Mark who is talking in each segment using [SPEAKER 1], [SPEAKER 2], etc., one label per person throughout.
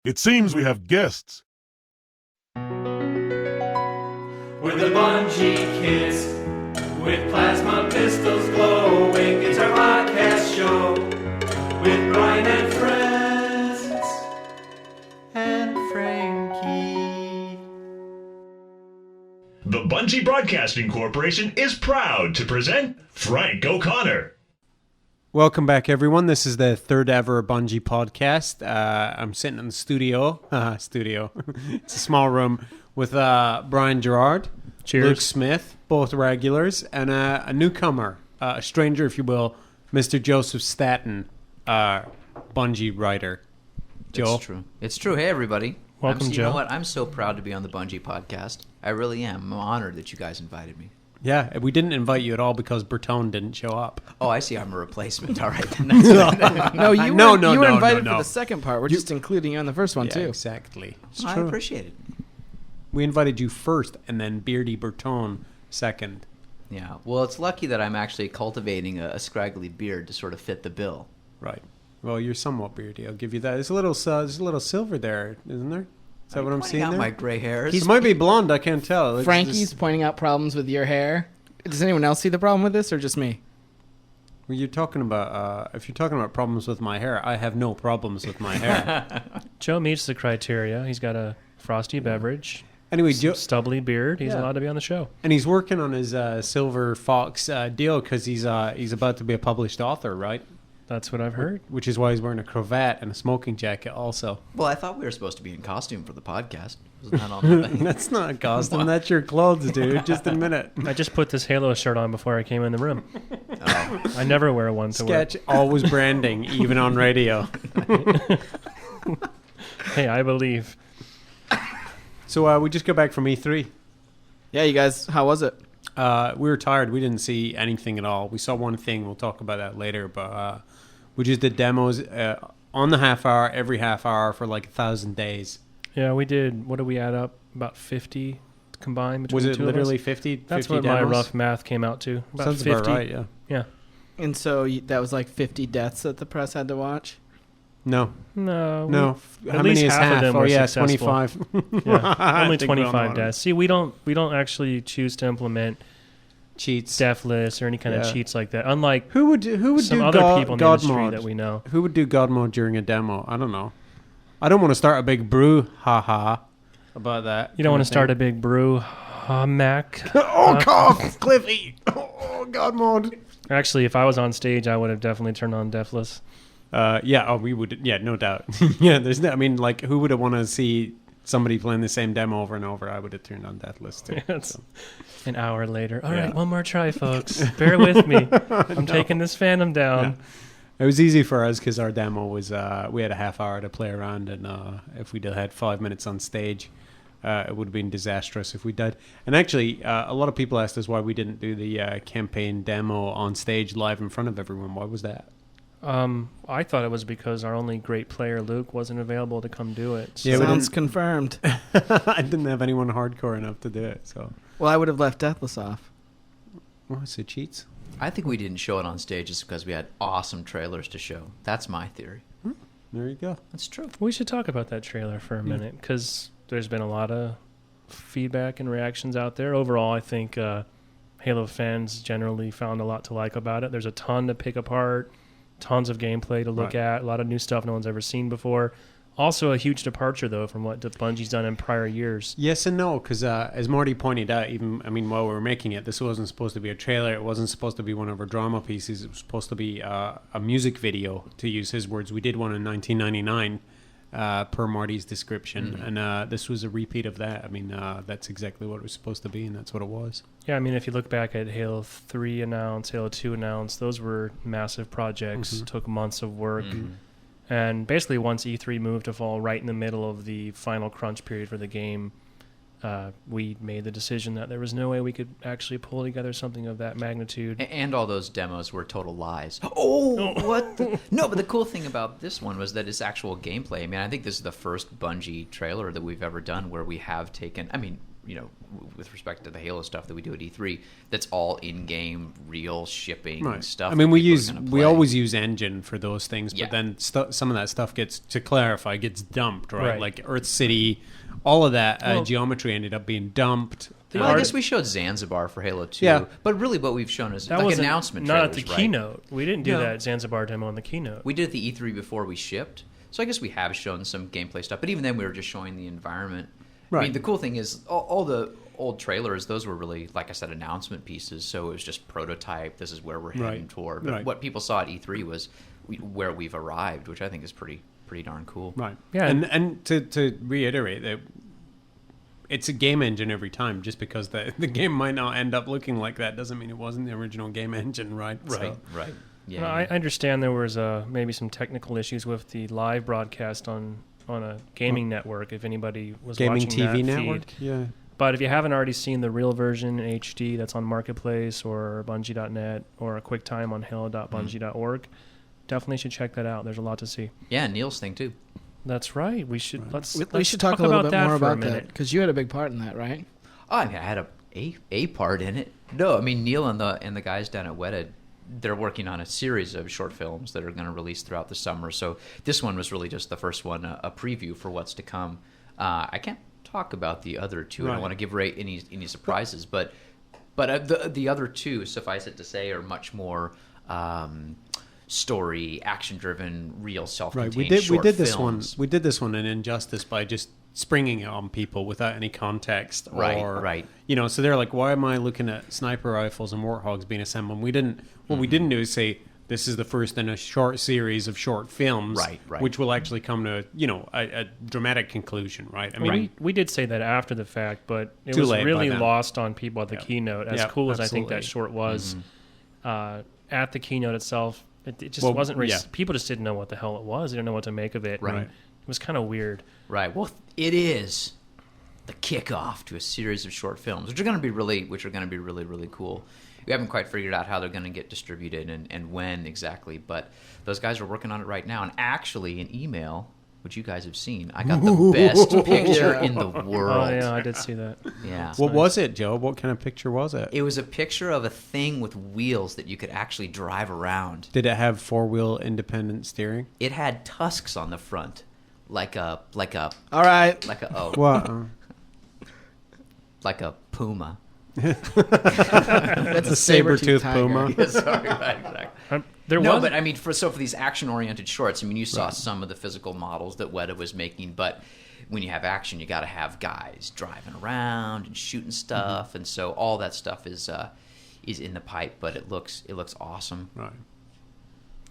[SPEAKER 1] It seems we have guests.
[SPEAKER 2] We're the Bungie kids with plasma pistols glowing. It's our podcast show with Brian and friends and Frankie.
[SPEAKER 3] The Bungie Broadcasting Corporation is proud to present Frank O'Connor.
[SPEAKER 4] Welcome back, everyone. This is the third ever Bungie podcast. I'm sitting in the studio. It's a small room with Brian Gerard,
[SPEAKER 5] Cheers.
[SPEAKER 4] Luke Smith, both regulars, and a newcomer, a stranger, if you will, Mr. Joseph Staten, Bungie writer. Joe?
[SPEAKER 6] It's true. Hey, everybody.
[SPEAKER 5] Welcome,
[SPEAKER 6] You
[SPEAKER 5] Joe.
[SPEAKER 6] know what? I'm so proud to be on the Bungie podcast. I really am. I'm honored that you guys invited me.
[SPEAKER 4] Yeah, we didn't invite you at all because Bertone didn't show up.
[SPEAKER 6] Oh, I see. I'm a replacement. All right.
[SPEAKER 7] No, you were invited
[SPEAKER 4] no.
[SPEAKER 7] for the second part. We're just including you on the first one,
[SPEAKER 4] Yeah,
[SPEAKER 7] too.
[SPEAKER 4] exactly. It's
[SPEAKER 6] I
[SPEAKER 4] true.
[SPEAKER 6] appreciate it.
[SPEAKER 4] We invited you first, and then Beardy Bertone second.
[SPEAKER 6] Yeah. Well, it's lucky that I'm actually cultivating a scraggly beard to sort of fit the bill.
[SPEAKER 4] Right. Well, you're somewhat beardy. I'll give you that. There's a little silver there, isn't there? Is that what I'm seeing
[SPEAKER 6] out
[SPEAKER 4] there?
[SPEAKER 6] my gray hairs.
[SPEAKER 4] He might be blonde. I can't tell. It's
[SPEAKER 7] Frankie's
[SPEAKER 4] just-
[SPEAKER 7] pointing out problems with your hair. Does anyone else see the problem with this, or just me?
[SPEAKER 4] Well, you're talking about. If you're talking about problems with my hair, I have no problems with my hair.
[SPEAKER 5] Joe meets the criteria. He's got a frosty beverage,
[SPEAKER 4] Anyway, Joe,
[SPEAKER 5] stubbly beard. He's
[SPEAKER 4] Yeah.
[SPEAKER 5] allowed to be on the show.
[SPEAKER 4] and he's working on his Silver Fox deal because he's about to be a published author, right?
[SPEAKER 5] That's what I've heard.
[SPEAKER 4] Which is why he's wearing a cravat and a smoking jacket, also.
[SPEAKER 6] Well, I thought we were supposed to be in costume for the podcast. Wasn't that on the thing?
[SPEAKER 4] That's not a costume. That's your clothes, dude. Just a minute.
[SPEAKER 5] I just put this Halo shirt on before I came in the room.
[SPEAKER 6] Oh.
[SPEAKER 5] I never wear one to
[SPEAKER 4] Sketch always branding, even on radio.
[SPEAKER 5] work. Hey, I believe.
[SPEAKER 4] So we just got back from E3.
[SPEAKER 7] Yeah, you guys, how was it?
[SPEAKER 4] We were tired. We didn't see anything at all. We saw one thing. We'll talk about that later. But we just did demos on the half hour, every half hour for like 1,000 days.
[SPEAKER 5] Yeah, we did. What did we add up? About 50 combined between
[SPEAKER 4] Was
[SPEAKER 5] the
[SPEAKER 4] it
[SPEAKER 5] two of
[SPEAKER 4] literally
[SPEAKER 5] us?
[SPEAKER 4] 50?
[SPEAKER 5] That's
[SPEAKER 4] 50
[SPEAKER 5] what
[SPEAKER 4] demos?
[SPEAKER 5] my rough math came out to. About
[SPEAKER 4] Sounds
[SPEAKER 5] 50.
[SPEAKER 4] about right, yeah.
[SPEAKER 5] Yeah.
[SPEAKER 7] And so that was like 50 deaths that the press had to watch?
[SPEAKER 4] No.
[SPEAKER 5] No.
[SPEAKER 4] How
[SPEAKER 5] At
[SPEAKER 4] many
[SPEAKER 5] least
[SPEAKER 4] is
[SPEAKER 5] half
[SPEAKER 4] half?
[SPEAKER 5] of them
[SPEAKER 4] Oh,
[SPEAKER 5] were
[SPEAKER 4] yeah,
[SPEAKER 5] successful.
[SPEAKER 4] 25.
[SPEAKER 5] Yeah. Only
[SPEAKER 4] I think we're on
[SPEAKER 5] 25
[SPEAKER 4] the
[SPEAKER 5] deaths. See, we don't actually choose to implement
[SPEAKER 4] cheats.
[SPEAKER 5] death lists or any kind
[SPEAKER 4] Yeah.
[SPEAKER 5] of cheats like that. Unlike
[SPEAKER 4] Who would
[SPEAKER 5] some
[SPEAKER 4] do
[SPEAKER 5] other
[SPEAKER 4] God,
[SPEAKER 5] people in the
[SPEAKER 4] God
[SPEAKER 5] industry
[SPEAKER 4] mode?
[SPEAKER 5] that we know.
[SPEAKER 4] Who would do God mode during a demo? I don't know. I don't want to start a big brew, haha, about that.
[SPEAKER 5] You don't want to start a big brew, Mac.
[SPEAKER 4] Oh, cough, Cliffy. Oh, God mode.
[SPEAKER 5] Actually, if I was on stage, I would have definitely turned on Deathless.
[SPEAKER 4] We would. Yeah, no doubt. Yeah, there's no. I mean, like, who would have want to see somebody playing the same demo over and over? I would have turned on Deathless too.
[SPEAKER 5] It's an hour later. All
[SPEAKER 4] Yeah.
[SPEAKER 5] right, one more try, folks. Bear with me. I'm taking this fandom down.
[SPEAKER 4] It was easy for us because our demo was we had a half hour to play around, and if we'd had 5 minutes on stage, it would have been disastrous if we did. And actually, a lot of people asked us why we didn't do the campaign demo on stage live in front of everyone. Why was that?
[SPEAKER 5] I thought it was because our only great player, Luke, wasn't available to come do it. So
[SPEAKER 4] Yeah, we
[SPEAKER 7] Sounds confirmed.
[SPEAKER 4] I didn't have anyone hardcore enough to do it. So,
[SPEAKER 7] Well, I would have left Deathless off.
[SPEAKER 4] so cheats.
[SPEAKER 6] I think we didn't show it on stage just because we had awesome trailers to show. That's my theory.
[SPEAKER 4] There you go.
[SPEAKER 6] That's true.
[SPEAKER 5] we should talk about that trailer for a minute because there's been a lot of feedback and reactions out there. Overall, I think Halo fans generally found a lot to like about it. There's a ton to pick apart, tons of gameplay to look at, a lot of new stuff no one's ever seen before. Also a huge departure, though, from what Bungie's done in prior years.
[SPEAKER 4] Yes and no, because as Marty pointed out, while we were making it, this wasn't supposed to be a trailer. It wasn't supposed to be one of our drama pieces. It was supposed to be a music video, to use his words. We did one in 1999, per Marty's description, and this was a repeat of that. I mean, that's exactly what it was supposed to be, and that's what it was.
[SPEAKER 5] Yeah, I mean, if you look back at Halo 3 announced, Halo 2 announced, those were massive projects, took months of work. And basically, once E3 moved to fall right in the middle of the final crunch period for the game, we made the decision that there was no way we could actually pull together something of that magnitude.
[SPEAKER 6] And all those demos were total lies. Oh, what? No, but the cool thing about this one was that it's actual gameplay. I mean, I think this is the first Bungie trailer that we've ever done where we have taken... I mean, with respect to the Halo stuff that we do at E3, that's all in-game, real shipping
[SPEAKER 4] Right.
[SPEAKER 6] stuff.
[SPEAKER 4] I mean,
[SPEAKER 6] that people are gonna
[SPEAKER 4] we
[SPEAKER 6] play.
[SPEAKER 4] always use engine for those things,
[SPEAKER 6] Yeah.
[SPEAKER 4] but then some of that stuff gets dumped, right?
[SPEAKER 5] Right.
[SPEAKER 4] Like Earth City, all of that
[SPEAKER 5] Well-
[SPEAKER 4] geometry ended up being dumped.
[SPEAKER 6] Well, I guess we showed Zanzibar for Halo 2,
[SPEAKER 4] Yeah.
[SPEAKER 6] but really what we've shown is
[SPEAKER 5] That
[SPEAKER 6] like
[SPEAKER 5] was
[SPEAKER 6] announcement
[SPEAKER 5] not at
[SPEAKER 6] trailers,
[SPEAKER 5] the
[SPEAKER 6] right?
[SPEAKER 5] keynote. We didn't do
[SPEAKER 4] No.
[SPEAKER 5] that Zanzibar demo in the keynote.
[SPEAKER 6] We did the E3 before we shipped, so I guess we have shown some gameplay stuff. But even then, we were just showing the environment. I
[SPEAKER 4] Right.
[SPEAKER 6] mean, the cool thing is all the old trailers; those were really, like I said, announcement pieces. So it was just prototype. This is where we're heading
[SPEAKER 4] Right.
[SPEAKER 6] toward. But
[SPEAKER 4] Right.
[SPEAKER 6] what people saw at E3 was where we've arrived, which I think is pretty darn cool.
[SPEAKER 4] Right.
[SPEAKER 5] Yeah.
[SPEAKER 4] And to reiterate that it's a game engine every time. Just because the game might not end up looking like that doesn't mean it wasn't the original game engine, right? So,
[SPEAKER 6] Right. Yeah.
[SPEAKER 5] Well, I understand there was maybe some technical issues with the live broadcast on a gaming network. If anybody was
[SPEAKER 4] gaming
[SPEAKER 5] watching
[SPEAKER 4] TV
[SPEAKER 5] that
[SPEAKER 4] network.
[SPEAKER 5] feed.
[SPEAKER 4] Yeah.
[SPEAKER 5] But if you haven't already seen the real version in HD that's on Marketplace or Bungie.net or a QuickTime on halo.bungie.org, definitely should check that out. There's a lot to see.
[SPEAKER 6] Yeah, Neil's thing too.
[SPEAKER 5] That's right. We should let's
[SPEAKER 7] We
[SPEAKER 5] let's
[SPEAKER 7] should talk a little bit more
[SPEAKER 5] for a
[SPEAKER 7] about that
[SPEAKER 5] minute.
[SPEAKER 7] because you had a big part in that, right?
[SPEAKER 6] Oh, I mean, I had a part in it. No, I mean Neil and the guys down at Weta, they're working on a series of short films that are going to release throughout the summer. So this one was really just the first one, a preview for what's to come. I can't talk about the other two. I
[SPEAKER 4] Right.
[SPEAKER 6] don't want to give away any surprises, but the other two, suffice it to say, are much more story, action-driven, real self-contained
[SPEAKER 4] Right. We
[SPEAKER 6] short
[SPEAKER 4] did this
[SPEAKER 6] films.
[SPEAKER 4] one. We did this one in Injustice by just springing it on people without any context.
[SPEAKER 6] Right.
[SPEAKER 4] So they're like, why am I looking at sniper rifles and warthogs being assembled? We didn't. What we didn't do is say this is the first in a short series of short films,
[SPEAKER 6] Right.
[SPEAKER 4] which will actually come to a dramatic conclusion, right? I
[SPEAKER 5] I mean, we did say that after the fact, but it
[SPEAKER 4] Too
[SPEAKER 5] was
[SPEAKER 4] late by
[SPEAKER 5] really
[SPEAKER 4] then.
[SPEAKER 5] lost on people at the
[SPEAKER 4] Yeah.
[SPEAKER 5] keynote. As
[SPEAKER 4] Yeah,
[SPEAKER 5] cool as I think
[SPEAKER 4] absolutely.
[SPEAKER 5] that short was, at the keynote itself, it just
[SPEAKER 4] Well,
[SPEAKER 5] wasn't.
[SPEAKER 4] yeah.
[SPEAKER 5] People just didn't know what the hell it was. They didn't know what to make of it.
[SPEAKER 6] Right.
[SPEAKER 5] It was kind of weird.
[SPEAKER 6] Right. Well, it is the kickoff to a series of short films, which are going to be really cool. We haven't quite figured out how they're going to get distributed and when exactly, but those guys are working on it right now. And actually, in email, which you guys have seen, I got the best picture in the world.
[SPEAKER 5] Oh yeah, I did see that.
[SPEAKER 6] Yeah.
[SPEAKER 4] What was it, Joe? What kind of picture was it?
[SPEAKER 6] It was a picture of a thing with wheels that you could actually drive around.
[SPEAKER 4] Did it have 4-wheel independent steering?
[SPEAKER 6] It had tusks on the front, like a
[SPEAKER 7] All right.
[SPEAKER 4] What?
[SPEAKER 6] like a puma.
[SPEAKER 7] That's a
[SPEAKER 4] saber-toothed
[SPEAKER 7] tiger.
[SPEAKER 4] puma.
[SPEAKER 6] Yeah, sorry, right, exactly.
[SPEAKER 5] There
[SPEAKER 6] No,
[SPEAKER 5] was,
[SPEAKER 6] but I mean, for these action-oriented shorts, I mean, you saw some of the physical models that Weta was making, but when you have action, you got to have guys driving around and shooting stuff, and so all that stuff is in the pipe. But it looks awesome.
[SPEAKER 4] Right.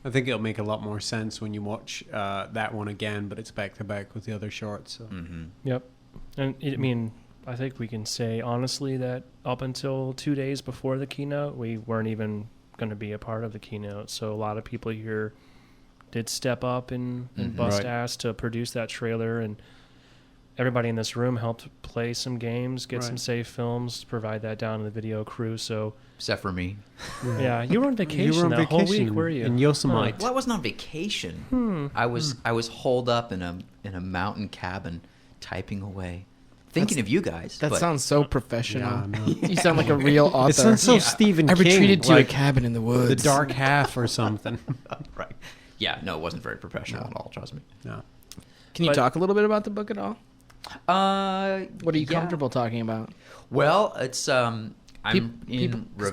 [SPEAKER 4] I think it'll make a lot more sense when you watch that one again, but it's back to back with the other shorts. So.
[SPEAKER 5] Yep. And I mean, I think we can say honestly that up until 2 days before the keynote, we weren't even going to be a part of the keynote. So a lot of people here did step up and bust
[SPEAKER 4] Right.
[SPEAKER 5] ass to produce that trailer, and everybody in this room helped play some games, get some
[SPEAKER 4] Right.
[SPEAKER 5] save films, provide that down to the video crew. So
[SPEAKER 6] Except for me.
[SPEAKER 5] yeah, you were on vacation
[SPEAKER 4] You were on
[SPEAKER 5] that whole
[SPEAKER 4] vacation
[SPEAKER 5] week, were you?
[SPEAKER 4] in Yosemite.
[SPEAKER 6] Well, I wasn't on vacation. I was holed up in a mountain cabin, typing away, thinking of you guys.
[SPEAKER 7] That
[SPEAKER 6] but-
[SPEAKER 7] sounds so professional.
[SPEAKER 4] Yeah, I know.
[SPEAKER 7] You sound like a real author.
[SPEAKER 4] It sounds so Stephen
[SPEAKER 7] I
[SPEAKER 4] King.
[SPEAKER 7] retreated to
[SPEAKER 4] like
[SPEAKER 7] a cabin in the woods.
[SPEAKER 4] the dark half or something.
[SPEAKER 6] right. Yeah, no, it wasn't very professional at all. Trust me.
[SPEAKER 4] No.
[SPEAKER 7] Can you
[SPEAKER 5] But-
[SPEAKER 7] talk a little bit about the book at all? What are you
[SPEAKER 6] yeah.
[SPEAKER 7] comfortable talking about?
[SPEAKER 6] Well, it's I'm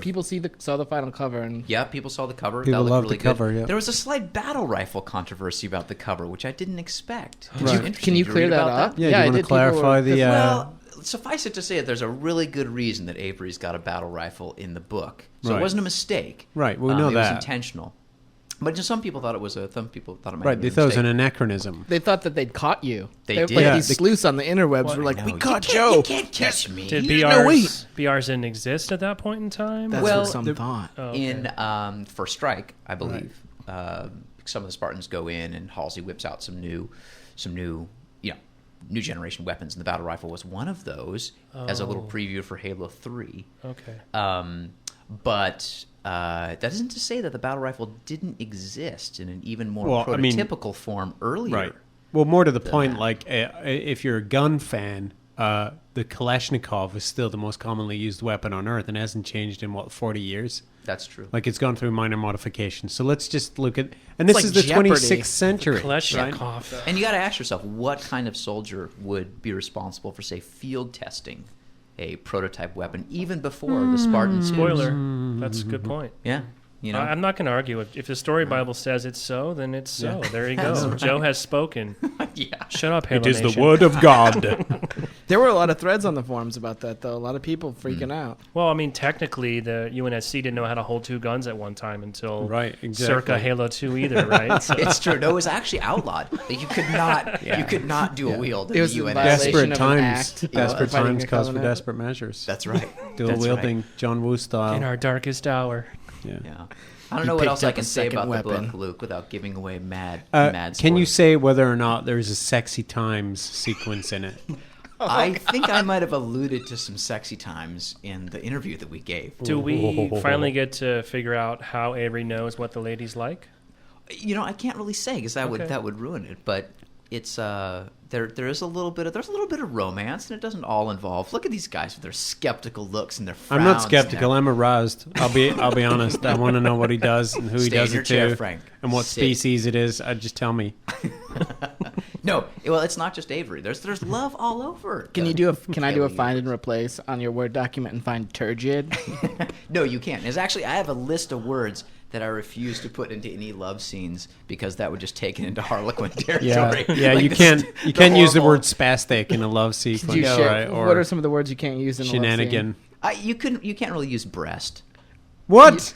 [SPEAKER 7] People saw the final cover and
[SPEAKER 6] Yeah, people saw the cover.
[SPEAKER 4] People
[SPEAKER 6] that looked
[SPEAKER 4] love
[SPEAKER 6] really
[SPEAKER 4] the cover,
[SPEAKER 6] good.
[SPEAKER 4] yeah.
[SPEAKER 6] There was a slight battle rifle controversy about the cover, which I didn't expect. Which
[SPEAKER 4] Right.
[SPEAKER 6] is interesting.
[SPEAKER 7] Can you
[SPEAKER 6] Did you
[SPEAKER 7] clear
[SPEAKER 6] read
[SPEAKER 7] that
[SPEAKER 6] about
[SPEAKER 7] up?
[SPEAKER 4] Yeah,
[SPEAKER 7] Yeah, I
[SPEAKER 4] you want
[SPEAKER 7] did.
[SPEAKER 4] to clarify
[SPEAKER 7] People
[SPEAKER 4] the...
[SPEAKER 6] Well, suffice it to say that there's a really good reason that Avery's got a battle rifle in the book. So
[SPEAKER 4] Right.
[SPEAKER 6] it wasn't a mistake.
[SPEAKER 4] Right, we know
[SPEAKER 6] It
[SPEAKER 4] that.
[SPEAKER 6] was intentional. But just some people thought it was some people thought it might
[SPEAKER 4] right,
[SPEAKER 6] have
[SPEAKER 4] they
[SPEAKER 6] been
[SPEAKER 4] thought
[SPEAKER 6] a
[SPEAKER 4] it was an
[SPEAKER 6] mistake.
[SPEAKER 4] anachronism.
[SPEAKER 7] they thought that they'd caught you.
[SPEAKER 6] They
[SPEAKER 7] Like
[SPEAKER 6] did.
[SPEAKER 4] Yeah,
[SPEAKER 7] these sleuths on the interwebs were like,
[SPEAKER 6] No,
[SPEAKER 7] we
[SPEAKER 6] you
[SPEAKER 7] caught
[SPEAKER 6] can't-
[SPEAKER 7] Joe.
[SPEAKER 6] You can't catch me.
[SPEAKER 5] Did
[SPEAKER 7] No, wait.
[SPEAKER 5] BRs didn't exist at that point in time?
[SPEAKER 7] That's
[SPEAKER 6] Well,
[SPEAKER 7] what some
[SPEAKER 4] the-
[SPEAKER 7] thought.
[SPEAKER 5] Oh, okay.
[SPEAKER 6] In First Strike, I believe, some of the Spartans go in and Halsey whips out some new, new generation weapons, and the battle rifle was one of those as a little
[SPEAKER 5] Oh.
[SPEAKER 6] preview for Halo 3.
[SPEAKER 5] Okay.
[SPEAKER 6] But that isn't to say that the battle rifle didn't exist in an even more
[SPEAKER 4] Well, I mean-
[SPEAKER 6] prototypical form earlier.
[SPEAKER 4] Right. Well, more to the point,
[SPEAKER 6] that.
[SPEAKER 4] like if you're a gun fan, the Kalashnikov is still the most commonly used weapon on Earth and hasn't changed in, 40 years?
[SPEAKER 6] That's true.
[SPEAKER 4] Like, it's gone through minor modifications. So let's just look at... And this
[SPEAKER 7] like
[SPEAKER 4] is the
[SPEAKER 7] Jeopardy.
[SPEAKER 4] 26th century.
[SPEAKER 5] Kalashnikov.
[SPEAKER 6] And you got to ask yourself, what kind of soldier would be responsible for, say, field testing a prototype weapon even before the Spartan 2s?
[SPEAKER 5] Spoiler. That's a good point.
[SPEAKER 6] Yeah. You know,
[SPEAKER 5] I'm not going to argue. If the story Bible says it's so, then it's so.
[SPEAKER 4] Yeah.
[SPEAKER 5] There you go. Joe has spoken.
[SPEAKER 6] yeah.
[SPEAKER 5] Shut up, Halo
[SPEAKER 4] It is the
[SPEAKER 5] Nation.
[SPEAKER 4] word of God.
[SPEAKER 7] There were a lot of threads on the forums about that, though. A lot of people freaking out.
[SPEAKER 5] Well, I mean, technically, the UNSC didn't know how to hold two guns at one time until
[SPEAKER 4] Right, exactly.
[SPEAKER 5] circa Halo 2 either, right? So,
[SPEAKER 6] It's true. No, it was actually outlawed. Like, you could not.
[SPEAKER 4] Yeah.
[SPEAKER 6] You could not dual wield.
[SPEAKER 7] It was
[SPEAKER 6] the
[SPEAKER 7] a
[SPEAKER 6] UNSC.
[SPEAKER 7] violation
[SPEAKER 4] Desperate
[SPEAKER 7] of an
[SPEAKER 4] times.
[SPEAKER 7] act,
[SPEAKER 4] Desperate
[SPEAKER 7] fighting
[SPEAKER 4] times
[SPEAKER 7] a
[SPEAKER 4] calls for
[SPEAKER 7] covenant.
[SPEAKER 4] desperate measures.
[SPEAKER 6] That's right.
[SPEAKER 4] Dual
[SPEAKER 6] That's
[SPEAKER 4] wielding, John Woo style.
[SPEAKER 5] in our darkest hour.
[SPEAKER 4] Yeah.
[SPEAKER 6] Yeah. I don't
[SPEAKER 7] He
[SPEAKER 6] know what
[SPEAKER 7] picked
[SPEAKER 6] else I
[SPEAKER 7] up
[SPEAKER 6] can
[SPEAKER 7] a
[SPEAKER 6] say
[SPEAKER 7] second
[SPEAKER 6] about the
[SPEAKER 7] weapon.
[SPEAKER 6] book, Luke, without giving away mad
[SPEAKER 4] Can you
[SPEAKER 6] spoilers.
[SPEAKER 4] say whether or not there's a sexy times sequence in it?
[SPEAKER 6] I think I might have alluded to some sexy times in the interview that we gave.
[SPEAKER 5] Do we finally get to figure out how Avery knows what the ladies like?
[SPEAKER 6] You know, I can't really say because that
[SPEAKER 5] Okay.
[SPEAKER 6] would ruin it. But it's there's a little bit of romance, and it doesn't all involve. Look at these guys with their skeptical looks and their frowns.
[SPEAKER 4] I'm not
[SPEAKER 6] and
[SPEAKER 4] skeptical.
[SPEAKER 6] their-
[SPEAKER 4] I'm aroused. I'll be honest. I want to know what he does and who he
[SPEAKER 6] Stay in
[SPEAKER 4] does
[SPEAKER 6] your
[SPEAKER 4] it
[SPEAKER 6] chair,
[SPEAKER 4] to,
[SPEAKER 6] Frank.
[SPEAKER 4] and what
[SPEAKER 6] Sit.
[SPEAKER 4] species it is. Just tell me.
[SPEAKER 6] No, well, it's not just Avery. There's love all over.
[SPEAKER 7] Can
[SPEAKER 6] the
[SPEAKER 7] you do a? Can I do a
[SPEAKER 6] Halo
[SPEAKER 7] find and
[SPEAKER 6] universe.
[SPEAKER 7] replace on your Word document and find turgid?
[SPEAKER 6] No, you can't. There's actually, I have a list of words that I refuse to put into any love scenes because that would just take it into Harlequin territory.
[SPEAKER 4] Yeah.
[SPEAKER 6] Like
[SPEAKER 4] You
[SPEAKER 6] this-
[SPEAKER 4] can't use the
[SPEAKER 6] horrible-
[SPEAKER 4] word spastic in a love sequence,
[SPEAKER 7] Could you share,
[SPEAKER 4] right? Or
[SPEAKER 7] what are some of the words you can't use in a love scene?
[SPEAKER 4] shenanigan.
[SPEAKER 6] You can't really use breast.
[SPEAKER 4] What?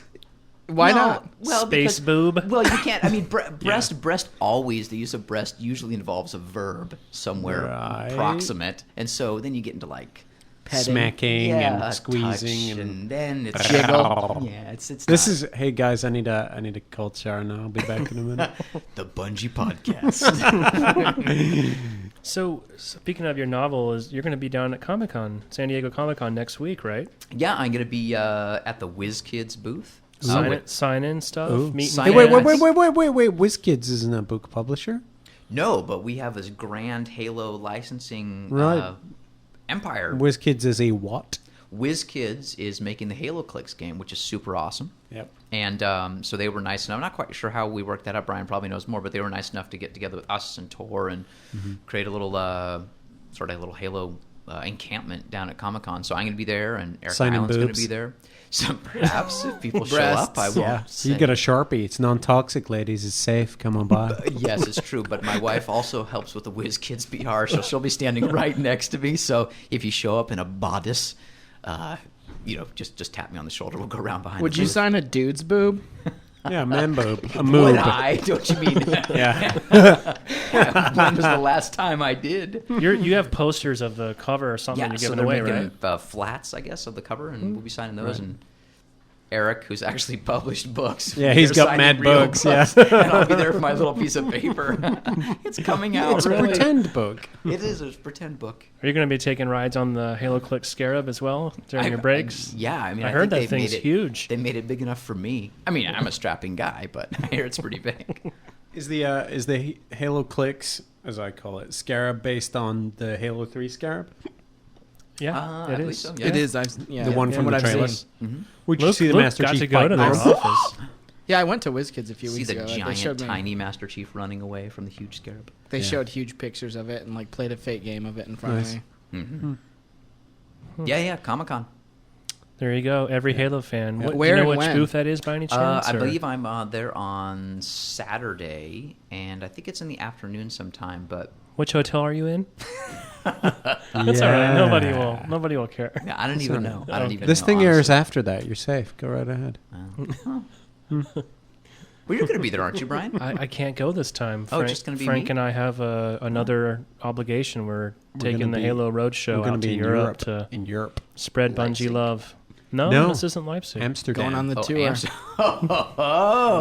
[SPEAKER 7] Why
[SPEAKER 6] No,
[SPEAKER 7] not?
[SPEAKER 6] Well,
[SPEAKER 5] Space
[SPEAKER 6] because,
[SPEAKER 5] boob.
[SPEAKER 6] Well, you can't. I mean, breast always. The use of breast usually involves a verb somewhere
[SPEAKER 4] Right.
[SPEAKER 6] proximate, and so then you get into like
[SPEAKER 7] Petting.
[SPEAKER 4] Smacking
[SPEAKER 6] yeah,
[SPEAKER 4] and squeezing
[SPEAKER 6] touch,
[SPEAKER 4] and
[SPEAKER 6] and then it's
[SPEAKER 7] Jiggle.
[SPEAKER 6] Yeah, it's
[SPEAKER 4] This
[SPEAKER 6] not.
[SPEAKER 4] is hey guys, I need a cold shower now. I'll be back in a minute.
[SPEAKER 6] the Bungie Podcast.
[SPEAKER 5] So, speaking of your novel, you're going to be down at Comic-Con, San Diego Comic-Con next week, right?
[SPEAKER 6] Yeah, I'm gonna be at the WizKids booth.
[SPEAKER 5] Sign in stuff,
[SPEAKER 4] Ooh.
[SPEAKER 5] meet
[SPEAKER 6] Sign
[SPEAKER 5] and
[SPEAKER 4] Hey,
[SPEAKER 6] in.
[SPEAKER 5] fans.
[SPEAKER 4] wait! WizKids isn't a book publisher,
[SPEAKER 6] No, but we have this grand Halo licensing
[SPEAKER 4] Right.
[SPEAKER 6] empire.
[SPEAKER 4] WizKids is a what?
[SPEAKER 6] WizKids is making the Halo Clicks game, which is super awesome.
[SPEAKER 4] Yep.
[SPEAKER 6] And so they were nice enough. I'm not quite sure how we worked that out. Brian probably knows more, but they were nice enough to get together with us and Tor and create a little sort of a little Halo encampment down at Comic-Con. So I'm going to be there, and Eric
[SPEAKER 4] Signing
[SPEAKER 6] Island's going to
[SPEAKER 4] boobs.
[SPEAKER 6] be there. So perhaps if people show up, I
[SPEAKER 7] Breasts.
[SPEAKER 6] won't
[SPEAKER 4] Yeah.
[SPEAKER 6] say.
[SPEAKER 4] You got a Sharpie. It's non-toxic, ladies. It's safe. Come on by.
[SPEAKER 6] Yes, it's true. But my wife also helps with the WizKids PR, so she'll be standing right next to me. So if you show up in a bodice, just tap me on the shoulder. We'll go around behind.
[SPEAKER 7] Would
[SPEAKER 6] the
[SPEAKER 7] you
[SPEAKER 6] booth.
[SPEAKER 7] sign a dude's boob?
[SPEAKER 4] Yeah, man boob. A
[SPEAKER 6] Would
[SPEAKER 4] moob.
[SPEAKER 6] I? Don't you mean?
[SPEAKER 4] Yeah.
[SPEAKER 6] When was the last time I did?
[SPEAKER 5] You have posters of the cover or something you're
[SPEAKER 6] so
[SPEAKER 5] giving
[SPEAKER 6] they're
[SPEAKER 5] away,
[SPEAKER 6] making
[SPEAKER 5] right?
[SPEAKER 6] flats, I guess, of the cover, and we'll be signing those. And Eric, who's actually published books,
[SPEAKER 4] Yeah, he's
[SPEAKER 6] they're
[SPEAKER 4] got
[SPEAKER 6] signing
[SPEAKER 4] mad
[SPEAKER 6] real
[SPEAKER 4] books,
[SPEAKER 6] books,
[SPEAKER 4] yeah.
[SPEAKER 6] and I'll be there with my little piece of paper. It's coming out.
[SPEAKER 4] It's a
[SPEAKER 6] really.
[SPEAKER 4] pretend book.
[SPEAKER 6] It is a pretend book.
[SPEAKER 5] Are you going to be taking rides on the Halo Click Scarab as well during your breaks?
[SPEAKER 6] Yeah, I mean,
[SPEAKER 5] I
[SPEAKER 6] I
[SPEAKER 5] heard
[SPEAKER 6] think
[SPEAKER 5] that
[SPEAKER 6] they've
[SPEAKER 5] thing's
[SPEAKER 6] made it,
[SPEAKER 5] huge.
[SPEAKER 6] They made it big enough for me. I mean, I'm a strapping guy, but I hear it's pretty big.
[SPEAKER 4] Is the Halo Clicks, as I call it, Scarab based on the Halo 3 Scarab?
[SPEAKER 5] Yeah,
[SPEAKER 6] I
[SPEAKER 5] it
[SPEAKER 6] believe
[SPEAKER 5] is.
[SPEAKER 6] so, yeah.
[SPEAKER 7] It is. Yeah,
[SPEAKER 4] The one
[SPEAKER 7] yeah,
[SPEAKER 4] from
[SPEAKER 7] what
[SPEAKER 4] the
[SPEAKER 7] I've
[SPEAKER 4] trailers?
[SPEAKER 7] seen.
[SPEAKER 4] Would you
[SPEAKER 5] Luke,
[SPEAKER 4] see the
[SPEAKER 5] Luke
[SPEAKER 4] Master
[SPEAKER 5] got
[SPEAKER 4] Chief
[SPEAKER 5] to go
[SPEAKER 4] fight
[SPEAKER 5] to their
[SPEAKER 4] nice?
[SPEAKER 5] office.
[SPEAKER 7] Yeah, I went to WizKids a few
[SPEAKER 6] See
[SPEAKER 7] weeks
[SPEAKER 6] the
[SPEAKER 7] ago. They
[SPEAKER 6] giant,
[SPEAKER 7] showed me.
[SPEAKER 6] tiny Master Chief running away from the huge scarab.
[SPEAKER 7] They
[SPEAKER 4] Yeah.
[SPEAKER 7] showed huge pictures of it and like played a fake game of it in front
[SPEAKER 4] Nice.
[SPEAKER 7] of me.
[SPEAKER 6] Mm-hmm. Yeah, Comic-Con.
[SPEAKER 5] There you go. Every Halo fan. What,
[SPEAKER 7] Where
[SPEAKER 5] do you know
[SPEAKER 7] and
[SPEAKER 5] which
[SPEAKER 7] when?
[SPEAKER 5] booth that is by any chance?
[SPEAKER 6] I
[SPEAKER 5] or-
[SPEAKER 6] believe I'm there on Saturday, and I think it's in the afternoon sometime. But
[SPEAKER 5] Which hotel are you in? That's all right. Nobody will care.
[SPEAKER 6] yeah, I don't even know. I don't even.
[SPEAKER 4] This
[SPEAKER 6] know,
[SPEAKER 4] thing airs
[SPEAKER 6] honestly.
[SPEAKER 4] after that. You're safe. Go right ahead.
[SPEAKER 6] Well, you're going to be there, aren't you, Brian?
[SPEAKER 5] I can't go this time.
[SPEAKER 6] Oh,
[SPEAKER 5] Frank,
[SPEAKER 6] just gonna be
[SPEAKER 5] Frank
[SPEAKER 6] me?
[SPEAKER 5] and I have another obligation. We're taking
[SPEAKER 4] gonna
[SPEAKER 5] the
[SPEAKER 4] be-
[SPEAKER 5] Halo
[SPEAKER 4] We're
[SPEAKER 5] Roadshow
[SPEAKER 4] going
[SPEAKER 5] out
[SPEAKER 4] to
[SPEAKER 5] to
[SPEAKER 4] be in
[SPEAKER 5] Europe to
[SPEAKER 4] In Europe.
[SPEAKER 5] spread Bungie
[SPEAKER 6] Leipzig.
[SPEAKER 5] love. No, this isn't Leipzig.
[SPEAKER 4] Amsterdam.
[SPEAKER 7] Going on the tour.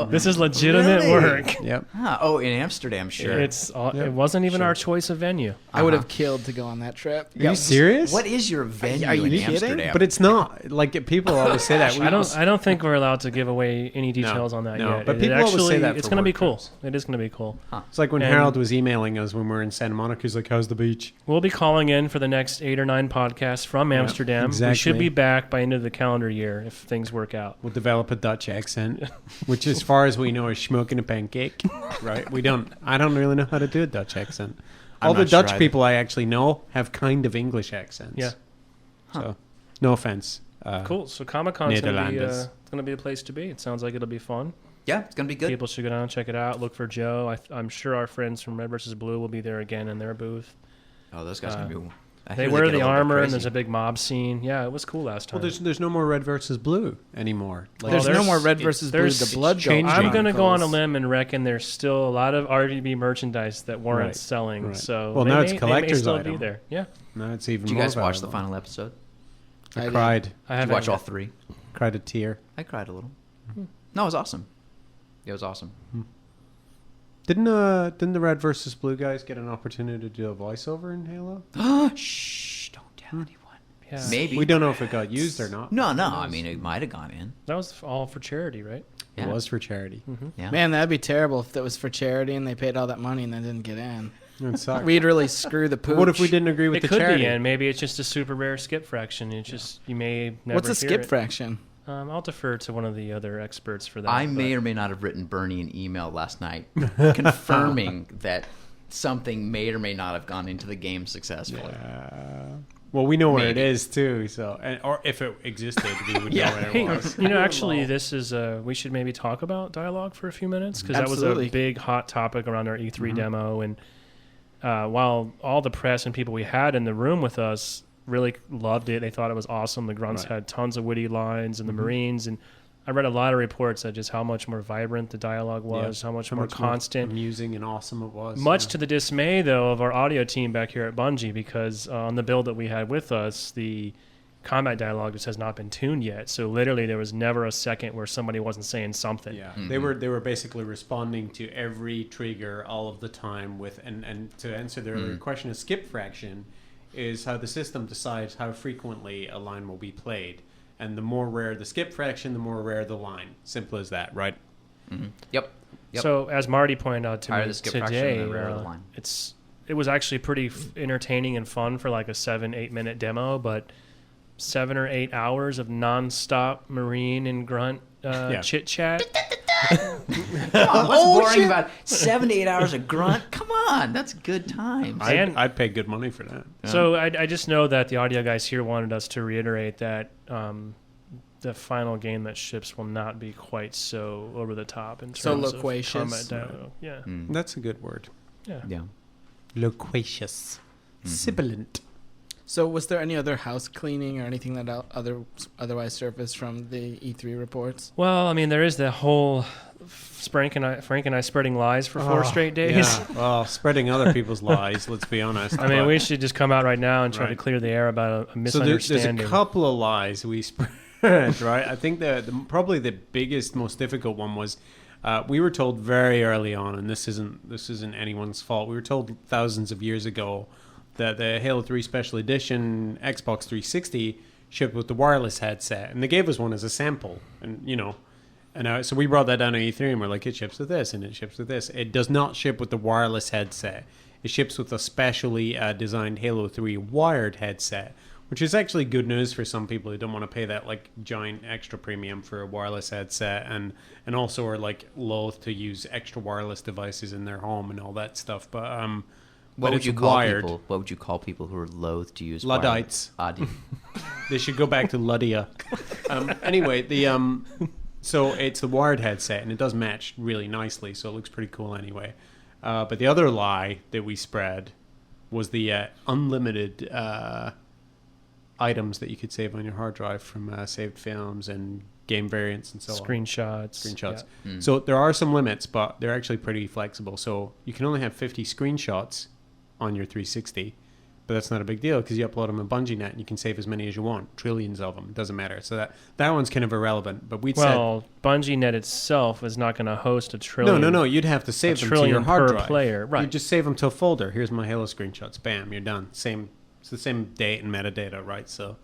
[SPEAKER 5] This is legitimate
[SPEAKER 6] Really?
[SPEAKER 5] work.
[SPEAKER 4] Yep.
[SPEAKER 6] In Amsterdam, sure.
[SPEAKER 5] It wasn't even our choice of venue.
[SPEAKER 7] I would have killed to go on that trip.
[SPEAKER 4] Are you serious?
[SPEAKER 6] What is your venue
[SPEAKER 7] Are you
[SPEAKER 6] in
[SPEAKER 7] kidding?
[SPEAKER 6] Amsterdam?
[SPEAKER 4] But it's not like people always say that.
[SPEAKER 5] I don't think we're allowed to give away any details on that
[SPEAKER 4] no,
[SPEAKER 5] yet.
[SPEAKER 4] but people always say that
[SPEAKER 5] it's
[SPEAKER 4] for
[SPEAKER 5] going to be
[SPEAKER 4] work
[SPEAKER 5] cool.
[SPEAKER 4] trips.
[SPEAKER 5] It is going to be cool.
[SPEAKER 4] It's like when
[SPEAKER 5] And-
[SPEAKER 4] Harold was emailing us when we were in Santa Monica. He's like, "How's the beach?"
[SPEAKER 5] We'll be calling in for the next 8 or 9 podcasts from Amsterdam.
[SPEAKER 4] exactly.
[SPEAKER 5] We should be back by end of the calendar year if things work out.
[SPEAKER 4] We'll develop a Dutch accent, which, as far as we know, is smoking a pancake. Right? I don't really know how to do a Dutch accent.
[SPEAKER 6] I'm
[SPEAKER 4] All the
[SPEAKER 6] not sure
[SPEAKER 4] Dutch
[SPEAKER 6] either.
[SPEAKER 4] people I actually know have kind of English accents.
[SPEAKER 5] Yeah.
[SPEAKER 4] So, no offense.
[SPEAKER 5] Cool. So Comic-Con's going
[SPEAKER 4] Nederlanders.
[SPEAKER 5] to be a place to be. It sounds like it'll be fun.
[SPEAKER 6] Yeah, it's going to be good.
[SPEAKER 5] People should go down and check it out. Look for Joe. I'm sure our friends from Red vs. Blue will be there again in their booth.
[SPEAKER 6] Oh, those guys are going to be... I
[SPEAKER 5] They
[SPEAKER 6] hear
[SPEAKER 5] wear
[SPEAKER 6] get a
[SPEAKER 5] the
[SPEAKER 6] little bit
[SPEAKER 5] armor and
[SPEAKER 6] crazy.
[SPEAKER 5] there's a big mob scene. Yeah, it was cool last time.
[SPEAKER 4] Well, there's no more Red versus Blue anymore. Like,
[SPEAKER 7] There's no
[SPEAKER 5] there's-
[SPEAKER 7] more Red versus Blue.
[SPEAKER 5] there's
[SPEAKER 7] The Blood
[SPEAKER 4] changing.
[SPEAKER 5] I'm going to go on a
[SPEAKER 7] Chronicles.
[SPEAKER 5] limb and reckon there's still a lot of RVB merchandise that weren't
[SPEAKER 4] Right,
[SPEAKER 5] selling.
[SPEAKER 4] right.
[SPEAKER 5] So
[SPEAKER 4] Well,
[SPEAKER 5] they
[SPEAKER 4] now
[SPEAKER 5] may,
[SPEAKER 4] it's
[SPEAKER 5] they may
[SPEAKER 4] collector's
[SPEAKER 5] still
[SPEAKER 4] item.
[SPEAKER 5] be there. Yeah,
[SPEAKER 4] no, it's even
[SPEAKER 6] Did you
[SPEAKER 4] more
[SPEAKER 6] guys watch the
[SPEAKER 4] valuable.
[SPEAKER 6] final episode?
[SPEAKER 4] I cried.
[SPEAKER 5] I
[SPEAKER 6] Did
[SPEAKER 5] haven't
[SPEAKER 6] you watch all
[SPEAKER 5] yet.
[SPEAKER 6] 3?
[SPEAKER 4] Cried a tear.
[SPEAKER 6] I cried a little. No, it was awesome. It was awesome.
[SPEAKER 4] Didn't the Red versus Blue guys get an opportunity to do a voiceover in Halo?
[SPEAKER 6] Shh, don't tell anyone.
[SPEAKER 5] Yeah.
[SPEAKER 6] Maybe.
[SPEAKER 4] We don't know if it got used or not.
[SPEAKER 6] No, I mean, it might have gone in.
[SPEAKER 5] That was all for charity, right?
[SPEAKER 6] Yeah.
[SPEAKER 4] It was for charity.
[SPEAKER 6] Yeah.
[SPEAKER 7] Man, that'd be terrible if that was for charity and they paid all that money and they didn't get in.
[SPEAKER 4] It sucked.
[SPEAKER 7] We'd really screw the pooch.
[SPEAKER 4] What if we didn't agree with
[SPEAKER 5] It
[SPEAKER 4] the
[SPEAKER 5] could
[SPEAKER 4] charity?
[SPEAKER 5] be in. Maybe it's just a super rare skip fraction. It's just you may never
[SPEAKER 7] What's a
[SPEAKER 5] hear
[SPEAKER 7] skip
[SPEAKER 5] it.
[SPEAKER 7] fraction?
[SPEAKER 5] I'll defer to one of the other experts for that.
[SPEAKER 6] I
[SPEAKER 5] but-
[SPEAKER 6] may or may not have written Bernie an email last night confirming that something may or may not have gone into the game successfully.
[SPEAKER 4] Well, we know where it
[SPEAKER 6] Maybe.
[SPEAKER 4] is too. So, or if it existed, we would know where
[SPEAKER 5] Hey,
[SPEAKER 4] it was.
[SPEAKER 5] actually, this is we should maybe talk about dialogue for a few minutes because that was
[SPEAKER 7] Absolutely.
[SPEAKER 5] a big hot topic around our E3 demo. And while all the press and people we had in the room with us really loved it, they thought it was awesome. The grunts
[SPEAKER 4] Right.
[SPEAKER 5] had tons of witty lines, and the Marines. And I read a lot of reports that just how much more vibrant the dialogue was, how much more constant.
[SPEAKER 4] amusing, and awesome it was.
[SPEAKER 5] Much to the dismay, though, of our audio team back here at Bungie, because on the build that we had with us, the combat dialogue just has not been tuned yet. So literally, there was never a second where somebody wasn't saying something.
[SPEAKER 4] Yeah, they were basically responding to every trigger all of the time with and to answer the earlier question, a skip fraction is how the system decides how frequently a line will be played, and the more rare the skip fraction, the more rare the line. Simple as that, right?
[SPEAKER 6] Yep.
[SPEAKER 5] So as Marty pointed out to
[SPEAKER 6] Higher
[SPEAKER 5] me
[SPEAKER 6] the skip fraction,
[SPEAKER 5] today,
[SPEAKER 6] the rarer the line.
[SPEAKER 5] it was actually pretty entertaining and fun for like a 7-8 minute demo, but 7 or 8 hours of nonstop Marine and grunt chit chat.
[SPEAKER 6] What's boring about 7 to 8 hours of grunt? Come on, that's good times.
[SPEAKER 4] I'd pay good money for that.
[SPEAKER 5] So I just know that the audio guys here wanted us to reiterate that the final game that ships will not be quite so over the top in terms
[SPEAKER 7] So
[SPEAKER 5] of
[SPEAKER 7] loquacious.
[SPEAKER 5] combat dialogue. Yeah.
[SPEAKER 4] That's a good word.
[SPEAKER 6] Yeah.
[SPEAKER 4] Loquacious, sibilant.
[SPEAKER 7] So was there any other house cleaning or anything that otherwise surfaced from the E3 reports?
[SPEAKER 5] Well, I mean, there is the whole Frank and I spreading lies for 4 straight days.
[SPEAKER 4] Yeah, well, spreading other people's lies. Let's be honest.
[SPEAKER 5] I mean,
[SPEAKER 4] but-
[SPEAKER 5] we should just come out right now and try to
[SPEAKER 4] Right.
[SPEAKER 5] clear the air about a
[SPEAKER 4] So
[SPEAKER 5] misunderstanding.
[SPEAKER 4] there's a couple of lies we spread, right? I think probably the biggest, most difficult one was we were told very early on, and this isn't anyone's fault. We were told thousands of years ago that the Halo 3 Special Edition Xbox 360 shipped with the wireless headset, and they gave us one as a sample, and so we brought that down to E3, and we're like, it ships with this, and it ships with this. It does not ship with the wireless headset. It ships with a specially designed Halo 3 wired headset, which is actually good news for some people who don't want to pay that like giant extra premium for a wireless headset, and also are like loath to use extra wireless devices in their home and all that stuff. But
[SPEAKER 6] What would
[SPEAKER 4] it's
[SPEAKER 6] you call
[SPEAKER 4] wired.
[SPEAKER 6] people? What would you call people who are loath to use
[SPEAKER 4] Luddites.
[SPEAKER 6] wireless?
[SPEAKER 4] They should go back to Ludia. Anyway, so it's the wired headset, and it does match really nicely, so it looks pretty cool anyway. But the other lie that we spread was the unlimited items that you could save on your hard drive from saved films and game variants and so on.
[SPEAKER 5] Screenshots.
[SPEAKER 4] Yeah. So there are some limits, but they're actually pretty flexible. So you can only have 50 screenshots on your 360, But that's not a big deal because you upload them in Bungie Net and you can save as many as you want. Trillions of them. Doesn't matter. So that one's kind of irrelevant. But
[SPEAKER 5] Bungie Net itself is not going to host a trillion.
[SPEAKER 4] No. You'd have to save them to your hard drive.
[SPEAKER 5] Player. Right.
[SPEAKER 4] You just save them to a folder. Here's my Halo screenshots. Bam, you're done. It's the same date and metadata, right? So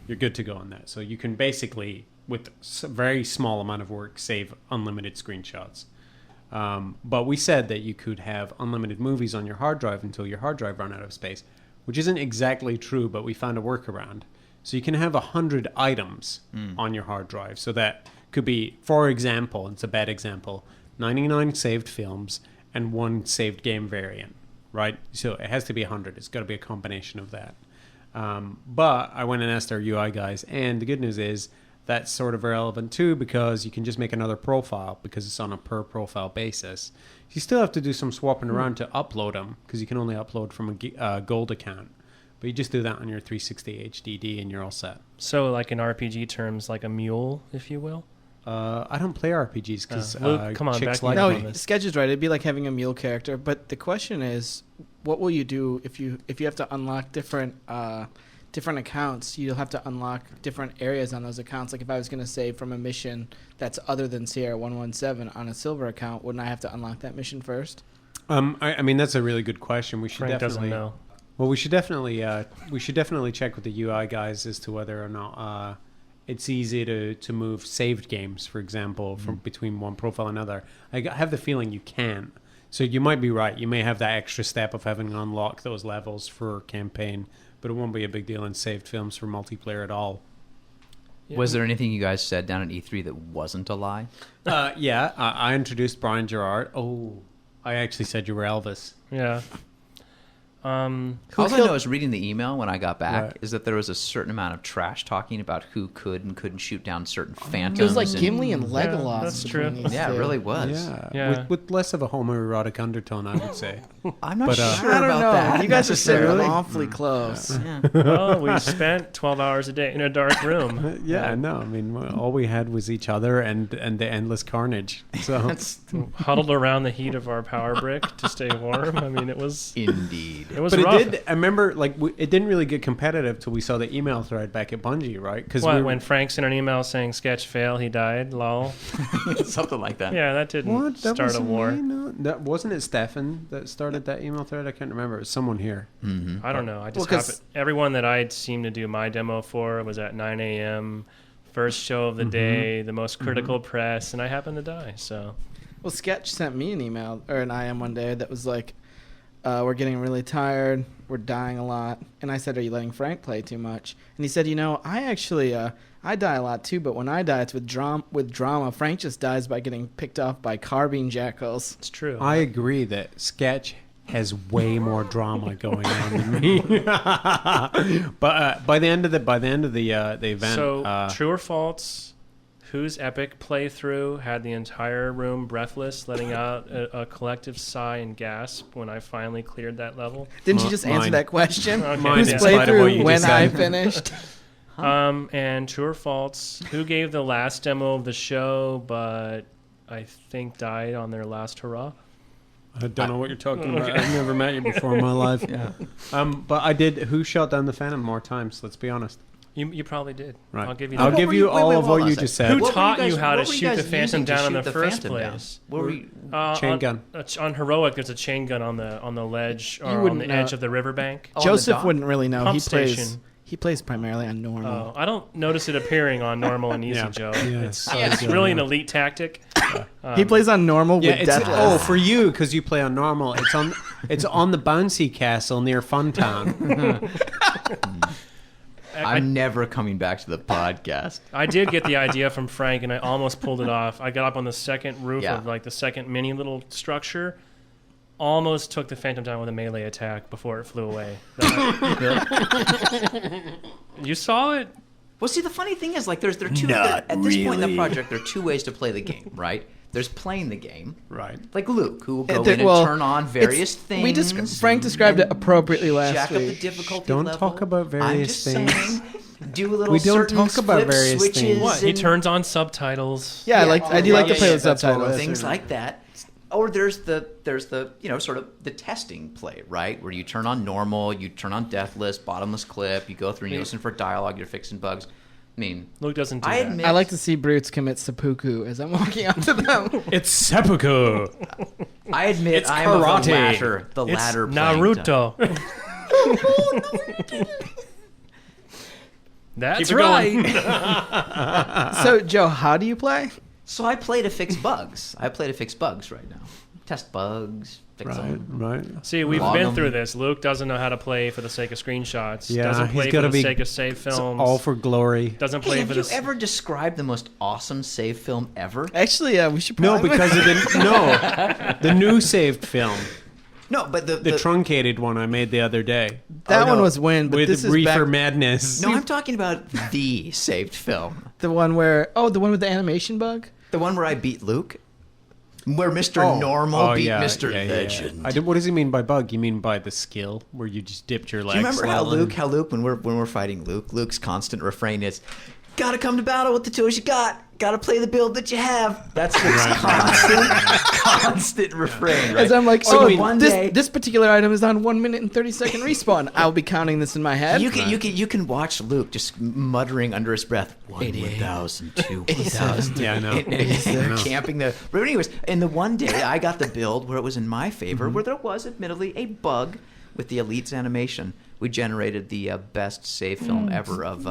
[SPEAKER 4] you're good to go on that. So you can basically, with a very small amount of work, save unlimited screenshots. But we said that you could have unlimited movies on your hard drive until your hard drive ran out of space, which isn't exactly true, but we found a workaround. So you can have 100 items on your hard drive. So that could be, for example, it's a bad example, 99 saved films and 1 saved game variant, right? So it has to be 100. It's got to be a combination of that. But I went and asked our UI guys, and the good news is that's sort of irrelevant too, because you can just make another profile because it's on a per profile basis. You still have to do some swapping around to upload them because you can only upload from a gold account. But you just do that on your 360 HDD and you're all set.
[SPEAKER 5] So like in RPG terms, like a mule, if you will?
[SPEAKER 4] I don't play RPGs because
[SPEAKER 5] come on,
[SPEAKER 4] chicks
[SPEAKER 5] back
[SPEAKER 4] like
[SPEAKER 5] me
[SPEAKER 4] them.
[SPEAKER 5] on
[SPEAKER 7] Sketch is right. It'd be like having a mule character. But the question is, what will you do if you have to unlock different accounts? You'll have to unlock different areas on those accounts. Like if I was going to save from a mission that's other than Sierra 117 on a silver account, wouldn't I have to unlock that mission first?
[SPEAKER 4] I mean, that's a really good question. We should
[SPEAKER 5] Frank
[SPEAKER 4] definitely
[SPEAKER 5] doesn't know.
[SPEAKER 4] Well, we should definitely check with the UI guys as to whether or not it's easy to move saved games, for example, from between one profile and another. I have the feeling you can. So you might be right. You may have that extra step of having to unlock those levels for campaign, but it won't be a big deal in saved films for multiplayer at all.
[SPEAKER 6] Yeah. Was there anything you guys said down at E3 that wasn't a lie?
[SPEAKER 4] Yeah, I introduced Brian Gerard. Oh, I actually said you were Elvis.
[SPEAKER 5] Yeah.
[SPEAKER 6] All I know is reading the email when I got back is that there was a certain amount of trash talking about who could and couldn't shoot down certain phantoms.
[SPEAKER 7] It was like Gimli and Legolas.
[SPEAKER 5] Yeah, that's true.
[SPEAKER 6] Yeah, it really was.
[SPEAKER 4] Yeah. With less of a homoerotic undertone, I would say.
[SPEAKER 6] I'm not sure
[SPEAKER 7] I don't
[SPEAKER 6] about
[SPEAKER 7] know.
[SPEAKER 6] that.
[SPEAKER 7] You guys are sitting
[SPEAKER 6] necessarily.
[SPEAKER 7] awfully close.
[SPEAKER 6] Yeah.
[SPEAKER 5] Well, we spent 12 hours a day in a dark room.
[SPEAKER 4] Yeah, no, I mean, all we had was each other and the endless carnage. So
[SPEAKER 5] Huddled around the heat of our power brick to stay warm. I mean, it was
[SPEAKER 6] Indeed.
[SPEAKER 5] It was
[SPEAKER 4] but
[SPEAKER 5] rough.
[SPEAKER 4] it did. I remember, it didn't really get competitive till we saw the email thread back at Bungie, right? Because
[SPEAKER 5] when Frank sent an email saying "sketch fail, he died." Lol.
[SPEAKER 6] Something like that.
[SPEAKER 5] Yeah, that didn't start a war.
[SPEAKER 4] That wasn't it. Stefan that started that email thread. I can't remember. It was someone here.
[SPEAKER 6] Mm-hmm.
[SPEAKER 5] I don't know. I just everyone that I'd seemed to do my demo for was at 9 a.m. First show of the day, the most critical press, and I happened to die. So,
[SPEAKER 7] well, Sketch sent me an email or an IM one day that was like, "We're getting really tired. We're dying a lot." And I said, "Are you letting Frank play too much?" And he said, I actually I die a lot too, but when I die, it's with drama. Frank just dies by getting picked off by carbine jackals.
[SPEAKER 5] it's true.
[SPEAKER 4] I agree that Sketch has way more drama going on than me. But by the end of the event,
[SPEAKER 5] So, true or false? Whose epic playthrough had the entire room breathless, letting out a collective sigh and gasp when I finally cleared that level?
[SPEAKER 7] Didn't you just answer
[SPEAKER 4] mine.
[SPEAKER 7] that question?
[SPEAKER 5] Okay.
[SPEAKER 4] Mine,
[SPEAKER 7] Whose
[SPEAKER 4] in spite of what you
[SPEAKER 7] playthrough when
[SPEAKER 4] just
[SPEAKER 7] I
[SPEAKER 4] said.
[SPEAKER 7] finished?
[SPEAKER 5] And true or false? Who gave the last demo of the show, but I think died on their last hurrah?
[SPEAKER 4] I don't know what you're talking about. I've never met you before in my life.
[SPEAKER 6] Yeah.
[SPEAKER 4] But I did. Who shot down the Phantom more times? Let's be honest.
[SPEAKER 5] You probably did.
[SPEAKER 4] Right.
[SPEAKER 5] I'll give you.
[SPEAKER 4] I'll
[SPEAKER 5] that.
[SPEAKER 4] give you all of what you
[SPEAKER 6] hold on a
[SPEAKER 4] just
[SPEAKER 6] second.
[SPEAKER 4] said.
[SPEAKER 5] Who
[SPEAKER 6] What were
[SPEAKER 5] taught
[SPEAKER 6] guys-
[SPEAKER 5] you how to
[SPEAKER 6] what were you
[SPEAKER 5] shoot
[SPEAKER 6] guys
[SPEAKER 5] the Phantom
[SPEAKER 6] using to
[SPEAKER 5] down in
[SPEAKER 6] shoot
[SPEAKER 5] the first
[SPEAKER 6] Phantom down?
[SPEAKER 5] place?
[SPEAKER 6] What were you?
[SPEAKER 4] Chain gun.
[SPEAKER 5] On heroic, there's a chain gun on the ledge or on
[SPEAKER 7] wouldn't
[SPEAKER 5] the
[SPEAKER 7] know.
[SPEAKER 5] edge of the riverbank.
[SPEAKER 6] Oh, on the
[SPEAKER 7] Joseph
[SPEAKER 6] dock?
[SPEAKER 7] wouldn't really know.
[SPEAKER 5] Pump station.
[SPEAKER 7] He plays primarily on normal.
[SPEAKER 5] I don't notice it appearing on normal and easy,
[SPEAKER 4] Yeah.
[SPEAKER 5] Joe.
[SPEAKER 4] Yeah,
[SPEAKER 5] It's really an elite tactic.
[SPEAKER 7] He plays on normal
[SPEAKER 4] Yeah,
[SPEAKER 7] with
[SPEAKER 4] it's
[SPEAKER 7] deathless.
[SPEAKER 4] for you because you play on normal. It's on the bouncy castle near Funtown.
[SPEAKER 6] I'm never coming back to the podcast.
[SPEAKER 5] I did get the idea from Frank, and I almost pulled it off. I got up on the second roof
[SPEAKER 6] Yeah.
[SPEAKER 5] of the second mini little structure. Almost took the Phantom down with a melee attack before it flew away. You saw it?
[SPEAKER 6] Well, see, the funny thing is, there are two. At this point in the project, there are two ways to play the game, right? There's playing the game,
[SPEAKER 4] Right.
[SPEAKER 6] like Luke, who will go
[SPEAKER 7] There-
[SPEAKER 6] in and
[SPEAKER 7] well,
[SPEAKER 6] turn on various things.
[SPEAKER 7] Frank described it appropriately last
[SPEAKER 6] Jack up the
[SPEAKER 7] week.
[SPEAKER 6] difficulty
[SPEAKER 4] Don't
[SPEAKER 6] level.
[SPEAKER 4] talk about various
[SPEAKER 6] I'm just
[SPEAKER 4] things.
[SPEAKER 6] Saying, do a little
[SPEAKER 4] We don't
[SPEAKER 6] certain
[SPEAKER 4] talk about
[SPEAKER 6] flip
[SPEAKER 4] various
[SPEAKER 6] switches
[SPEAKER 4] things.
[SPEAKER 5] What? He
[SPEAKER 6] and-
[SPEAKER 5] turns on subtitles.
[SPEAKER 7] Yeah, I do like to play with
[SPEAKER 6] that's
[SPEAKER 7] subtitles.
[SPEAKER 6] things like that. Or there's the sort of the testing play, right? Where you turn on normal, you turn on deathless, bottomless clip, you go through and you listen for dialogue, you're fixing bugs. I mean,
[SPEAKER 5] Luke doesn't do
[SPEAKER 6] I
[SPEAKER 5] that.
[SPEAKER 6] admit,
[SPEAKER 7] I like to see brutes commit seppuku as I'm walking up to them.
[SPEAKER 4] It's seppuku.
[SPEAKER 6] I admit
[SPEAKER 4] It's
[SPEAKER 6] I am of
[SPEAKER 4] karate.
[SPEAKER 6] the
[SPEAKER 5] It's
[SPEAKER 6] latter playing
[SPEAKER 5] Naruto. That's
[SPEAKER 4] Keep it
[SPEAKER 5] right.
[SPEAKER 7] So, Joe, how do you play?
[SPEAKER 6] So I play to fix bugs. I play to fix bugs right now. Test bugs, fix
[SPEAKER 4] Right,
[SPEAKER 6] them.
[SPEAKER 4] right.
[SPEAKER 5] See, we've
[SPEAKER 6] Log
[SPEAKER 5] been
[SPEAKER 6] 'em.
[SPEAKER 5] through this. Luke doesn't know how to play for the sake of screenshots.
[SPEAKER 4] Yeah,
[SPEAKER 5] doesn't
[SPEAKER 4] he's
[SPEAKER 5] play for
[SPEAKER 4] gotta
[SPEAKER 5] the
[SPEAKER 4] be-
[SPEAKER 5] sake of save
[SPEAKER 4] It's
[SPEAKER 5] films.
[SPEAKER 4] all for glory.
[SPEAKER 5] doesn't
[SPEAKER 6] Hey,
[SPEAKER 5] play
[SPEAKER 6] have
[SPEAKER 5] for
[SPEAKER 6] you
[SPEAKER 5] this.
[SPEAKER 6] ever described the most awesome save film ever?
[SPEAKER 7] Actually, we should
[SPEAKER 4] No,
[SPEAKER 7] probably...
[SPEAKER 4] because of the new saved film,
[SPEAKER 6] No, but
[SPEAKER 4] the truncated one I made the other day
[SPEAKER 7] that
[SPEAKER 6] no.
[SPEAKER 7] one was win, but
[SPEAKER 4] with
[SPEAKER 7] this is
[SPEAKER 4] Reefer
[SPEAKER 7] back
[SPEAKER 4] Madness.
[SPEAKER 6] No, I'm talking about the saved film.
[SPEAKER 7] the one where... Oh, the one with the animation bug?
[SPEAKER 6] The one where I beat Luke? Where Mr. Normal beat Mr. Legend.
[SPEAKER 4] What does he mean by bug? You mean by the skill where you just dipped your legs?
[SPEAKER 6] Do you remember how
[SPEAKER 4] level?
[SPEAKER 6] Luke, when we're fighting Luke's constant refrain is, "Gotta come to battle with the tools you got. Gotta play the build that you have." That's Luke's constant refrain, right?
[SPEAKER 7] As I'm like,
[SPEAKER 6] So
[SPEAKER 7] oh,
[SPEAKER 6] one day,
[SPEAKER 7] this particular item is on 1 minute and 30-second respawn. I'll be counting this in my head.
[SPEAKER 6] you can watch Luke just muttering under his breath, 1,000, 2,000.
[SPEAKER 4] Yeah, I know.
[SPEAKER 6] Camping the. But anyways, and the one day I got the build where it was in my favor, where there was admittedly a bug with the Elite's animation. We generated the best save film ever of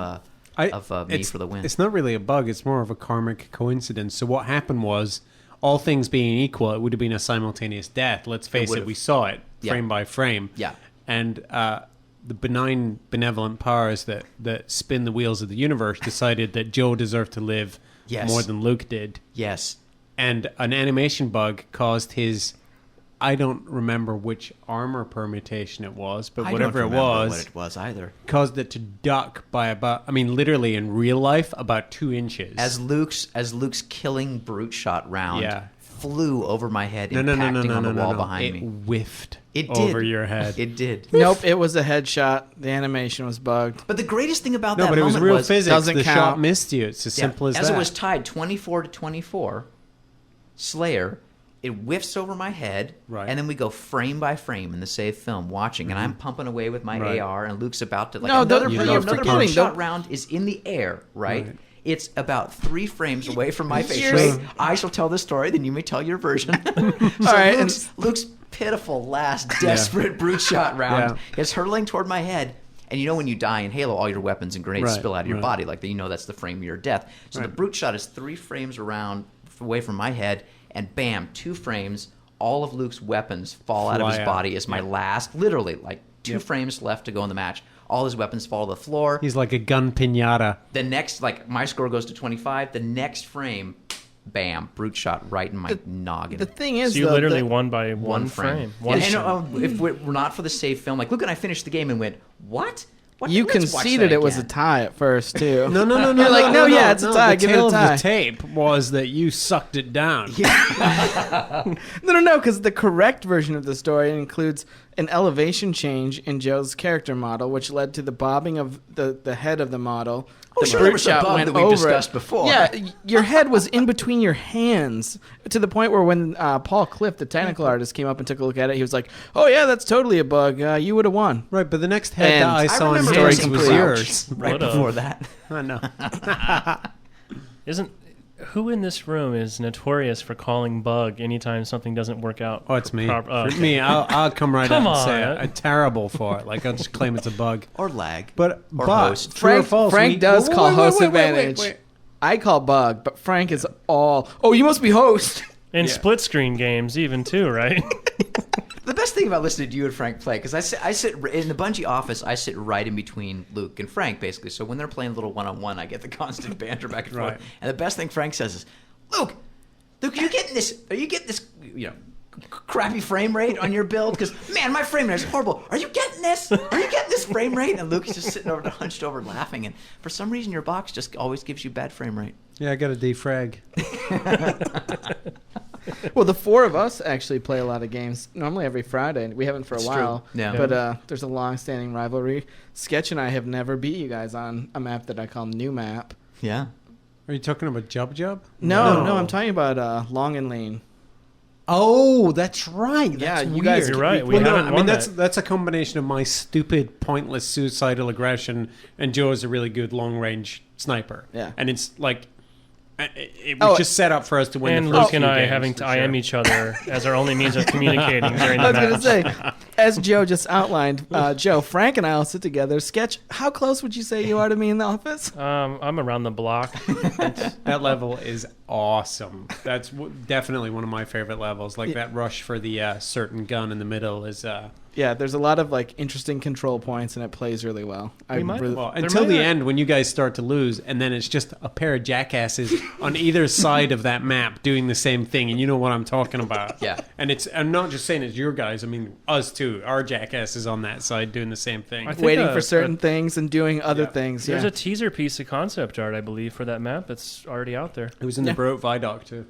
[SPEAKER 6] Me for the Win.
[SPEAKER 4] It's not really a bug. It's more of a karmic coincidence. So what happened was, all things being equal, it would have been a simultaneous death. Let's face it,
[SPEAKER 6] would've.
[SPEAKER 4] we saw it
[SPEAKER 6] Yeah.
[SPEAKER 4] frame by frame.
[SPEAKER 6] Yeah.
[SPEAKER 4] And the benign, benevolent powers that spin the wheels of the universe decided that Joe deserved to live
[SPEAKER 6] Yes.
[SPEAKER 4] more than Luke did.
[SPEAKER 6] Yes.
[SPEAKER 4] And an animation bug caused his... I don't remember which armor permutation it was, but
[SPEAKER 6] I
[SPEAKER 4] whatever
[SPEAKER 6] don't
[SPEAKER 4] it
[SPEAKER 6] remember
[SPEAKER 4] was...
[SPEAKER 6] what it was either.
[SPEAKER 4] caused it to duck by about, I mean, literally in real life, about 2 inches.
[SPEAKER 6] As Luke's killing brute shot round
[SPEAKER 4] Yeah.
[SPEAKER 6] flew over my head,
[SPEAKER 4] no,
[SPEAKER 6] impacting on the wall behind
[SPEAKER 4] it
[SPEAKER 6] me.
[SPEAKER 4] whiffed
[SPEAKER 6] It did.
[SPEAKER 4] over your head.
[SPEAKER 6] It did.
[SPEAKER 7] Nope, it was a headshot. The animation was bugged.
[SPEAKER 6] But the greatest thing about
[SPEAKER 4] no,
[SPEAKER 6] that
[SPEAKER 4] but it was
[SPEAKER 6] moment
[SPEAKER 4] real physics.
[SPEAKER 7] doesn't
[SPEAKER 4] The
[SPEAKER 7] count.
[SPEAKER 4] shot missed you. It's as
[SPEAKER 6] yeah,
[SPEAKER 4] simple as that.
[SPEAKER 6] it was tied 24-24, Slayer. It whiffs over my head,
[SPEAKER 4] Right.
[SPEAKER 6] and then we go frame by frame in the save film, watching, and I'm pumping away with my
[SPEAKER 4] Right.
[SPEAKER 6] AR, and Luke's about to
[SPEAKER 7] No,
[SPEAKER 6] another
[SPEAKER 7] you're
[SPEAKER 6] another
[SPEAKER 7] forgetting,
[SPEAKER 6] shot
[SPEAKER 7] don't-
[SPEAKER 6] round is in the air, right?
[SPEAKER 4] Right.
[SPEAKER 6] It's about 3 frames away from my face.
[SPEAKER 7] You're-
[SPEAKER 6] Wait, I shall tell the story, then you may tell your version. So
[SPEAKER 7] All right,
[SPEAKER 6] Luke's pitiful last desperate brute shot round
[SPEAKER 4] Yeah.
[SPEAKER 6] is hurtling toward my head. And you know when you die in Halo, all your weapons and grenades
[SPEAKER 4] Right,
[SPEAKER 6] spill out of your
[SPEAKER 4] right.
[SPEAKER 6] body. Like, you know that's the frame of your death. So the
[SPEAKER 4] Right.
[SPEAKER 6] brute shot is 3 frames around away from my head, and bam, 2 frames, all of Luke's weapons fall out of
[SPEAKER 4] Fly
[SPEAKER 6] his
[SPEAKER 4] out.
[SPEAKER 6] body as my last, literally, like 2
[SPEAKER 4] Yep.
[SPEAKER 6] frames left to go in the match. All his weapons fall to the floor.
[SPEAKER 4] He's like a gun pinata.
[SPEAKER 6] The next, like, my score goes to 25. The next frame, bam, brute shot right in my noggin.
[SPEAKER 7] The thing is,
[SPEAKER 5] So you
[SPEAKER 7] though,
[SPEAKER 5] literally
[SPEAKER 7] that-
[SPEAKER 5] won by one frame. One
[SPEAKER 6] Yeah,
[SPEAKER 5] frame.
[SPEAKER 6] and if we're not for the save film, like, Luke and I finished the game and went, what? What?
[SPEAKER 7] you
[SPEAKER 6] Let's watch
[SPEAKER 7] conceded
[SPEAKER 6] that
[SPEAKER 7] it was a
[SPEAKER 6] again.
[SPEAKER 7] tie at first, too.
[SPEAKER 4] No.
[SPEAKER 7] You're like, no, yeah, it's a tie.
[SPEAKER 4] The
[SPEAKER 7] Give it a
[SPEAKER 4] tail
[SPEAKER 7] tie.
[SPEAKER 4] of the tape was that you sucked it down.
[SPEAKER 7] No, because the correct version of the story includes an elevation change in Joe's character model, which led to the bobbing of the head of the model.
[SPEAKER 6] Oh,
[SPEAKER 7] The
[SPEAKER 6] sure, there
[SPEAKER 7] brute
[SPEAKER 6] was a
[SPEAKER 7] shot
[SPEAKER 6] bug
[SPEAKER 7] went
[SPEAKER 6] that we've
[SPEAKER 7] over
[SPEAKER 6] discussed
[SPEAKER 7] it.
[SPEAKER 6] before.
[SPEAKER 7] Yeah, your head was in between your hands to the point where when Paul Cliff, the technical artist, came up and took a look at it, he was like, "Oh yeah, that's totally a bug. You would have won."
[SPEAKER 4] Right, but the next head
[SPEAKER 7] And
[SPEAKER 4] that I saw in
[SPEAKER 6] remember
[SPEAKER 4] story
[SPEAKER 6] story
[SPEAKER 4] was
[SPEAKER 6] complete.
[SPEAKER 4] yours.
[SPEAKER 6] Right
[SPEAKER 5] What a-
[SPEAKER 6] before that.
[SPEAKER 4] I know.
[SPEAKER 5] Who in this room is notorious for calling bug anytime something doesn't work out?
[SPEAKER 4] Oh, it's me.
[SPEAKER 5] Oh,
[SPEAKER 4] For me, I'll come right
[SPEAKER 5] Come
[SPEAKER 4] out and say
[SPEAKER 5] on.
[SPEAKER 4] I'm terrible for it. Like, I'll just claim it's a bug.
[SPEAKER 6] Or lag.
[SPEAKER 4] But
[SPEAKER 6] Or
[SPEAKER 4] but
[SPEAKER 6] host.
[SPEAKER 4] true or
[SPEAKER 7] Frank,
[SPEAKER 4] false,
[SPEAKER 7] Frank
[SPEAKER 4] we-
[SPEAKER 7] does
[SPEAKER 4] wait,
[SPEAKER 7] call
[SPEAKER 4] wait,
[SPEAKER 7] host
[SPEAKER 4] wait,
[SPEAKER 7] advantage.
[SPEAKER 4] wait.
[SPEAKER 7] I call bug, but Frank is all. Oh, you must be host.
[SPEAKER 5] in split screen games, even too, right?
[SPEAKER 6] The best thing about listening to you and Frank play, because I sit in the Bungie office, I sit right in between Luke and Frank, basically. So when they're playing a little one-on-one, I get the constant banter back and forth.
[SPEAKER 4] Right.
[SPEAKER 6] And the best thing Frank says is, Luke, are you getting this, crappy frame rate on your build? Because, man, my frame rate is horrible. Are you getting this? Are you getting this frame rate? And Luke is just sitting over, hunched over, laughing. And for some reason, your box just always gives you bad frame rate.
[SPEAKER 4] Yeah, I got a defrag.
[SPEAKER 7] Well, the 4 of us actually play a lot of games. Normally every Friday. We haven't for a
[SPEAKER 6] It's
[SPEAKER 7] while.
[SPEAKER 6] true. Yeah.
[SPEAKER 7] But there's a long-standing rivalry. Sketch and I have never beat you guys on a map that I call New Map.
[SPEAKER 6] Yeah.
[SPEAKER 4] Are you talking about Jub Jub?
[SPEAKER 7] No, I'm talking about Long and Lean.
[SPEAKER 4] Oh, that's right.
[SPEAKER 7] Yeah,
[SPEAKER 4] That's
[SPEAKER 7] you
[SPEAKER 4] weird.
[SPEAKER 7] guys-
[SPEAKER 5] You're right. We
[SPEAKER 4] Well, no,
[SPEAKER 5] haven't
[SPEAKER 4] I mean
[SPEAKER 5] won
[SPEAKER 4] that's
[SPEAKER 5] that.
[SPEAKER 4] a combination of my stupid, pointless, suicidal aggression, and Joe is a really good long range sniper.
[SPEAKER 7] Yeah.
[SPEAKER 4] and it's like it was just set up for us to win.
[SPEAKER 5] And
[SPEAKER 4] the first
[SPEAKER 5] Luke and
[SPEAKER 4] few
[SPEAKER 5] I
[SPEAKER 4] games,
[SPEAKER 5] having to
[SPEAKER 4] for sure.
[SPEAKER 5] IM each other as our only means of communicating during
[SPEAKER 7] I
[SPEAKER 5] the
[SPEAKER 7] was
[SPEAKER 5] match.
[SPEAKER 7] going to say, as Joe just outlined, Joe, Frank and I will sit together, sketch. How close would you say you are to me in the office?
[SPEAKER 5] I'm around the block.
[SPEAKER 4] That level is awesome. That's definitely one of my favorite levels. Like that rush for the certain gun in the middle is.
[SPEAKER 7] Yeah, there's a lot of like interesting control points, and it plays really well.
[SPEAKER 5] We might-
[SPEAKER 4] Well,
[SPEAKER 5] There
[SPEAKER 4] until
[SPEAKER 5] might
[SPEAKER 4] the
[SPEAKER 5] not-
[SPEAKER 4] end when you guys start to lose, and then it's just a pair of jackasses on either side of that map doing the same thing, and you know what I'm talking about.
[SPEAKER 6] Yeah.
[SPEAKER 4] And I'm not just saying it's your guys. I mean us too. Our jackasses on that side doing the same thing.
[SPEAKER 5] I think
[SPEAKER 7] Waiting for certain things and doing other
[SPEAKER 4] Yeah.
[SPEAKER 7] things.
[SPEAKER 5] There's
[SPEAKER 7] Yeah.
[SPEAKER 5] a teaser piece of concept art, I believe, for that map that's already out there.
[SPEAKER 4] It was in the Broke Vidoc too.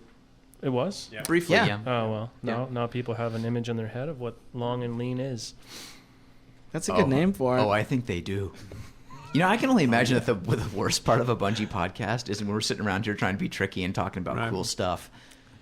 [SPEAKER 5] It was?
[SPEAKER 4] Yeah.
[SPEAKER 6] Briefly,
[SPEAKER 7] Yeah.
[SPEAKER 6] yeah.
[SPEAKER 5] Oh, well. Now people have an image in their head of what long and lean is.
[SPEAKER 7] That's a good name for it.
[SPEAKER 6] Oh, I think they do. You know, I can only imagine that the worst part of a Bungie podcast is when we're sitting around here trying to be tricky and talking about
[SPEAKER 4] Right.
[SPEAKER 6] cool stuff.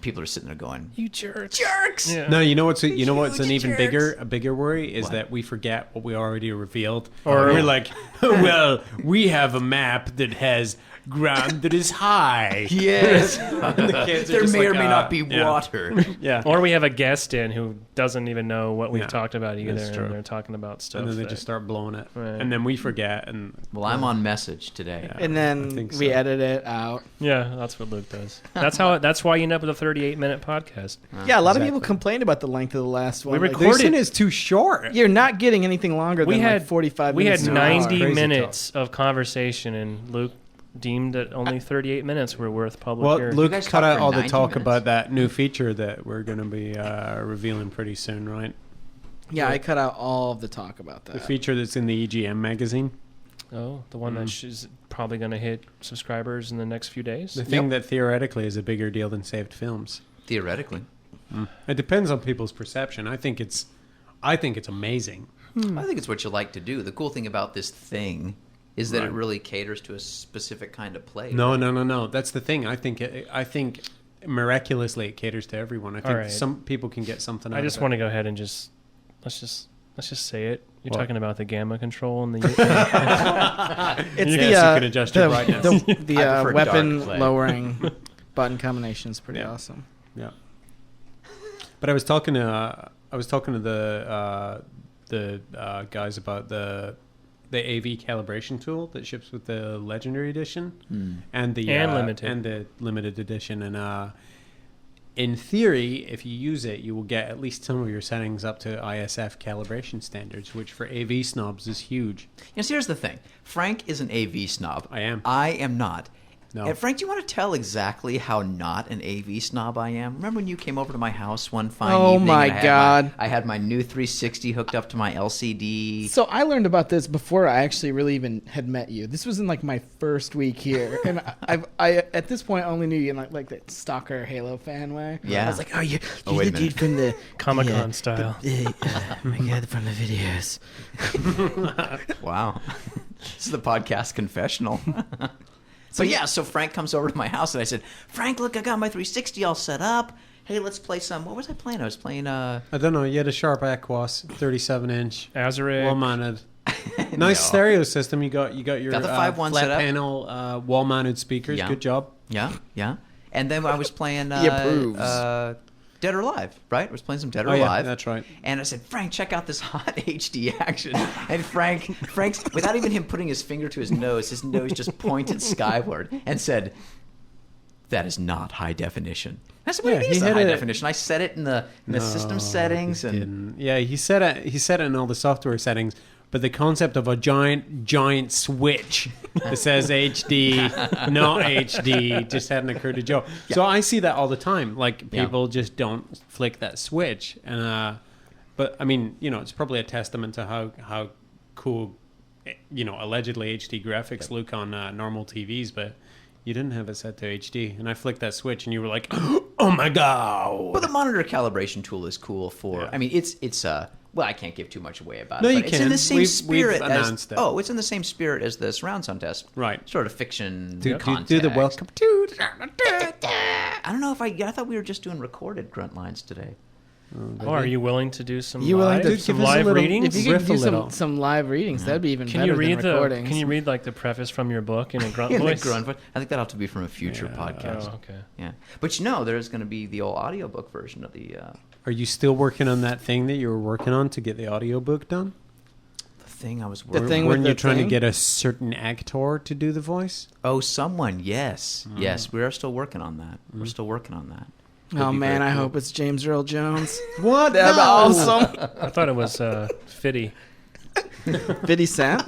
[SPEAKER 6] People are sitting there going,
[SPEAKER 5] You jerks.
[SPEAKER 6] jerks!
[SPEAKER 5] Yeah.
[SPEAKER 4] No, you know what's an even
[SPEAKER 6] jerks.
[SPEAKER 4] bigger worry is
[SPEAKER 6] What?
[SPEAKER 4] that we forget what we already revealed,
[SPEAKER 5] Or-
[SPEAKER 4] or we're like, well, we have a map that has ground that is high.
[SPEAKER 6] Yes.
[SPEAKER 4] And the kids are
[SPEAKER 6] There
[SPEAKER 4] just
[SPEAKER 6] may or
[SPEAKER 4] like,
[SPEAKER 6] may not be
[SPEAKER 4] yeah.
[SPEAKER 6] water.
[SPEAKER 4] Yeah.
[SPEAKER 5] Or we have a guest in who doesn't even know what we've
[SPEAKER 4] Yeah,
[SPEAKER 5] talked about either,
[SPEAKER 4] that's true.
[SPEAKER 5] and they're talking about stuff.
[SPEAKER 4] And then they
[SPEAKER 5] that-
[SPEAKER 4] just start blowing it,
[SPEAKER 5] Right.
[SPEAKER 4] and then we forget. And
[SPEAKER 6] Well, I'm on message today.
[SPEAKER 4] Yeah.
[SPEAKER 7] And
[SPEAKER 4] I
[SPEAKER 7] then
[SPEAKER 4] think
[SPEAKER 7] we
[SPEAKER 4] so.
[SPEAKER 7] edit it out.
[SPEAKER 5] Yeah, that's what Luke does. That's why you end up with a 38-minute podcast.
[SPEAKER 7] Yeah, a lot of
[SPEAKER 4] Exactly.
[SPEAKER 7] people complained about the length of the last one.
[SPEAKER 5] We
[SPEAKER 7] Like,
[SPEAKER 5] recorded-
[SPEAKER 4] Lucien is too short.
[SPEAKER 7] you're not getting anything longer
[SPEAKER 5] We
[SPEAKER 7] than
[SPEAKER 5] had
[SPEAKER 7] like 45
[SPEAKER 5] We had
[SPEAKER 7] minutes.
[SPEAKER 4] No,
[SPEAKER 5] 90
[SPEAKER 4] crazy
[SPEAKER 5] minutes of conversation, and Luke deemed that only 38 minutes were worth public
[SPEAKER 4] Well,
[SPEAKER 5] hearing.
[SPEAKER 4] Luke
[SPEAKER 6] guys
[SPEAKER 4] cut
[SPEAKER 6] talked
[SPEAKER 4] out
[SPEAKER 6] for
[SPEAKER 4] all the
[SPEAKER 6] 90
[SPEAKER 4] talk
[SPEAKER 6] minutes?
[SPEAKER 4] about that new feature that we're going to be revealing pretty soon, right?
[SPEAKER 7] Yeah, I cut out all of the talk about
[SPEAKER 4] The
[SPEAKER 7] that.
[SPEAKER 4] feature that's in the EGM magazine.
[SPEAKER 5] Oh, the one that is probably going to hit subscribers in the next few days.
[SPEAKER 4] The thing that theoretically is a bigger deal than saved films.
[SPEAKER 6] Theoretically.
[SPEAKER 4] It depends on people's perception. I think it's amazing.
[SPEAKER 6] I think it's what you like to do. The cool thing about this thing is that it really caters to a specific kind of play.
[SPEAKER 4] No. That's the thing. I think miraculously it caters to everyone. I think
[SPEAKER 5] All right.
[SPEAKER 4] some people can get something out
[SPEAKER 5] I
[SPEAKER 4] of
[SPEAKER 5] just
[SPEAKER 4] it.
[SPEAKER 5] want to go ahead and let's just say it. You're
[SPEAKER 4] What?
[SPEAKER 5] talking about the gamma control and the
[SPEAKER 7] It's
[SPEAKER 4] Yes, you can adjust your brightness.
[SPEAKER 7] the
[SPEAKER 6] I prefer
[SPEAKER 7] weapon
[SPEAKER 6] dark play.
[SPEAKER 7] lowering button combination is pretty
[SPEAKER 4] Yeah.
[SPEAKER 7] awesome.
[SPEAKER 4] Yeah. But I was talking to the guys about the AV calibration tool that ships with the Legendary Edition and the limited edition. And in theory, if you use it, you will get at least some of your settings up to ISF calibration standards, which for AV snobs is huge.
[SPEAKER 6] So here's the thing. Frank is an AV snob.
[SPEAKER 4] I am.
[SPEAKER 6] I am not.
[SPEAKER 4] No.
[SPEAKER 6] And Frank, do you want to tell exactly how not an AV snob I am? Remember when you came over to my house one fine
[SPEAKER 7] Oh
[SPEAKER 6] evening?
[SPEAKER 7] my
[SPEAKER 6] and
[SPEAKER 7] God.
[SPEAKER 6] I had my new 360 hooked up to my LCD.
[SPEAKER 7] So I learned about this before I actually really even had met you. This was in like my first week here, and I at this point only knew you in like that stalker Halo fan way.
[SPEAKER 6] Yeah.
[SPEAKER 7] I was like, oh, you're
[SPEAKER 6] wait a
[SPEAKER 7] the
[SPEAKER 6] minute.
[SPEAKER 7] dude from the
[SPEAKER 5] Comic-Con style.
[SPEAKER 7] oh my God, from the videos.
[SPEAKER 6] Wow. This is the podcast confessional. So yeah, so Frank comes over to my house and I said, Frank, look, I got my 360 all set up. Hey, let's play some. What was I playing? I was playing
[SPEAKER 4] I don't know. You had a Sharp Aquos, 37-inch,
[SPEAKER 5] Azure.
[SPEAKER 4] wall-mounted. Nice stereo system. You got your
[SPEAKER 6] Got the 5.1
[SPEAKER 4] flat
[SPEAKER 6] set up.
[SPEAKER 4] panel wall-mounted speakers.
[SPEAKER 6] Yeah.
[SPEAKER 4] Good job.
[SPEAKER 6] Yeah. And then I was playing
[SPEAKER 7] He approves.
[SPEAKER 6] Dead or Alive, right? I was playing some Dead or
[SPEAKER 4] Oh, yeah,
[SPEAKER 6] Alive.
[SPEAKER 4] that's right.
[SPEAKER 6] And I said, Frank, check out this hot HD action. And Frank's, without even him putting his finger to his nose just pointed skyward and said, that is not high definition. I said, what
[SPEAKER 4] Yeah,
[SPEAKER 6] do you mean
[SPEAKER 4] he
[SPEAKER 6] it's not
[SPEAKER 4] had
[SPEAKER 6] high
[SPEAKER 4] a-
[SPEAKER 6] definition? I set it in the system settings.
[SPEAKER 4] He
[SPEAKER 6] And
[SPEAKER 4] didn't. Yeah, he set it in all the software settings, but the concept of a giant switch that says HD, not HD, just hadn't occurred to Joe. So I see that all the time. Like people just don't flick that switch, and but I mean, it's probably a testament to how cool, allegedly HD graphics look on normal TVs, but. You didn't have it set to HD, and I flicked that switch, and you were like, "Oh my god!"
[SPEAKER 6] Well, the monitor calibration tool is cool for.
[SPEAKER 4] Yeah.
[SPEAKER 6] I mean, it's Well, I can't give too much away about
[SPEAKER 4] No,
[SPEAKER 6] it.
[SPEAKER 4] you
[SPEAKER 6] But it's in
[SPEAKER 4] can.
[SPEAKER 6] the same
[SPEAKER 4] We've
[SPEAKER 6] spirit
[SPEAKER 4] announced it.
[SPEAKER 6] Oh, it's in the same spirit as the Surround Sound Test.
[SPEAKER 4] Right.
[SPEAKER 6] Sort of fiction
[SPEAKER 4] Do
[SPEAKER 6] context.
[SPEAKER 4] the welcome to.
[SPEAKER 6] I don't know if I thought we were just doing recorded grunt lines today.
[SPEAKER 5] Oh, are you willing to do some
[SPEAKER 7] You willing
[SPEAKER 5] live,
[SPEAKER 7] to
[SPEAKER 5] some
[SPEAKER 4] give us a
[SPEAKER 5] live
[SPEAKER 4] little-
[SPEAKER 5] readings?
[SPEAKER 7] If you could
[SPEAKER 4] Riff a
[SPEAKER 7] do
[SPEAKER 4] little.
[SPEAKER 7] some live readings, that'd be even
[SPEAKER 5] Can
[SPEAKER 7] better
[SPEAKER 5] you read
[SPEAKER 7] than recordings.
[SPEAKER 5] Can you read like the preface from your book in a grunt
[SPEAKER 6] In the
[SPEAKER 5] voice?
[SPEAKER 6] grunt voice. I think that ought to be from a future
[SPEAKER 5] Oh,
[SPEAKER 6] podcast.
[SPEAKER 5] okay.
[SPEAKER 6] Yeah, but you know, there's going to be the old audiobook version of the
[SPEAKER 4] Are you still working on that thing that you were working on to get the audiobook done?
[SPEAKER 6] thing I was
[SPEAKER 7] The
[SPEAKER 6] working.
[SPEAKER 7] thing with
[SPEAKER 4] Weren't you
[SPEAKER 7] the
[SPEAKER 4] trying
[SPEAKER 7] thing?
[SPEAKER 4] to get a certain actor to do the voice?
[SPEAKER 6] Oh, someone. Yes, yes. We are still working on that. We're still working on that.
[SPEAKER 7] Oh
[SPEAKER 6] be
[SPEAKER 7] man,
[SPEAKER 6] very
[SPEAKER 7] I
[SPEAKER 6] cool.
[SPEAKER 7] hope it's James Earl Jones.
[SPEAKER 4] What?
[SPEAKER 7] That'd be awesome.
[SPEAKER 5] I thought it was Fitty.
[SPEAKER 7] 50 Cent.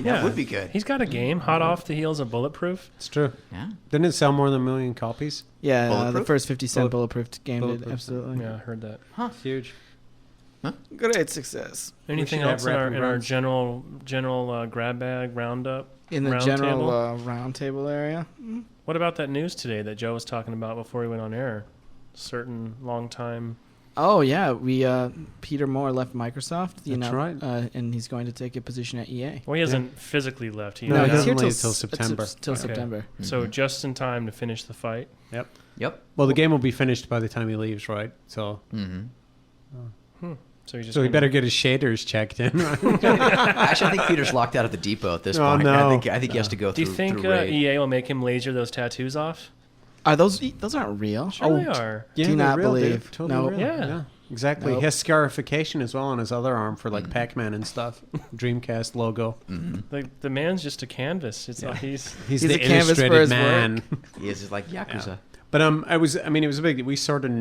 [SPEAKER 6] That would be good.
[SPEAKER 5] He's got a game, hot off the heels of Bulletproof.
[SPEAKER 4] It's true.
[SPEAKER 6] Yeah.
[SPEAKER 4] Didn't it sell more than 1 million copies?
[SPEAKER 7] Yeah, the
[SPEAKER 6] Bulletproof?
[SPEAKER 7] first 50 Cent Bulletproof game did
[SPEAKER 4] Bulletproof.
[SPEAKER 7] absolutely.
[SPEAKER 5] Yeah, I heard that.
[SPEAKER 4] It's huge.
[SPEAKER 7] Great success.
[SPEAKER 5] Anything
[SPEAKER 4] should have
[SPEAKER 5] else in our,
[SPEAKER 4] wrapping
[SPEAKER 5] in our
[SPEAKER 4] grounds.
[SPEAKER 5] general grab bag roundup?
[SPEAKER 7] In the
[SPEAKER 5] Round
[SPEAKER 7] general
[SPEAKER 5] table?
[SPEAKER 7] round table area.
[SPEAKER 5] What about that news today that Joe was talking about before he went on air? Certain long time.
[SPEAKER 7] Oh yeah, we Peter Moore left Microsoft.
[SPEAKER 4] That's right.
[SPEAKER 7] And he's going to take a position at EA.
[SPEAKER 5] Well, he hasn't physically left.
[SPEAKER 4] No, he
[SPEAKER 7] he's
[SPEAKER 4] doesn't
[SPEAKER 7] here
[SPEAKER 4] leave till September.
[SPEAKER 7] Till
[SPEAKER 5] Okay.
[SPEAKER 7] September.
[SPEAKER 5] So just in time to finish the fight.
[SPEAKER 6] Yep.
[SPEAKER 4] Well, the game will be finished by the time he leaves, right? So,
[SPEAKER 5] So he just
[SPEAKER 4] so he
[SPEAKER 5] gonna-
[SPEAKER 4] better get his shaders checked in. Right?
[SPEAKER 6] Actually, I think Peter's locked out at the depot at this
[SPEAKER 4] Oh,
[SPEAKER 6] point.
[SPEAKER 4] no.
[SPEAKER 6] I think he has to go
[SPEAKER 5] Do
[SPEAKER 6] through.
[SPEAKER 5] you think
[SPEAKER 6] through raid.
[SPEAKER 5] EA will make him laser those tattoos off?
[SPEAKER 7] Are those aren't real?
[SPEAKER 5] Sure they are.
[SPEAKER 4] Yeah,
[SPEAKER 7] Do
[SPEAKER 4] they're
[SPEAKER 7] not
[SPEAKER 4] real, dude.
[SPEAKER 7] believe.
[SPEAKER 4] Totally
[SPEAKER 7] No.
[SPEAKER 4] real.
[SPEAKER 5] Yeah.
[SPEAKER 4] Exactly.
[SPEAKER 7] Nope.
[SPEAKER 4] He has scarification as well on his other arm for like Pac-Man and stuff. Dreamcast logo.
[SPEAKER 5] The man's just a canvas. It's like he's
[SPEAKER 4] He's
[SPEAKER 7] He's
[SPEAKER 4] the
[SPEAKER 7] a canvas for
[SPEAKER 4] illustrated
[SPEAKER 7] his
[SPEAKER 4] man.
[SPEAKER 6] He is like Yakuza.
[SPEAKER 4] But it was a big. We sort of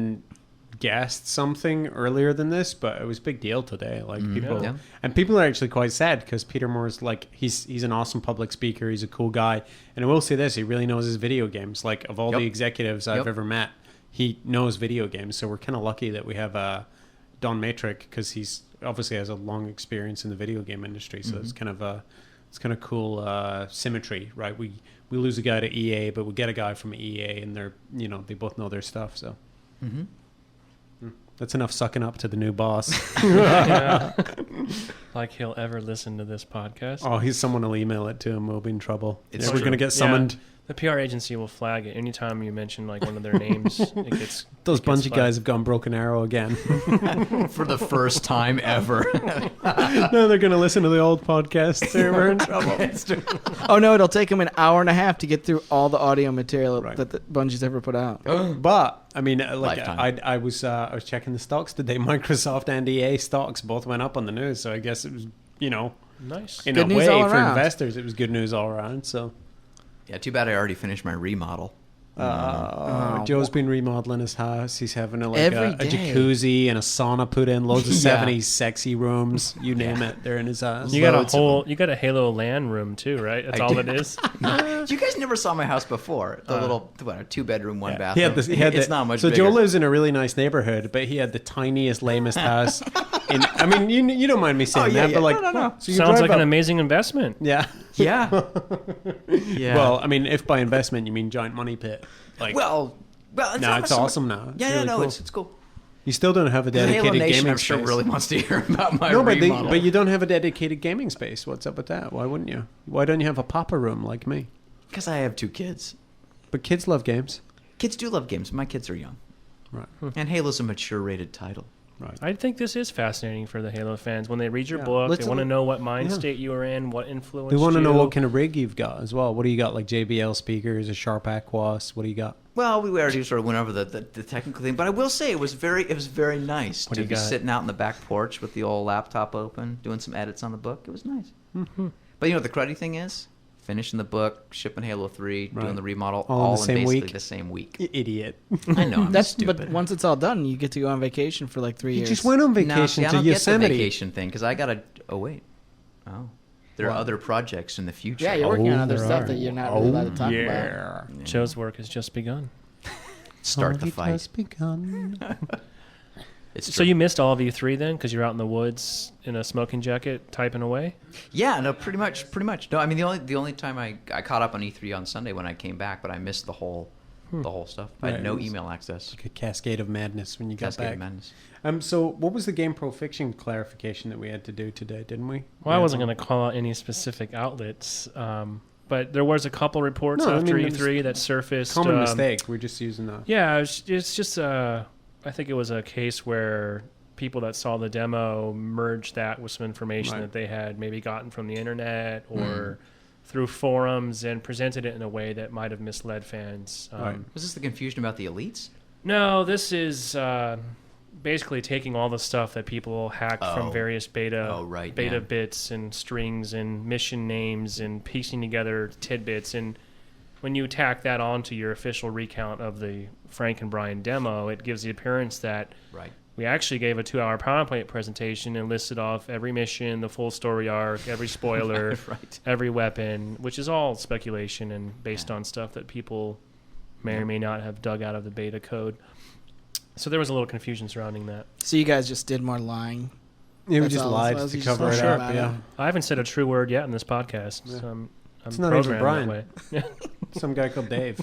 [SPEAKER 4] guessed something earlier than this, but it was a big deal today. Like people,
[SPEAKER 6] Yeah.
[SPEAKER 4] and people are actually quite sad because Peter Moore's like he's an awesome public speaker. He's a cool guy, and I will say this: he really knows his video games. Like of all the
[SPEAKER 6] Yep.
[SPEAKER 4] executives I've
[SPEAKER 6] Yep.
[SPEAKER 4] ever met, he knows video games. So we're kind of lucky that we have Don Matrick because he's obviously has a long experience in the video game industry. So it's kind of cool symmetry, right? We lose a guy to EA, but we get a guy from EA, and they both know their stuff. So. That's enough sucking up to the new boss.
[SPEAKER 5] yeah. Like he'll ever listen to this podcast.
[SPEAKER 4] Oh, someone will email it to him. We'll be in trouble.
[SPEAKER 6] It's
[SPEAKER 4] We're
[SPEAKER 6] true.
[SPEAKER 4] going to get summoned.
[SPEAKER 5] Yeah. The PR agency will flag it anytime you mention like one of their names. It gets
[SPEAKER 4] Those
[SPEAKER 5] it gets
[SPEAKER 4] Bungie guys have gone Broken Arrow again.
[SPEAKER 6] For the first time ever.
[SPEAKER 4] No, they're going to listen to the old podcast. We're in trouble.
[SPEAKER 7] Oh no, it'll take him an hour and a half to get through all the audio material
[SPEAKER 4] Right.
[SPEAKER 7] that Bungie's ever put out.
[SPEAKER 4] But I mean, like
[SPEAKER 6] Lifetime.
[SPEAKER 4] I was checking the stocks today. Microsoft and EA stocks both went up on the news, so I guess it was
[SPEAKER 5] nice.
[SPEAKER 4] in
[SPEAKER 7] Good
[SPEAKER 4] a
[SPEAKER 7] news
[SPEAKER 4] way
[SPEAKER 7] all
[SPEAKER 4] for
[SPEAKER 7] around.
[SPEAKER 4] investors, it was good news all around. So.
[SPEAKER 6] Yeah, too bad I already finished my remodel.
[SPEAKER 4] Joe's been remodeling his house. He's having a
[SPEAKER 7] Every day.
[SPEAKER 4] jacuzzi and a sauna put in, loads of
[SPEAKER 6] Yeah.
[SPEAKER 4] 70s sexy rooms. You name it, they're in his house.
[SPEAKER 5] You got
[SPEAKER 6] Loads of
[SPEAKER 5] you got a Halo LAN room too, right? That's
[SPEAKER 6] I
[SPEAKER 5] all
[SPEAKER 6] do.
[SPEAKER 5] it is.
[SPEAKER 6] You guys never saw my house before. The little, a 2-bedroom, 1
[SPEAKER 4] He
[SPEAKER 6] bathroom.
[SPEAKER 4] had
[SPEAKER 6] It's not much
[SPEAKER 4] So
[SPEAKER 6] bigger.
[SPEAKER 4] Joe lives in a really nice neighborhood, but he had the tiniest, lamest house. I mean, you don't mind me saying
[SPEAKER 6] yeah,
[SPEAKER 4] that,
[SPEAKER 6] yeah.
[SPEAKER 4] but like,
[SPEAKER 6] No.
[SPEAKER 4] So you
[SPEAKER 5] Sounds
[SPEAKER 4] drive
[SPEAKER 5] like an
[SPEAKER 4] up-
[SPEAKER 5] amazing investment.
[SPEAKER 4] Yeah.
[SPEAKER 6] Yeah. Yeah.
[SPEAKER 4] Well, I mean, if by investment you mean giant money pit, like,
[SPEAKER 6] well, it's
[SPEAKER 4] no,
[SPEAKER 6] not
[SPEAKER 4] it's
[SPEAKER 6] so much-
[SPEAKER 4] awesome now. It's
[SPEAKER 6] Yeah,
[SPEAKER 4] really
[SPEAKER 6] no,
[SPEAKER 4] cool.
[SPEAKER 6] it's cool.
[SPEAKER 4] You still don't have a
[SPEAKER 6] Halo
[SPEAKER 4] dedicated
[SPEAKER 6] Nation,
[SPEAKER 4] gaming
[SPEAKER 6] I'm sure,
[SPEAKER 4] space.
[SPEAKER 6] really wants to hear about my
[SPEAKER 4] No,
[SPEAKER 6] remodel.
[SPEAKER 4] but you don't have a dedicated gaming space. What's up with that? Why wouldn't you? Why don't you have a papa room like me?
[SPEAKER 6] Because I have 2 kids.
[SPEAKER 4] But kids love games.
[SPEAKER 6] Kids do love games. My kids are young.
[SPEAKER 4] Right.
[SPEAKER 6] And Halo's a mature rated title.
[SPEAKER 4] Right.
[SPEAKER 5] I think this is fascinating for the Halo fans. When they read your
[SPEAKER 4] Yeah.
[SPEAKER 5] book,
[SPEAKER 4] Let's-
[SPEAKER 5] they want to know what mind
[SPEAKER 4] yeah.
[SPEAKER 5] state you were in, what influenced
[SPEAKER 4] They want to know
[SPEAKER 5] you.
[SPEAKER 4] what kind of rig you've got as well. What do you got? Like JBL speakers, a Sharp Aquos? What do you got?
[SPEAKER 6] Well, we already sort of went over the technical thing, but I will say it was very nice
[SPEAKER 5] What
[SPEAKER 6] to
[SPEAKER 5] do you
[SPEAKER 6] be
[SPEAKER 5] got?
[SPEAKER 6] sitting out in the back porch with the old laptop open, doing some edits on the book. It was nice. Mm-hmm. But you know what the cruddy thing is? Finishing the book, shipping Halo 3,
[SPEAKER 4] Right.
[SPEAKER 6] doing the remodel,
[SPEAKER 4] All in the
[SPEAKER 6] all
[SPEAKER 4] same
[SPEAKER 6] in basically
[SPEAKER 4] week?
[SPEAKER 6] the same week.
[SPEAKER 4] You idiot.
[SPEAKER 6] I know, I'm
[SPEAKER 7] That's
[SPEAKER 6] stupid.
[SPEAKER 7] but once it's all done, you get to go on vacation for like 3
[SPEAKER 4] You
[SPEAKER 7] years.
[SPEAKER 4] just went on
[SPEAKER 6] No,
[SPEAKER 4] vacation
[SPEAKER 6] see, I
[SPEAKER 4] to
[SPEAKER 6] don't get the
[SPEAKER 4] Yosemite.
[SPEAKER 6] vacation thing because I got to. Oh wait, there are
[SPEAKER 4] What?
[SPEAKER 6] other projects in the future.
[SPEAKER 7] Yeah, you're working on other
[SPEAKER 5] there
[SPEAKER 7] stuff
[SPEAKER 5] are.
[SPEAKER 7] that you're not really allowed to talk about.
[SPEAKER 5] Joe's work has just begun.
[SPEAKER 6] Start the
[SPEAKER 4] It
[SPEAKER 6] fight.
[SPEAKER 4] has begun.
[SPEAKER 6] It's
[SPEAKER 5] So
[SPEAKER 6] true.
[SPEAKER 5] you missed all of E3 then, because you're out in the woods in a smoking jacket typing away.
[SPEAKER 6] Yeah, no, pretty much. No, I mean the only time I caught up on E3 on Sunday when I came back, but I missed the whole the whole stuff. I had
[SPEAKER 4] Right,
[SPEAKER 6] no
[SPEAKER 4] it was
[SPEAKER 6] email access.
[SPEAKER 4] Like a cascade of madness when you got
[SPEAKER 6] Cascade
[SPEAKER 4] back.
[SPEAKER 6] of Madness.
[SPEAKER 4] So what was the Game Pro Fiction clarification that we had to do today, didn't we?
[SPEAKER 5] Well, I wasn't going to call out any specific outlets, but there was a couple reports
[SPEAKER 4] No, I
[SPEAKER 5] after
[SPEAKER 4] mean, it was
[SPEAKER 5] E3 that surfaced.
[SPEAKER 4] Common mistake. We're just using the...
[SPEAKER 5] Yeah, it's just I think it was a case where people that saw the demo merged that with some information
[SPEAKER 4] Right.
[SPEAKER 5] that they had maybe gotten from the internet or through forums and presented it in a way that might have misled fans.
[SPEAKER 4] Right.
[SPEAKER 6] Was this the confusion about the elites?
[SPEAKER 5] No, this is basically taking all the stuff that people hacked from various beta bits and strings and mission names and piecing together tidbits. And when you tack that onto your official recount of the Frank and Brian demo, it gives the appearance that we actually gave a 2-hour PowerPoint presentation and listed off every mission, the full story arc, every spoiler, every weapon, which is all speculation and based on stuff that people may or may not have dug out of the beta code. So there was a little confusion surrounding that.
[SPEAKER 7] So you guys just did more lying.
[SPEAKER 4] Yeah, we
[SPEAKER 7] That's
[SPEAKER 4] just
[SPEAKER 7] all-
[SPEAKER 4] lied
[SPEAKER 7] that's
[SPEAKER 4] to
[SPEAKER 7] all you
[SPEAKER 4] cover
[SPEAKER 7] just
[SPEAKER 4] it
[SPEAKER 7] said
[SPEAKER 4] up.
[SPEAKER 7] about
[SPEAKER 4] Yeah.
[SPEAKER 5] I haven't said a true word yet in this podcast.
[SPEAKER 4] Yeah.
[SPEAKER 5] So I'm
[SPEAKER 4] It's not even
[SPEAKER 5] programmed
[SPEAKER 4] Brian.
[SPEAKER 5] that way.
[SPEAKER 4] Some guy called Dave.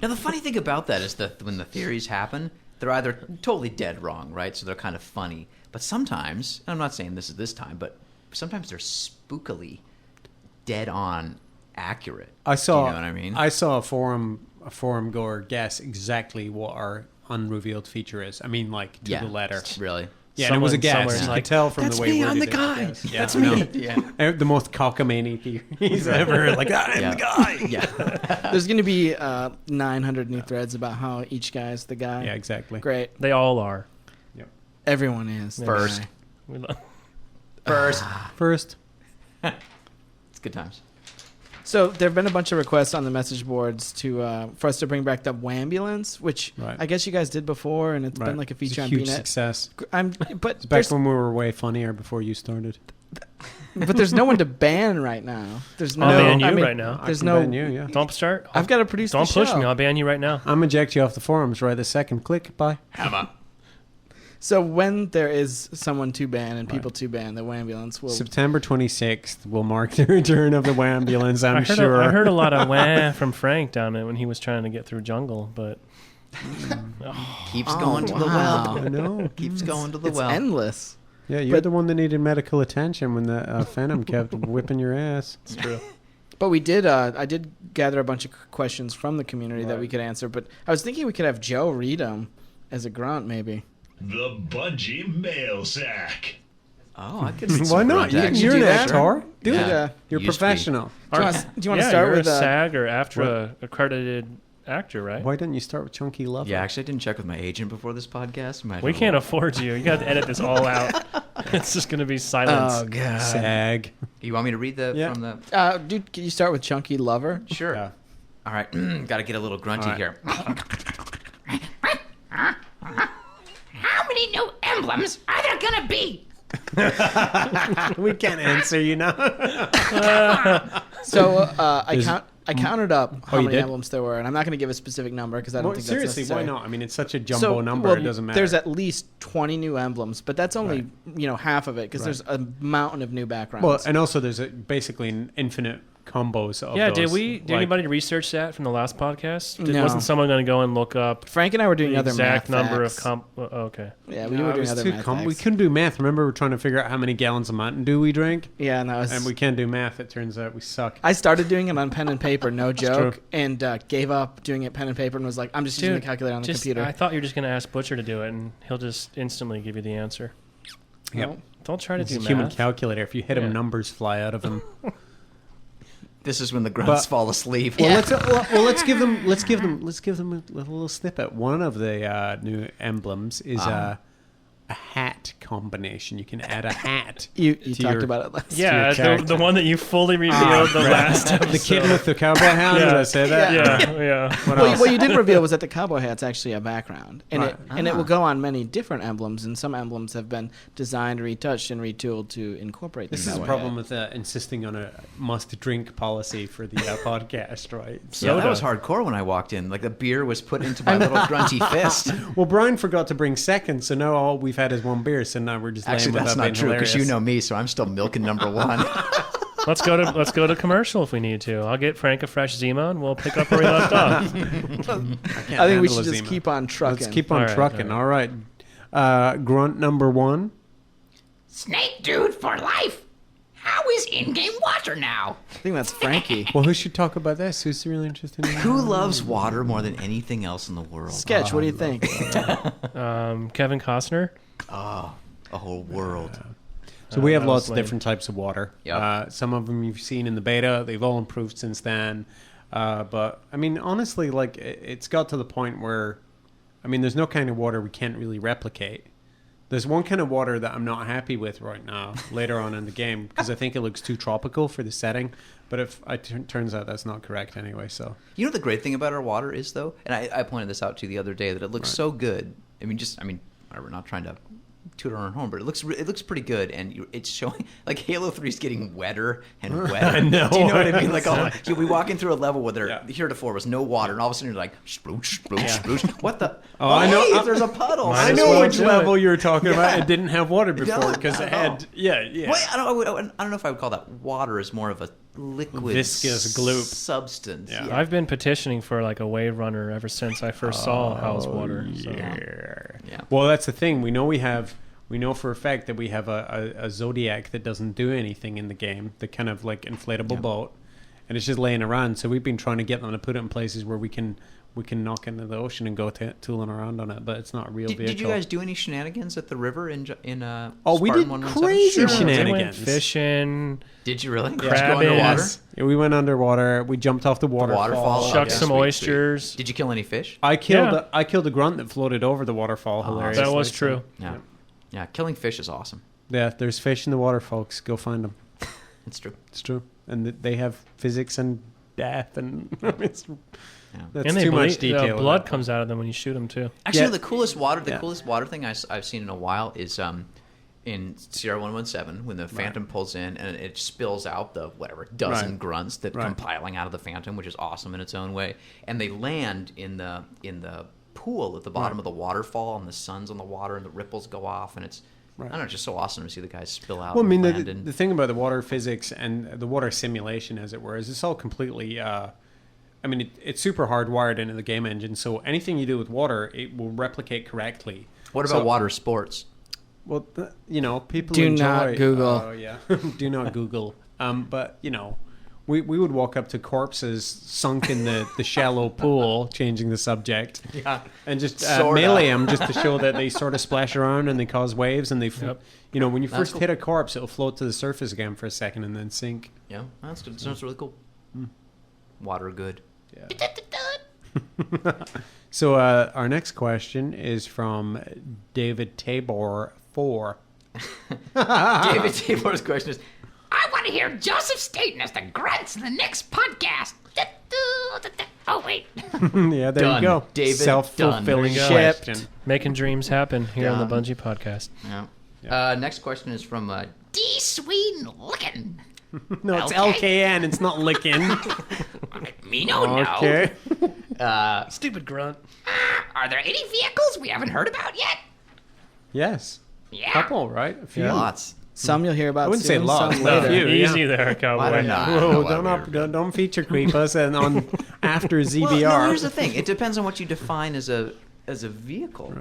[SPEAKER 6] Now, the funny thing about that is that when the theories happen, they're either totally dead wrong, right? So they're kind of funny. But sometimes, and I'm not saying this is this time, but sometimes they're spookily dead on accurate.
[SPEAKER 4] I saw.
[SPEAKER 6] Do you know what I mean?
[SPEAKER 4] I saw a forum goer guess exactly what our unrevealed feature is. I mean, like to the letter.
[SPEAKER 6] Really?
[SPEAKER 4] Yeah, and it was a
[SPEAKER 5] Someone
[SPEAKER 4] guess.
[SPEAKER 5] somewhere
[SPEAKER 4] You
[SPEAKER 5] like,
[SPEAKER 4] could tell from
[SPEAKER 7] "That's
[SPEAKER 4] the way
[SPEAKER 7] me,
[SPEAKER 4] worded
[SPEAKER 7] I'm the
[SPEAKER 4] it.
[SPEAKER 7] guy.
[SPEAKER 4] Yes. Yeah,
[SPEAKER 7] That's
[SPEAKER 4] I know.
[SPEAKER 7] me."
[SPEAKER 6] Yeah.
[SPEAKER 4] The most cockamamie theories ever. Like, I'm the guy.
[SPEAKER 6] Yeah.
[SPEAKER 7] There's going to be 900 new threads about how each guy is the guy.
[SPEAKER 4] Yeah, exactly.
[SPEAKER 7] Great.
[SPEAKER 5] They all are.
[SPEAKER 7] Everyone is. the
[SPEAKER 6] First.
[SPEAKER 7] guy.
[SPEAKER 5] We lo-
[SPEAKER 4] First.
[SPEAKER 6] It's good times.
[SPEAKER 7] So there have been a bunch of requests on the message boards to for us to bring back the Wambulance, which
[SPEAKER 4] Right.
[SPEAKER 7] I guess you guys did before, and it's been like a feature
[SPEAKER 4] it's
[SPEAKER 7] on
[SPEAKER 4] a huge
[SPEAKER 7] BNet.
[SPEAKER 4] success.
[SPEAKER 7] But
[SPEAKER 4] It's back
[SPEAKER 7] there's,
[SPEAKER 4] when we were way funnier before you started.
[SPEAKER 7] but there's no one to ban right now. There's no.
[SPEAKER 5] I'll ban you
[SPEAKER 7] I mean,
[SPEAKER 5] right now.
[SPEAKER 4] I
[SPEAKER 7] There's
[SPEAKER 4] can
[SPEAKER 7] no.
[SPEAKER 4] ban you, yeah.
[SPEAKER 5] Don't start.
[SPEAKER 7] I've got to produce.
[SPEAKER 5] Don't
[SPEAKER 7] the
[SPEAKER 5] push
[SPEAKER 7] show.
[SPEAKER 5] me. I'll ban you right now.
[SPEAKER 4] I'm eject you off the forums right this second. Click. Bye.
[SPEAKER 6] Hammer.
[SPEAKER 7] So when there is someone to ban and people to ban, the Wambulance will.
[SPEAKER 4] September 26th will mark the return of the Wambulance, I'm sure.
[SPEAKER 5] I heard a lot of wah from Frank down there when he was trying to get through jungle, but
[SPEAKER 6] Keeps going to the
[SPEAKER 7] wow.
[SPEAKER 6] well.
[SPEAKER 4] I know.
[SPEAKER 6] Keeps going to the
[SPEAKER 7] It's
[SPEAKER 6] well.
[SPEAKER 7] endless.
[SPEAKER 4] Yeah, you're
[SPEAKER 7] But-
[SPEAKER 4] the one that needed medical attention when the Phantom kept whipping your ass.
[SPEAKER 5] it's true.
[SPEAKER 7] But we did. I did gather a bunch of questions from the community that we could answer. But I was thinking we could have Joe read them as a grunt, maybe.
[SPEAKER 3] The Bungie Mail Sack.
[SPEAKER 6] Oh, I could see some
[SPEAKER 4] Why not?
[SPEAKER 6] grunt action.
[SPEAKER 4] You're
[SPEAKER 7] do
[SPEAKER 4] an
[SPEAKER 7] that?
[SPEAKER 4] actor. Do
[SPEAKER 6] Yeah.
[SPEAKER 4] it. You're
[SPEAKER 6] Used to be.
[SPEAKER 4] professional.
[SPEAKER 7] Do you want to
[SPEAKER 5] Yeah,
[SPEAKER 7] start
[SPEAKER 5] you're
[SPEAKER 7] with
[SPEAKER 5] a SAG or AFTRA
[SPEAKER 4] What?
[SPEAKER 5] accredited actor, right?
[SPEAKER 4] Why didn't you start with Chunky Lover?
[SPEAKER 6] Yeah, actually, I didn't check with my agent before this podcast.
[SPEAKER 5] We can't afford you. You got to edit this all out. It's just going to be silence.
[SPEAKER 7] Oh god.
[SPEAKER 4] SAG.
[SPEAKER 6] You want me to read the
[SPEAKER 4] Yeah.
[SPEAKER 6] from the?
[SPEAKER 7] Dude, can you start with Chunky Lover?
[SPEAKER 6] Sure.
[SPEAKER 4] Yeah.
[SPEAKER 6] All right. Got to get a little grunty
[SPEAKER 4] All right.
[SPEAKER 6] here.
[SPEAKER 1] How many new emblems are there gonna be?
[SPEAKER 4] We can't answer, you know.
[SPEAKER 7] So I
[SPEAKER 4] Is-
[SPEAKER 7] counted up how
[SPEAKER 4] you
[SPEAKER 7] many
[SPEAKER 4] did?
[SPEAKER 7] emblems there were, and I'm not going to give a specific number because I don't
[SPEAKER 4] Well,
[SPEAKER 7] think
[SPEAKER 4] seriously,
[SPEAKER 7] that's necessary.
[SPEAKER 4] why not? I mean, it's such a jumbo
[SPEAKER 7] So,
[SPEAKER 4] number.
[SPEAKER 7] well,
[SPEAKER 4] It doesn't matter.
[SPEAKER 7] There's at least 20 new emblems, but that's only half of it because
[SPEAKER 4] Right.
[SPEAKER 7] there's a mountain of new backgrounds.
[SPEAKER 4] well, and also there's basically an infinite combos of
[SPEAKER 5] Yeah,
[SPEAKER 4] those.
[SPEAKER 5] did
[SPEAKER 4] like-
[SPEAKER 5] anybody research that from the last podcast?
[SPEAKER 7] No.
[SPEAKER 5] Wasn't someone going to go and look up
[SPEAKER 7] Frank and I were doing
[SPEAKER 5] the
[SPEAKER 7] other
[SPEAKER 5] exact
[SPEAKER 7] math
[SPEAKER 5] number
[SPEAKER 7] facts.
[SPEAKER 5] of okay.
[SPEAKER 7] Yeah, we
[SPEAKER 4] No,
[SPEAKER 7] were
[SPEAKER 4] it
[SPEAKER 7] doing
[SPEAKER 4] was
[SPEAKER 7] other
[SPEAKER 4] too
[SPEAKER 7] math
[SPEAKER 4] we
[SPEAKER 7] facts.
[SPEAKER 4] couldn't do math. Remember, we were trying to figure out how many gallons of Mountain Dew we drink,
[SPEAKER 7] Yeah, and that was.
[SPEAKER 4] and we can't do math. It turns out we suck.
[SPEAKER 7] I started doing it on pen and paper, no joke,
[SPEAKER 4] true.
[SPEAKER 7] and gave up doing it pen and paper and was like, I'm just using the
[SPEAKER 5] Dude,
[SPEAKER 7] calculator on the
[SPEAKER 5] just,
[SPEAKER 7] computer.
[SPEAKER 5] I thought you were just going to ask Butcher to do it, and he'll just instantly give you the answer.
[SPEAKER 4] Yep.
[SPEAKER 7] No.
[SPEAKER 5] Don't try to
[SPEAKER 4] It's
[SPEAKER 5] do
[SPEAKER 4] a
[SPEAKER 5] math.
[SPEAKER 4] human calculator. If you hit him,
[SPEAKER 5] Yeah.
[SPEAKER 4] numbers fly out of him.
[SPEAKER 6] This is when the grunts
[SPEAKER 4] But-
[SPEAKER 6] fall asleep.
[SPEAKER 4] Well, let's give them a little snippet. One of the new emblems is a hat combination. You can add a hat.
[SPEAKER 7] you
[SPEAKER 4] to
[SPEAKER 7] talked
[SPEAKER 4] your-
[SPEAKER 7] about it last
[SPEAKER 5] Yeah,
[SPEAKER 4] your character.
[SPEAKER 5] the one that you fully revealed the last episode.
[SPEAKER 4] The kid with the cowboy hat. Did I say that?
[SPEAKER 5] Yeah.
[SPEAKER 4] What
[SPEAKER 7] Well,
[SPEAKER 4] else?
[SPEAKER 7] what you didn't reveal was that the cowboy hat's actually a background, and
[SPEAKER 4] Right.
[SPEAKER 7] it will go on many different emblems, and some emblems have been designed, retouched, and retooled to incorporate.
[SPEAKER 4] This
[SPEAKER 7] the
[SPEAKER 4] is the
[SPEAKER 7] cowboy
[SPEAKER 4] problem
[SPEAKER 7] hat.
[SPEAKER 4] with insisting on a must-drink policy for the podcast, right?
[SPEAKER 6] Yeah, that was hardcore when I walked in. Like the beer was put into my little grunty fist.
[SPEAKER 4] Well, Brian forgot to bring second, so now all we've had is one beer. So now we're just
[SPEAKER 6] Actually,
[SPEAKER 4] laying
[SPEAKER 6] that's
[SPEAKER 4] without
[SPEAKER 6] not true because you
[SPEAKER 4] hilarious.
[SPEAKER 6] know me, so I'm still milking number one.
[SPEAKER 5] Let's go to commercial if we need to. I'll get Frank a fresh Zima and we'll pick up where we left off.
[SPEAKER 7] I think we should just keep on trucking.
[SPEAKER 4] Let's keep on
[SPEAKER 5] All right,
[SPEAKER 4] trucking. All right. Grunt number 1.
[SPEAKER 1] Snake dude for life. How is in-game water now?
[SPEAKER 7] I think that's Frankie.
[SPEAKER 4] Well, who should talk about this? Who's really interested in
[SPEAKER 6] Who loves water more than anything else in the world?
[SPEAKER 7] Sketch, what do you think?
[SPEAKER 5] Kevin Costner.
[SPEAKER 6] Oh, a whole world.
[SPEAKER 4] So we have
[SPEAKER 5] that
[SPEAKER 4] lots
[SPEAKER 5] was
[SPEAKER 4] of
[SPEAKER 5] lame.
[SPEAKER 4] different types of water.
[SPEAKER 6] Yep.
[SPEAKER 4] Some of them you've seen in the beta. They've all improved since then. But, I mean, honestly, like, it's got to the point where, I mean, there's no kind of water we can't really replicate. There's one kind of water that I'm not happy with right now, later on in the game, because I think it looks too tropical for the setting. But if it turns out that's not correct anyway, so.
[SPEAKER 6] You know the great thing about our water is, though, and I pointed this out to you the other day, that it looks so good. I mean, we're not trying to toot our own horn, but it looks pretty good, and it's showing like Halo 3 is getting wetter and wetter.
[SPEAKER 4] I know.
[SPEAKER 6] Do you know what I mean? Like, you'll be walking through a level where there heretofore was no water, and all of a sudden you're like, sploosh, sploosh, sploosh. What the?
[SPEAKER 4] Oh, I know.
[SPEAKER 6] Hey, there's a puddle.
[SPEAKER 5] Might
[SPEAKER 4] I
[SPEAKER 5] as
[SPEAKER 4] know
[SPEAKER 5] well
[SPEAKER 4] which
[SPEAKER 5] do
[SPEAKER 4] level
[SPEAKER 5] it.
[SPEAKER 4] you're talking about. It didn't have water before
[SPEAKER 6] No,
[SPEAKER 4] because
[SPEAKER 6] not
[SPEAKER 4] it
[SPEAKER 6] at all.
[SPEAKER 4] had, yeah.
[SPEAKER 6] Wait, I don't know if I would call that water. As more of a liquid,
[SPEAKER 4] Viscous gloop.
[SPEAKER 6] substance.
[SPEAKER 4] Yeah.
[SPEAKER 5] I've been petitioning for like a wave runner ever since I first saw How's Water. So.
[SPEAKER 6] Yeah.
[SPEAKER 4] Well, that's the thing. We know for a fact that we have a Zodiac that doesn't do anything in the game, the kind of like inflatable boat, and it's just laying around. So we've been trying to get them to put it in places where we can knock into the ocean and go tooling around on it, but it's not a real vehicle.
[SPEAKER 6] Did you guys do any shenanigans at the river in
[SPEAKER 4] Oh, we did
[SPEAKER 6] Spartan 117?
[SPEAKER 4] crazy
[SPEAKER 6] Sure.
[SPEAKER 4] shenanigans.
[SPEAKER 5] We went fishing,
[SPEAKER 6] Did you really? Did you
[SPEAKER 5] Crabbing.
[SPEAKER 6] go underwater?
[SPEAKER 5] Yes.
[SPEAKER 4] Yeah, we went underwater. We jumped off the waterfall.
[SPEAKER 6] waterfall.
[SPEAKER 5] shucked
[SPEAKER 6] yeah.
[SPEAKER 5] some
[SPEAKER 6] Sweet,
[SPEAKER 5] oysters.
[SPEAKER 6] Did you kill any fish?
[SPEAKER 4] I killed a grunt that floated over the waterfall. Hilariously.
[SPEAKER 5] That was true.
[SPEAKER 6] Yeah. Yeah, killing fish is awesome.
[SPEAKER 4] Yeah, there's fish in the water, folks. Go find them.
[SPEAKER 6] It's true.
[SPEAKER 4] It's true, and they have physics and death, and it's, that's
[SPEAKER 5] And they
[SPEAKER 4] too much
[SPEAKER 5] bleed,
[SPEAKER 4] detail.
[SPEAKER 5] blood comes out of them when you shoot them too.
[SPEAKER 6] Actually,
[SPEAKER 4] Yeah.
[SPEAKER 6] the coolest water thing I've seen in a while is in Sierra 117 when the Phantom pulls in and it spills out the dozen
[SPEAKER 4] Right.
[SPEAKER 6] grunts that
[SPEAKER 4] Right.
[SPEAKER 6] come piling out of the Phantom, which is awesome in its own way, and they land in the pool at the bottom of the waterfall, and the sun's on the water, and the ripples go off, and it's I don't know, it's just so awesome to see the guys spill out.
[SPEAKER 4] Well, I mean,
[SPEAKER 6] and land in.
[SPEAKER 4] the thing about the water physics and the water simulation, as it were, is it's all completely. I mean, it's super hardwired into the game engine, so anything you do with water, it will replicate correctly.
[SPEAKER 6] What about water sports?
[SPEAKER 4] Well, people
[SPEAKER 7] Do
[SPEAKER 4] enjoy.
[SPEAKER 7] not Google.
[SPEAKER 4] Oh yeah, do not Google. But we would walk up to corpses sunk in the shallow pool, changing the subject, and just
[SPEAKER 6] Sorta.
[SPEAKER 4] melee them just to show that they sort of splash around and they cause waves, and they, when you first
[SPEAKER 6] cool.
[SPEAKER 4] hit a corpse, it'll float to the surface again for a second and then sink.
[SPEAKER 6] Yeah, that's good. Sounds really cool. Water good.
[SPEAKER 4] So our next question is from David Tabor 4.
[SPEAKER 6] David Tabor's question is,
[SPEAKER 1] I want to hear Joseph Staten as the grunts in the next podcast. Oh, wait.
[SPEAKER 4] Yeah, there
[SPEAKER 6] Done.
[SPEAKER 4] you go.
[SPEAKER 6] David,
[SPEAKER 4] Self-fulfilling
[SPEAKER 6] done.
[SPEAKER 4] question.
[SPEAKER 5] Making dreams happen here on the
[SPEAKER 6] Done.
[SPEAKER 5] Bungie Podcast.
[SPEAKER 6] yeah. Next question is from
[SPEAKER 1] D. Sweden lickin'.
[SPEAKER 4] No, it's
[SPEAKER 1] Okay.
[SPEAKER 4] LKN. It's not licking.
[SPEAKER 1] Me no.
[SPEAKER 4] Okay.
[SPEAKER 5] Stupid grunt.
[SPEAKER 1] Are there any vehicles we haven't heard about yet?
[SPEAKER 4] Yes.
[SPEAKER 1] Yeah.
[SPEAKER 4] Couple, right? A few.
[SPEAKER 6] lots.
[SPEAKER 7] Some you'll hear about
[SPEAKER 4] I wouldn't say
[SPEAKER 7] soon,
[SPEAKER 4] lots,
[SPEAKER 7] some
[SPEAKER 4] but a
[SPEAKER 7] later.
[SPEAKER 4] few.
[SPEAKER 5] Easy there, cowboy.
[SPEAKER 6] I don't know.
[SPEAKER 4] Whoa, don't feature creep us and on after ZBR.
[SPEAKER 6] Well, no, here's the thing. It depends on what you define as a vehicle,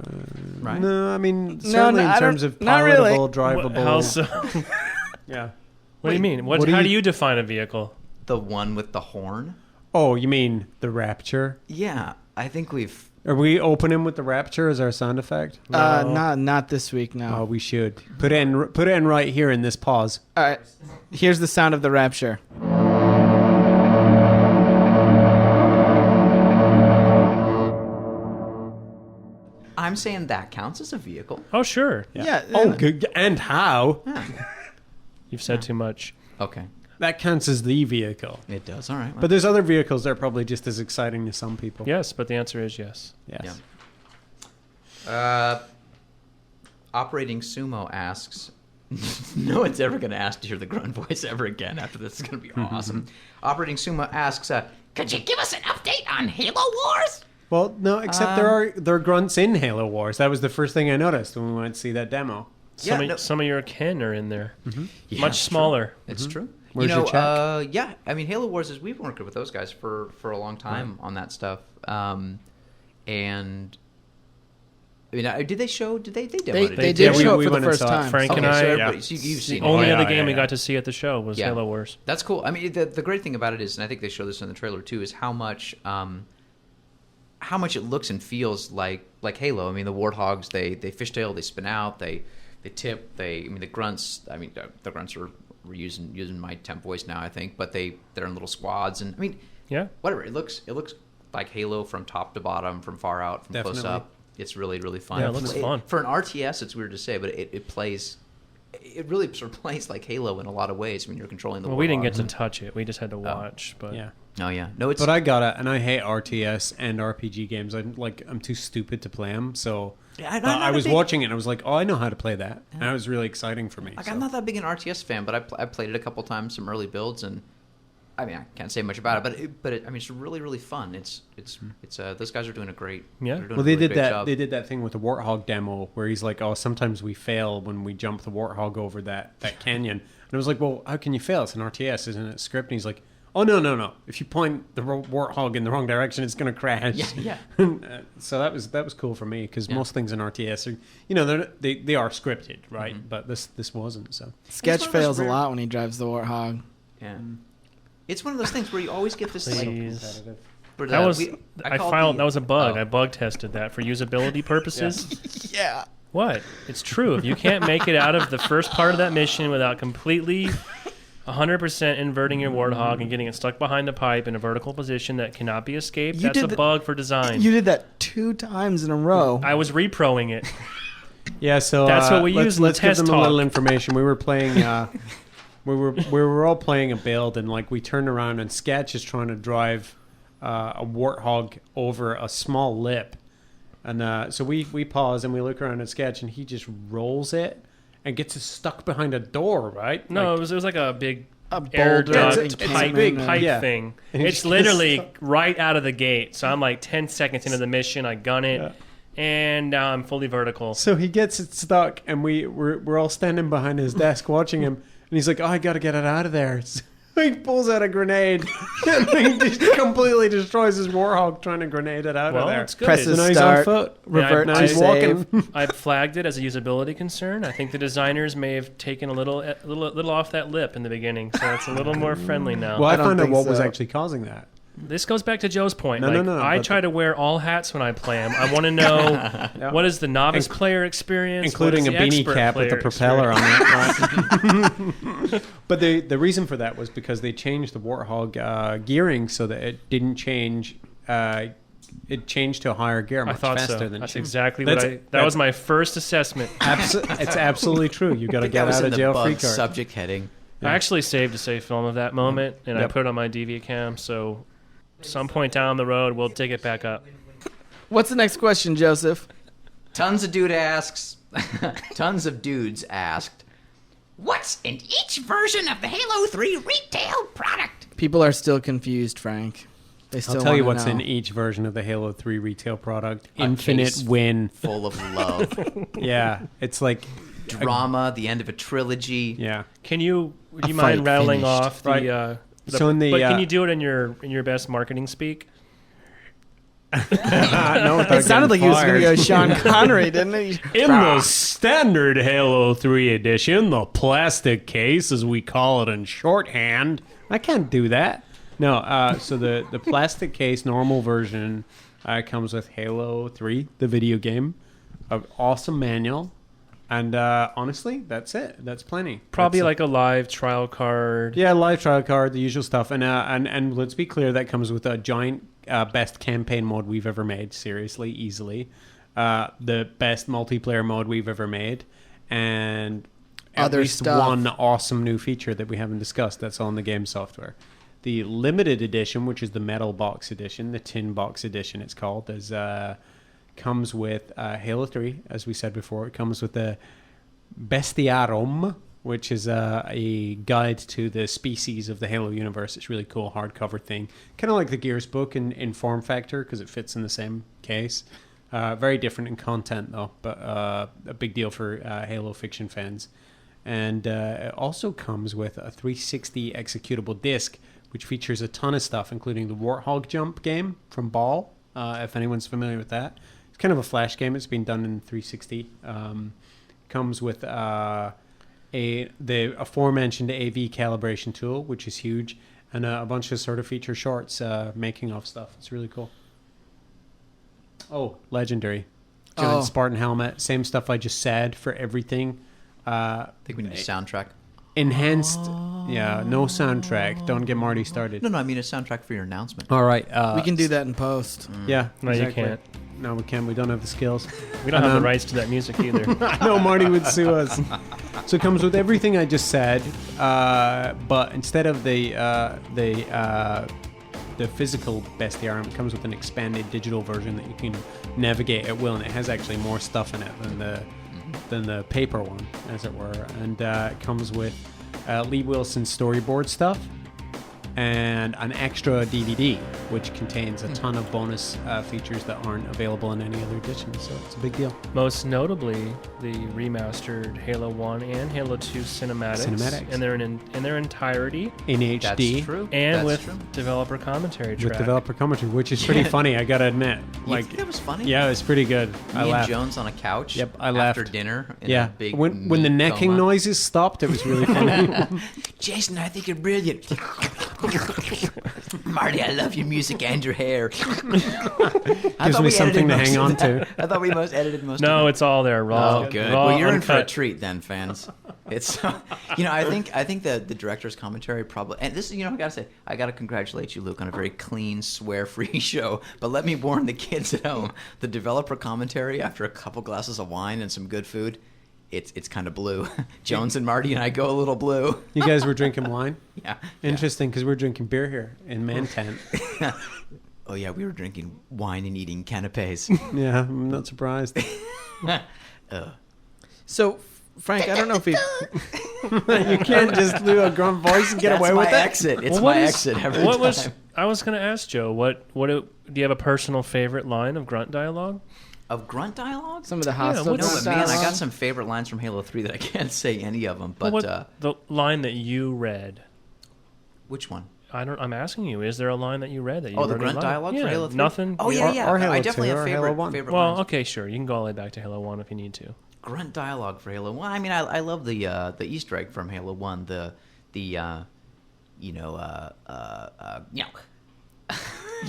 [SPEAKER 6] right?
[SPEAKER 4] No, I mean certainly
[SPEAKER 7] no, I
[SPEAKER 4] in
[SPEAKER 7] don't-
[SPEAKER 4] terms of
[SPEAKER 7] not really.
[SPEAKER 4] pilotable, drivable.
[SPEAKER 5] How so?
[SPEAKER 4] Yeah.
[SPEAKER 5] What do you mean?
[SPEAKER 4] what do
[SPEAKER 5] How
[SPEAKER 4] you-
[SPEAKER 5] do you define a vehicle?
[SPEAKER 6] The one with the horn.
[SPEAKER 4] Oh, you mean the Rapture?
[SPEAKER 6] Yeah, I think we've.
[SPEAKER 4] Are we opening with the Rapture as our sound effect?
[SPEAKER 7] Not this week, no.
[SPEAKER 4] Oh, we should put it in right here in this pause.
[SPEAKER 7] All right. Here's the sound of the Rapture.
[SPEAKER 6] I'm saying that counts as a vehicle.
[SPEAKER 5] Oh, sure.
[SPEAKER 7] Yeah.
[SPEAKER 4] Oh, good. And how?
[SPEAKER 5] You've said too much.
[SPEAKER 6] Okay,
[SPEAKER 4] That counts as the vehicle.
[SPEAKER 6] it does. All right.
[SPEAKER 4] But there's other vehicles that are probably just as exciting to some people.
[SPEAKER 5] Yes, but the answer is yes.
[SPEAKER 4] Yes.
[SPEAKER 6] Yeah. Operating Sumo asks, no one's ever going to ask to hear the grunt voice ever again after this. Is going to be awesome. Operating Sumo asks,
[SPEAKER 1] Could you give us an update on Halo Wars?
[SPEAKER 4] Well, no, except there are grunts in Halo Wars. That was the first thing I noticed when we went to see that demo.
[SPEAKER 5] Some of your kin are in there.
[SPEAKER 6] Yeah,
[SPEAKER 5] Much
[SPEAKER 6] it's
[SPEAKER 5] smaller.
[SPEAKER 6] true. It's true.
[SPEAKER 4] Where's your check?
[SPEAKER 6] Yeah, I mean, Halo Wars is we've worked with those guys for a long time on that stuff, and I mean, did they show? Did they demo it?
[SPEAKER 7] They did show it for the
[SPEAKER 4] went and
[SPEAKER 7] first
[SPEAKER 4] saw it.
[SPEAKER 7] time.
[SPEAKER 5] Frank and
[SPEAKER 6] Okay,
[SPEAKER 5] I,
[SPEAKER 6] so
[SPEAKER 5] yeah.
[SPEAKER 6] everybody- so you've
[SPEAKER 5] The
[SPEAKER 6] seen
[SPEAKER 5] only
[SPEAKER 6] it.
[SPEAKER 5] other game we got to see at the show was
[SPEAKER 6] Yeah.
[SPEAKER 5] Halo Wars.
[SPEAKER 6] That's cool. I mean, the great thing about it is, and I think they show this in the trailer too, is how much it looks and feels like Halo. I mean, the warthogs they fishtail, they spin out, they tip, the grunts. I mean, the grunts are using my temp voice now, I think, but they're in little squads, and I mean,
[SPEAKER 5] Yeah.
[SPEAKER 6] whatever. It looks like Halo from top to bottom, from far out, from close
[SPEAKER 4] Definitely.
[SPEAKER 6] up. It's really, really fun.
[SPEAKER 5] Yeah, it looks fun.
[SPEAKER 6] For an RTS, it's weird to say, but it plays. It really sort of plays like Halo in a lot lot when you're controlling the.
[SPEAKER 5] Well, we didn't get to
[SPEAKER 6] warthogs.
[SPEAKER 5] touch it. We just had to watch. But
[SPEAKER 4] Yeah.
[SPEAKER 6] Oh yeah, no, it's.
[SPEAKER 4] But I got it, and I hate RTS and RPG games. I'm too stupid to play them. So
[SPEAKER 6] Yeah, I'm not
[SPEAKER 4] I
[SPEAKER 6] a
[SPEAKER 4] was
[SPEAKER 6] big-
[SPEAKER 4] watching it, and I was like, oh, I know how to play that, and it was really exciting for me.
[SPEAKER 6] Like,
[SPEAKER 4] so.
[SPEAKER 6] I'm not that big an RTS fan, but I played it a couple times, some early builds, and I mean, I can't say much about it, but I mean, it's really, really fun. It's those guys are doing a great.
[SPEAKER 5] Yeah.
[SPEAKER 6] they're doing
[SPEAKER 4] Well,
[SPEAKER 6] a
[SPEAKER 4] they
[SPEAKER 6] really
[SPEAKER 4] did
[SPEAKER 6] great
[SPEAKER 4] that.
[SPEAKER 6] job.
[SPEAKER 4] They did that thing with the Warthog demo where he's like, "Oh, sometimes we fail when we jump the Warthog over that canyon." And I was like, "Well, how can you fail? It's an RTS, isn't it? Script." And he's like, "Oh no! If you point the Warthog in the wrong direction, it's going to crash."
[SPEAKER 6] Yeah.
[SPEAKER 4] So that was cool for me because
[SPEAKER 6] Yeah.
[SPEAKER 4] most things in RTS are, they are scripted, right?
[SPEAKER 6] Mm-hmm.
[SPEAKER 4] But this wasn't. So
[SPEAKER 7] Sketch
[SPEAKER 6] It's one of those
[SPEAKER 7] fails a
[SPEAKER 6] rare-
[SPEAKER 7] lot when he drives the Warthog.
[SPEAKER 6] Yeah. It's one of those things where you always get this. Like,
[SPEAKER 5] Please.
[SPEAKER 6] where
[SPEAKER 5] That
[SPEAKER 6] the-
[SPEAKER 5] was
[SPEAKER 6] we-
[SPEAKER 5] I
[SPEAKER 6] call it
[SPEAKER 5] filed.
[SPEAKER 6] the-
[SPEAKER 5] That was a bug.
[SPEAKER 6] oh.
[SPEAKER 5] I bug tested that for usability purposes.
[SPEAKER 7] Yeah.
[SPEAKER 5] What? It's true. If you can't make it out of the first part of that mission without completely 100% inverting your Warthog and getting it stuck behind a pipe in a vertical position that cannot be escaped,
[SPEAKER 7] You
[SPEAKER 5] that's
[SPEAKER 7] did
[SPEAKER 5] a
[SPEAKER 7] the-
[SPEAKER 5] bug for design.
[SPEAKER 7] You did that 2 times in a row.
[SPEAKER 5] I was reproing it.
[SPEAKER 4] yeah, so
[SPEAKER 5] That's what we
[SPEAKER 4] let's,
[SPEAKER 5] use in the
[SPEAKER 4] let's give
[SPEAKER 5] test
[SPEAKER 4] them a little
[SPEAKER 5] talk.
[SPEAKER 4] information. We were playing. We were all playing a build, and like we turned around, and Sketch is trying to drive a Warthog over a small lip, and so we pause and we look around at Sketch, and he just rolls it and gets it stuck behind a door, right?
[SPEAKER 5] No,
[SPEAKER 4] Like,
[SPEAKER 5] it was like a big
[SPEAKER 7] a
[SPEAKER 5] air
[SPEAKER 7] boulder.
[SPEAKER 5] duct
[SPEAKER 4] it's
[SPEAKER 5] pipe,
[SPEAKER 4] big,
[SPEAKER 5] pipe
[SPEAKER 4] yeah.
[SPEAKER 5] thing.
[SPEAKER 4] And he
[SPEAKER 5] It's
[SPEAKER 4] just
[SPEAKER 5] literally
[SPEAKER 4] gets stuck.
[SPEAKER 5] right out of the gate. So I'm like 10 seconds into the mission. I gun it,
[SPEAKER 4] Yeah.
[SPEAKER 5] and now I'm fully vertical.
[SPEAKER 4] So he gets it stuck, and we're all standing behind his desk watching him, and he's like, "Oh, I got to get it out of there." So he pulls out a grenade, and he just completely destroys his Warthog trying to grenade it out
[SPEAKER 5] Well,
[SPEAKER 4] of there.
[SPEAKER 5] it's good.
[SPEAKER 7] Presses
[SPEAKER 4] So now he's
[SPEAKER 7] start,
[SPEAKER 4] on foot.
[SPEAKER 7] revert
[SPEAKER 5] Yeah,
[SPEAKER 4] Now
[SPEAKER 7] to
[SPEAKER 4] he's
[SPEAKER 7] save.
[SPEAKER 4] walking.
[SPEAKER 5] I flagged it as a usability concern. I think the designers may have taken a little off that lip in the beginning, so it's a little more friendly now.
[SPEAKER 4] Well, I
[SPEAKER 7] don't
[SPEAKER 4] found out
[SPEAKER 7] think
[SPEAKER 4] what was
[SPEAKER 7] so.
[SPEAKER 4] actually causing that.
[SPEAKER 5] This goes back to Joe's point.
[SPEAKER 4] No,
[SPEAKER 5] like,
[SPEAKER 4] no,
[SPEAKER 5] I
[SPEAKER 4] but-
[SPEAKER 5] try to wear all hats when I play them. I want to know what is the novice player experience,
[SPEAKER 4] Including a
[SPEAKER 5] what is the
[SPEAKER 4] beanie
[SPEAKER 5] expert
[SPEAKER 4] cap with the
[SPEAKER 5] player
[SPEAKER 4] propeller
[SPEAKER 5] experience.
[SPEAKER 4] on it. Right? But the reason for that was because they changed the Warthog gearing so that it didn't change. It changed to a higher gear
[SPEAKER 5] I
[SPEAKER 4] much
[SPEAKER 5] thought
[SPEAKER 4] faster
[SPEAKER 5] so.
[SPEAKER 4] than
[SPEAKER 5] That's
[SPEAKER 4] it-
[SPEAKER 5] exactly
[SPEAKER 4] That's-
[SPEAKER 5] what I. That
[SPEAKER 4] that's-
[SPEAKER 5] was my first assessment.
[SPEAKER 4] It's absolutely true. You got to
[SPEAKER 6] I think
[SPEAKER 4] get
[SPEAKER 6] that was
[SPEAKER 4] out
[SPEAKER 6] in
[SPEAKER 4] of
[SPEAKER 6] the
[SPEAKER 4] jail
[SPEAKER 6] bug
[SPEAKER 4] free card.
[SPEAKER 6] subject heading.
[SPEAKER 5] I actually saved a save film of that moment, and I
[SPEAKER 4] Yep.
[SPEAKER 5] put it on my DV cam. So, some point down the road, we'll dig it back up.
[SPEAKER 7] What's the next question, Joseph?
[SPEAKER 6] Tons of dudes asked,
[SPEAKER 1] What's in each version of the Halo 3 retail product?
[SPEAKER 7] People are still confused, Frank. They still
[SPEAKER 4] I'll tell you
[SPEAKER 7] wanna
[SPEAKER 4] what's
[SPEAKER 7] know.
[SPEAKER 4] in each version of the Halo 3 retail product.
[SPEAKER 6] A
[SPEAKER 4] Infinite
[SPEAKER 6] case
[SPEAKER 4] win.
[SPEAKER 6] full of love,
[SPEAKER 4] Yeah, it's like
[SPEAKER 6] drama, the end of a trilogy.
[SPEAKER 4] yeah.
[SPEAKER 5] Can you? Would
[SPEAKER 7] A
[SPEAKER 5] you mind
[SPEAKER 7] fight
[SPEAKER 5] rattling
[SPEAKER 7] finished.
[SPEAKER 5] off the?
[SPEAKER 4] Right.
[SPEAKER 5] The
[SPEAKER 4] So in the,
[SPEAKER 5] but can you do it in your best marketing speak?
[SPEAKER 7] It sounded like he was going to go Sean Connery, didn't it?
[SPEAKER 4] In the standard Halo 3 edition, the plastic case, as we call it in shorthand. I can't do that. No, so the plastic case, normal version, comes with Halo 3, the video game, an awesome manual, and honestly, that's it. That's plenty.
[SPEAKER 5] Probably
[SPEAKER 4] That's,
[SPEAKER 5] like a live trial card.
[SPEAKER 4] yeah, live trial card, the usual stuff, and let's be clear, that comes with a giant best campaign mode we've ever made. Seriously, easily, the best multiplayer mode we've ever made, and at
[SPEAKER 7] Other
[SPEAKER 4] least
[SPEAKER 7] stuff.
[SPEAKER 4] one awesome new feature that we haven't discussed that's on the game software. The limited edition, which is the metal box edition, the tin box edition, it's called, comes with Halo 3, as we said before. It comes with the Bestiarum, which is a guide to the species of the Halo universe. It's really cool, hardcover thing. Kind of like the Gears book in form factor, because it fits in the same case. Very different in content, though, but a big deal for Halo fiction fans. And it also comes with a 360 executable disc, which features a ton of stuff, including the Warthog Jump game from Ball, if anyone's familiar with that. It's kind of a flash game. It's been done in 360. Comes with the aforementioned AV calibration tool, which is huge, and a bunch of sort of feature shorts making of stuff. It's really cool. Oh, legendary. Giant Spartan helmet. Same stuff I just said for everything.
[SPEAKER 6] I think we need a soundtrack.
[SPEAKER 4] Enhanced. Yeah, no soundtrack. Don't get Marty started.
[SPEAKER 6] No, I mean a soundtrack for your announcement.
[SPEAKER 4] All right.
[SPEAKER 7] We can do that in post.
[SPEAKER 4] Yeah.
[SPEAKER 5] No,
[SPEAKER 4] exactly.
[SPEAKER 5] you can't.
[SPEAKER 4] No, we can't. We don't have the skills.
[SPEAKER 5] We don't have the rights to that music either.
[SPEAKER 4] I know Marty would sue us. So it comes with everything I just said, but instead of the physical bestiarium, it comes with an expanded digital version that you can navigate at will, and it has actually more stuff in it than the paper one, as it were. And it comes with Lee Wilson's storyboard stuff and an extra DVD, which contains a ton of bonus features that aren't available in any other edition. So it's a big deal.
[SPEAKER 5] Most notably, the remastered Halo 1 and Halo 2 cinematics. And they're in their entirety.
[SPEAKER 4] In HD.
[SPEAKER 6] That's true.
[SPEAKER 5] And
[SPEAKER 6] That's
[SPEAKER 5] with
[SPEAKER 6] true.
[SPEAKER 5] developer commentary track.
[SPEAKER 4] With developer commentary, which is pretty funny, I gotta admit.
[SPEAKER 6] You think that was funny?
[SPEAKER 4] Yeah, it was pretty good.
[SPEAKER 6] Me
[SPEAKER 4] I
[SPEAKER 6] and
[SPEAKER 4] laughed.
[SPEAKER 6] Jones on a couch.
[SPEAKER 4] Yep, I
[SPEAKER 6] after
[SPEAKER 4] laughed.
[SPEAKER 6] dinner. In
[SPEAKER 4] Yeah,
[SPEAKER 6] a big
[SPEAKER 4] when the
[SPEAKER 6] meat
[SPEAKER 4] necking
[SPEAKER 6] coma.
[SPEAKER 4] noises stopped, it was really funny.
[SPEAKER 6] Jason, I think you're brilliant. Marty, I love your music and your hair.
[SPEAKER 4] Gives me something to hang on to.
[SPEAKER 6] I thought we edited most of
[SPEAKER 5] No,
[SPEAKER 6] it.
[SPEAKER 5] it's all there. Raw.
[SPEAKER 6] Oh, good.
[SPEAKER 5] Raw,
[SPEAKER 6] Well, you're in for a
[SPEAKER 5] uncut.
[SPEAKER 6] treat then, fans. It's, I think the director's commentary probably, and this, I gotta say, I gotta congratulate you, Luke, on a very clean, swear-free show. But let me warn the kids at home: the developer commentary after a couple glasses of wine and some good food, it's kind of blue. Jones and Marty and I go a little blue.
[SPEAKER 4] You guys were drinking wine?
[SPEAKER 6] Yeah.
[SPEAKER 4] Interesting, because we're drinking beer here in Mantan.
[SPEAKER 6] Oh yeah, we were drinking wine and eating canapes.
[SPEAKER 4] Yeah, I'm not surprised.
[SPEAKER 7] So, Frank, I don't know if he.
[SPEAKER 4] You can't just do a grunt voice and get
[SPEAKER 6] That's
[SPEAKER 4] away
[SPEAKER 6] my
[SPEAKER 4] with it.
[SPEAKER 6] exit. It's
[SPEAKER 5] Well,
[SPEAKER 6] my
[SPEAKER 5] what is-
[SPEAKER 6] exit every
[SPEAKER 5] what
[SPEAKER 6] time.
[SPEAKER 5] was? I was going to ask Joe. Do you have a personal favorite line of grunt dialogue?
[SPEAKER 6] Of grunt dialogue?
[SPEAKER 7] Some of the hostile
[SPEAKER 5] what's-
[SPEAKER 6] No,
[SPEAKER 7] grunt
[SPEAKER 6] but man, I
[SPEAKER 7] dialogue.
[SPEAKER 6] got some favorite lines from Halo 3 that I can't say any of them. But
[SPEAKER 5] the line that you read?
[SPEAKER 6] which one?
[SPEAKER 5] I'm asking you. Is there a line that you read that you
[SPEAKER 6] Oh, the
[SPEAKER 5] really
[SPEAKER 6] grunt
[SPEAKER 5] liked?
[SPEAKER 6] dialogue
[SPEAKER 5] Yeah,
[SPEAKER 6] for Halo 3?
[SPEAKER 5] Nothing.
[SPEAKER 6] Oh, yeah.
[SPEAKER 4] Or Halo
[SPEAKER 6] I definitely
[SPEAKER 4] 2
[SPEAKER 6] have
[SPEAKER 4] or Halo
[SPEAKER 6] favorite
[SPEAKER 4] 1.
[SPEAKER 6] favorite
[SPEAKER 5] Well,
[SPEAKER 6] lines.
[SPEAKER 5] okay, sure. You can go all the way back to Halo 1 if you need to.
[SPEAKER 6] Grunt dialogue for Halo 1. I mean, I love the Easter egg from Halo 1.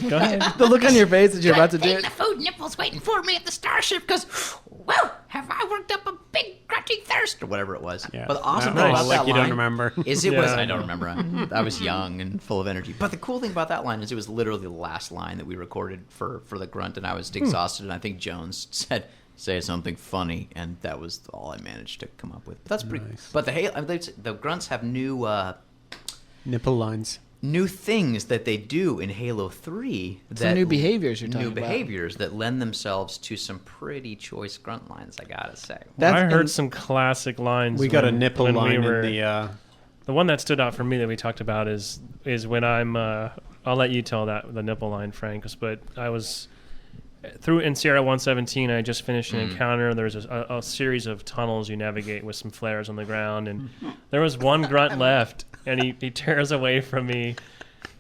[SPEAKER 5] Go ahead.
[SPEAKER 7] The look on your face that you're about to do
[SPEAKER 1] Thing
[SPEAKER 7] it.
[SPEAKER 1] the food nipples waiting for me at the starship because, well, have I worked up a big grunty thirst?
[SPEAKER 6] or whatever it was.
[SPEAKER 4] Yeah.
[SPEAKER 6] But the awesome
[SPEAKER 4] No,
[SPEAKER 6] thing
[SPEAKER 5] nice.
[SPEAKER 6] about
[SPEAKER 4] like
[SPEAKER 6] that
[SPEAKER 4] you
[SPEAKER 6] line
[SPEAKER 4] don't remember.
[SPEAKER 6] is it
[SPEAKER 5] Yeah,
[SPEAKER 6] was
[SPEAKER 5] I
[SPEAKER 6] I don't
[SPEAKER 5] know.
[SPEAKER 6] remember. I was young and full of energy. But the cool thing about that line is it was literally the last line that we recorded for the grunt, and I was exhausted. And I think Jones said, "Say something funny," and that was all I managed to come up with. But that's pretty.
[SPEAKER 4] Nice.
[SPEAKER 6] But the grunts have
[SPEAKER 4] Nipple lines.
[SPEAKER 6] new things that they do in Halo 3.
[SPEAKER 7] Some new behaviors you're talking
[SPEAKER 6] New
[SPEAKER 7] about.
[SPEAKER 6] behaviors that lend themselves to some pretty choice grunt lines, I gotta say.
[SPEAKER 7] That's
[SPEAKER 5] I heard
[SPEAKER 7] in-
[SPEAKER 5] some classic lines.
[SPEAKER 4] We got a
[SPEAKER 5] when-
[SPEAKER 4] nipple
[SPEAKER 5] when
[SPEAKER 4] line
[SPEAKER 5] we were,
[SPEAKER 4] in
[SPEAKER 5] the one that stood out for me that we talked about is when I'm. I'll let you tell the nipple line, Frank. But I was in Sierra 117. I just finished an encounter. There's a series of tunnels you navigate with some flares on the ground, and there was one grunt left, and he tears away from me.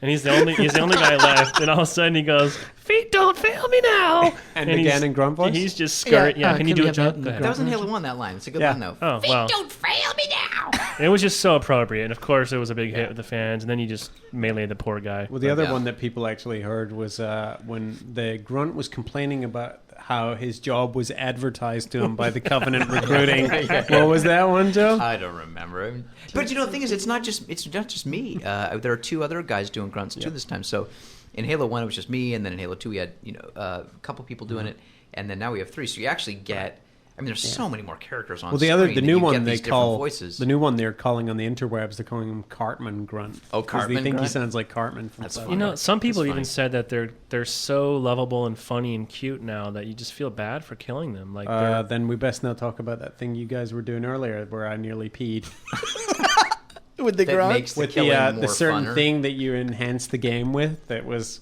[SPEAKER 5] And he's the only guy left, and all of a sudden he goes, "Feet don't fail me now."
[SPEAKER 4] And
[SPEAKER 5] he's-
[SPEAKER 4] again in grunt voice?
[SPEAKER 5] He's just scurrying. Yeah, can you
[SPEAKER 7] could
[SPEAKER 5] do
[SPEAKER 7] we
[SPEAKER 5] it,
[SPEAKER 7] have that
[SPEAKER 5] Joe?
[SPEAKER 7] in
[SPEAKER 5] Go
[SPEAKER 7] the
[SPEAKER 5] ahead.
[SPEAKER 6] That was in Halo 1, that line. It's a good
[SPEAKER 4] Yeah.
[SPEAKER 6] line, though.
[SPEAKER 5] Oh
[SPEAKER 1] Feet
[SPEAKER 5] wow!
[SPEAKER 1] don't fail me now.
[SPEAKER 5] It was just so appropriate, and of course it was a big hit with the fans. And then you just meleeed the poor guy.
[SPEAKER 4] Well, the other
[SPEAKER 6] Yeah.
[SPEAKER 4] one that people actually heard was when the grunt was complaining about how his job was advertised to him by the Covenant recruiting. What was that one, Joe?
[SPEAKER 6] I don't remember. But the thing is, it's not just me. There are two other guys doing grunts too this time. So in Halo 1, it was just me, and then in Halo 2, we had a couple people doing it, and then now we have 3. So you actually get. I mean, there's so many more characters on.
[SPEAKER 4] Well,
[SPEAKER 6] screen
[SPEAKER 4] the
[SPEAKER 6] that
[SPEAKER 4] new
[SPEAKER 6] you
[SPEAKER 4] one
[SPEAKER 6] get
[SPEAKER 4] they
[SPEAKER 6] these different
[SPEAKER 4] call
[SPEAKER 6] voices.
[SPEAKER 4] the new one they're calling on the interwebs. They're calling him Cartman Grunt.
[SPEAKER 6] Oh,
[SPEAKER 4] 'Cause
[SPEAKER 6] Cartman
[SPEAKER 4] They think he
[SPEAKER 6] Grunt?
[SPEAKER 4] sounds like Cartman from
[SPEAKER 6] That's
[SPEAKER 4] South
[SPEAKER 6] funny.
[SPEAKER 5] You know, some people
[SPEAKER 6] That's
[SPEAKER 5] even
[SPEAKER 6] funny.
[SPEAKER 5] said that they're so lovable and funny and cute now that you just feel bad for killing them. Like they're
[SPEAKER 4] Then we best not talk about that thing you guys were doing earlier, where I nearly peed
[SPEAKER 7] with the
[SPEAKER 6] that
[SPEAKER 7] grunt.
[SPEAKER 6] makes the
[SPEAKER 4] with
[SPEAKER 6] killing
[SPEAKER 4] the
[SPEAKER 6] more
[SPEAKER 4] certain
[SPEAKER 6] funner.
[SPEAKER 4] thing that you enhanced the game with. That was